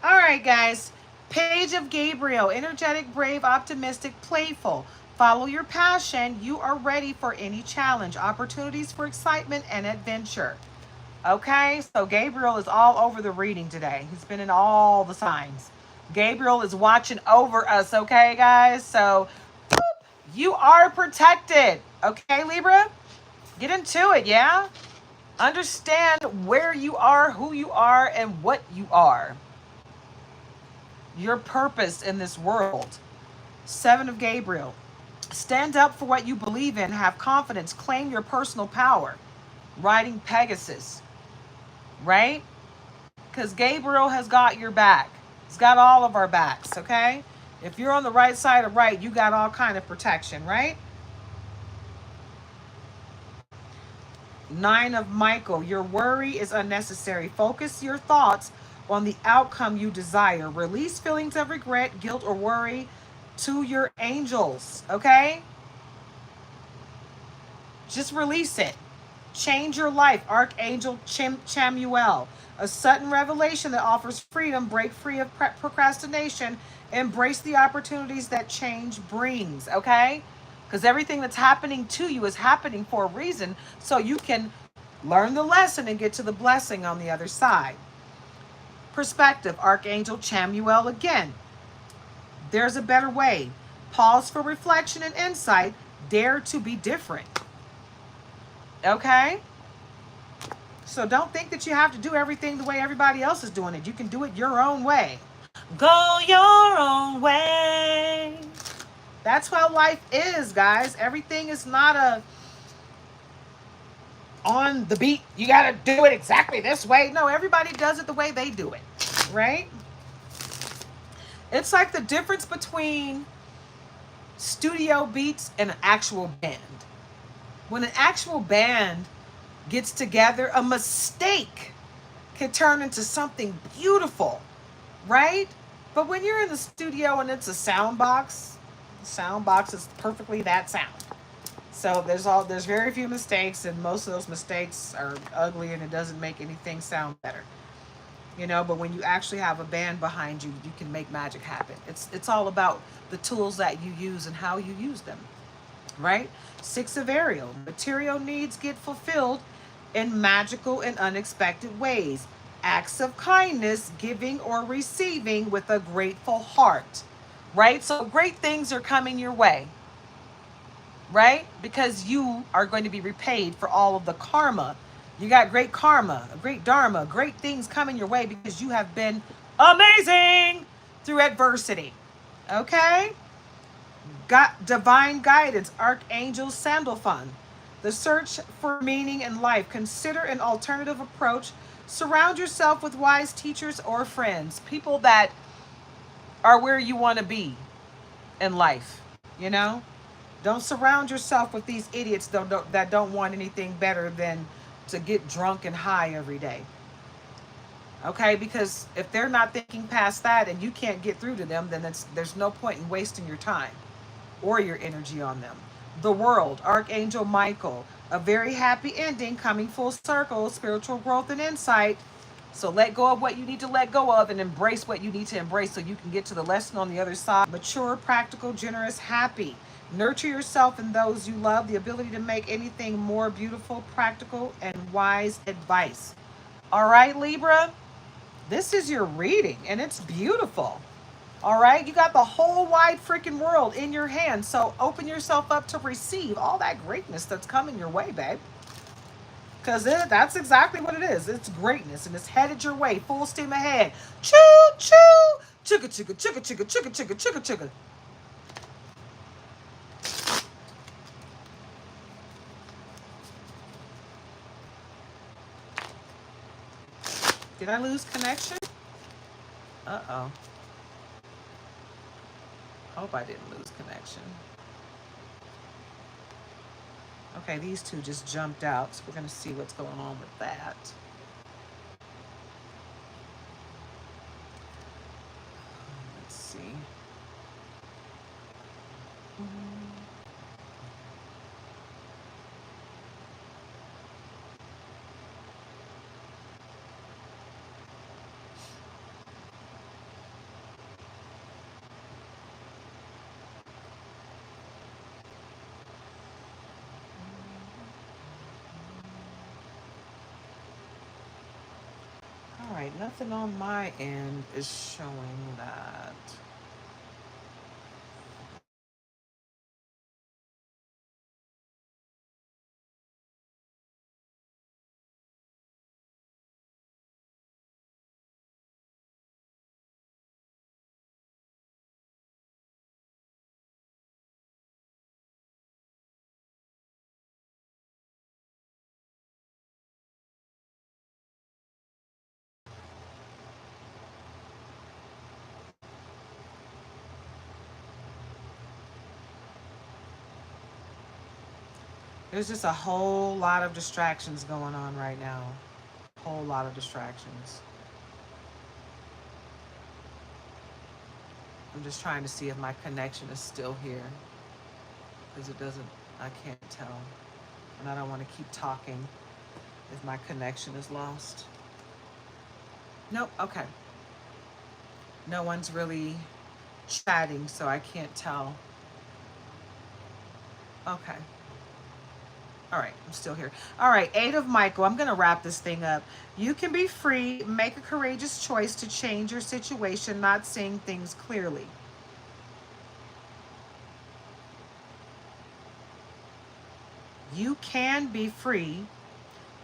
All right, guys. Page of Gabriel, energetic, brave, optimistic, playful. Follow your passion. You are ready for any challenge, opportunities for excitement and adventure. Okay, so Gabriel is all over the reading today. He's been in all the signs. Gabriel is watching over us, okay, guys? So you are protected. Okay, Libra? Get into it, yeah? Understand where you are, who you are, and what you are. Your purpose in this world. Seven of Gabriel. Stand up for what you believe in. Have confidence. Claim your personal power. Riding Pegasus, right? Because Gabriel has got your back. He's got all of our backs, okay? If you're on the right side of right, you got all kind of protection, right? Nine of Michael. Your worry is unnecessary. Focus your thoughts on the outcome you desire. Release feelings of regret, guilt, or worry to your angels, okay? Just release it. Change your life. Archangel Chamuel. A sudden revelation that offers freedom. Break free of procrastination. Embrace the opportunities that change brings, okay? Because everything that's happening to you is happening for a reason, so you can learn the lesson and get to the blessing on the other side. Perspective. Archangel Chamuel again. There's a better way. Pause for reflection and insight. Dare to be different. Okay? So don't think that you have to do everything the way everybody else is doing it. You can do it your own way. Go your own way. That's how life is, guys. Everything is not a on the beat. You got to do it exactly this way. No, everybody does it the way they do it, right? It's like the difference between studio beats and an actual band. When an actual band gets together, a mistake can turn into something beautiful, right? But when you're in the studio and it's a sound box, the sound box is perfectly that sound. So there's very few mistakes, and most of those mistakes are ugly, and it doesn't make anything sound better. You know, but when you actually have a band behind you, you can make magic happen. It's all about the tools that you use and how you use them, right? Six of Ariel. Material needs get fulfilled in magical and unexpected ways. Acts of kindness, giving or receiving with a grateful heart, right? So great things are coming your way, right? Because you are going to be repaid for all of the karma. You got great karma, great dharma, great things coming your way because you have been amazing through adversity. Okay? Got divine guidance, Archangel Sandalphon. The search for meaning in life. Consider an alternative approach. Surround yourself with wise teachers or friends, people that are where you want to be in life, you know? Don't surround yourself with these idiots that don't want anything better than to get drunk and high every day. Okay? Because if they're not thinking past that and you can't get through to them, then there's no point in wasting your time or your energy on them. The World, Archangel Michael, a very happy ending coming full circle, spiritual growth and insight. So let go of what you need to let go of and embrace what you need to embrace so you can get to the lesson on the other side. Mature, practical, generous, happy. Nurture yourself and those you love, the ability to make anything more beautiful, practical, and wise advice. All right, Libra, this is your reading and it's beautiful. All right, you got the whole wide freaking world in your hand. So open yourself up to receive all that greatness that's coming your way, babe. Because that's exactly what it is. It's greatness and it's headed your way, full steam ahead. Choo choo, chugga chugga chugga chugga chugga chugga chugga chugga. Did I lose connection? Uh-oh. Hope I didn't lose connection. Okay, these two just jumped out, so we're going to see what's going on with that. Let's see. All right, nothing on my end is showing that. There's just a whole lot of distractions going on right now. Whole lot of distractions. I'm just trying to see if my connection is still here because it doesn't, I can't tell. And I don't want to keep talking if my connection is lost. Nope, okay. No one's really chatting, so I can't tell. Okay. All right, I'm still here. All right, Eight of Michael. I'm going to wrap this thing up. You can be free. Make a courageous choice to change your situation, not seeing things clearly. You can be free.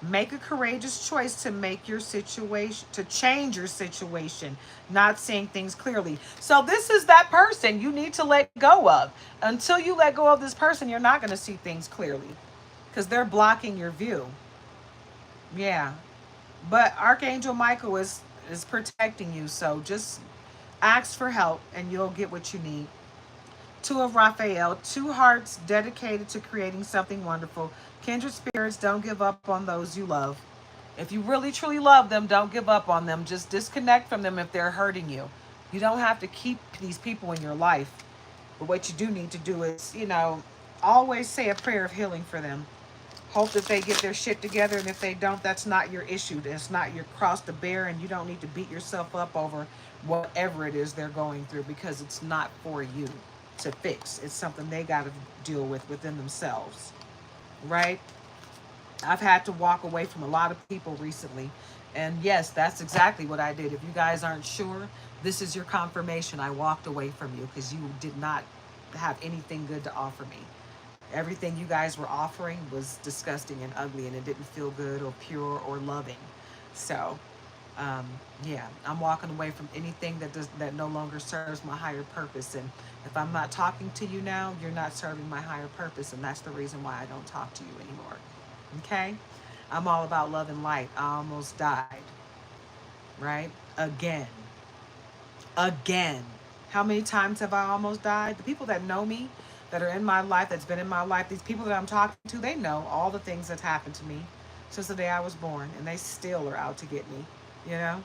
Make a courageous choice to make your situation, to change your situation, not seeing things clearly. So this is that person you need to let go of. Until you let go of this person, you're not going to see things clearly because they're blocking your view. Yeah. But Archangel Michael is protecting you. So just ask for help and you'll get what you need. Two of Raphael, two hearts dedicated to creating something wonderful. Kindred spirits, don't give up on those you love. If you really truly love them, don't give up on them. Just disconnect from them if they're hurting you. You don't have to keep these people in your life. But what you do need to do is, always say a prayer of healing for them. Hope that they get their shit together, and if they don't, that's not your issue. It's not your cross to bear, and you don't need to beat yourself up over whatever it is they're going through because it's not for you to fix. It's something they got to deal with within themselves, right? I've had to walk away from a lot of people recently, and yes, that's exactly what I did. If you guys aren't sure, this is your confirmation. I walked away from you because you did not have anything good to offer me. Everything you guys were offering was disgusting and ugly, and it didn't feel good or pure or loving. So, um, yeah, I'm walking away from anything that no longer serves my higher purpose. And if I'm not talking to you now, you're not serving my higher purpose, and that's the reason why I don't talk to you anymore. Okay? I'm all about love and light. I almost died, right? Again. How many times have I almost died? The people that know me, that are in my life, that's been in my life, these people that I'm talking to, they know all the things that's happened to me since the day I was born, and they still are out to get me, you know?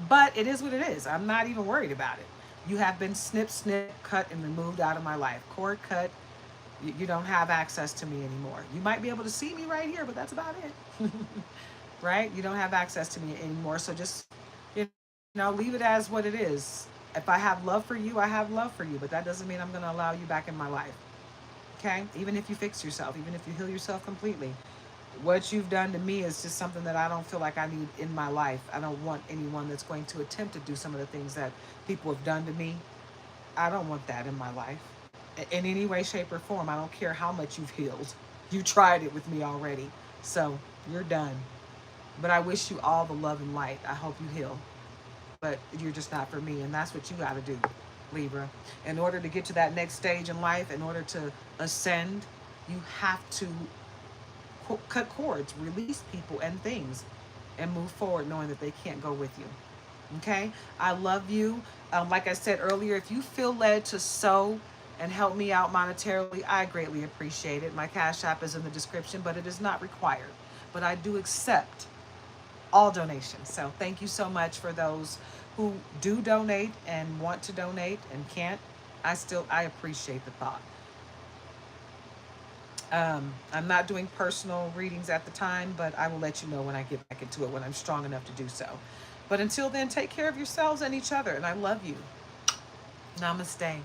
But it is what it is. I'm not even worried about it. You have been snip, cut, and removed out of my life. Cord cut. You don't have access to me anymore. You might be able to see me right here, but that's about it. Right? You don't have access to me anymore. So just, you leave it as what it is. If I have love for you, I have love for you, but that doesn't mean I'm going to allow you back in my life. Okay? Even if you fix yourself, even if you heal yourself completely, what you've done to me is just something that I don't feel like I need in my life. I don't want anyone that's going to attempt to do some of the things that people have done to me. I don't want that in my life in any way, shape, or form. I don't care how much you've healed. You tried it with me already. So you're done. But I wish you all the love and light. I hope you heal. But you're just not for me. And that's what you got to do, Libra. In order to get to that next stage in life, in order to ascend, you have to cut cords, release people and things, and move forward knowing that they can't go with you. Okay? I love you. Like I said earlier, if you feel led to sow and help me out monetarily, I greatly appreciate it. My Cash App is in the description, but it is not required. But I do accept all donations. So thank you so much for those who do donate and want to donate and can't. I appreciate the thought. I'm not doing personal readings at the time, but I will let you know when I get back into it, when I'm strong enough to do so. But until then, take care of yourselves and each other, and I love you. Namaste.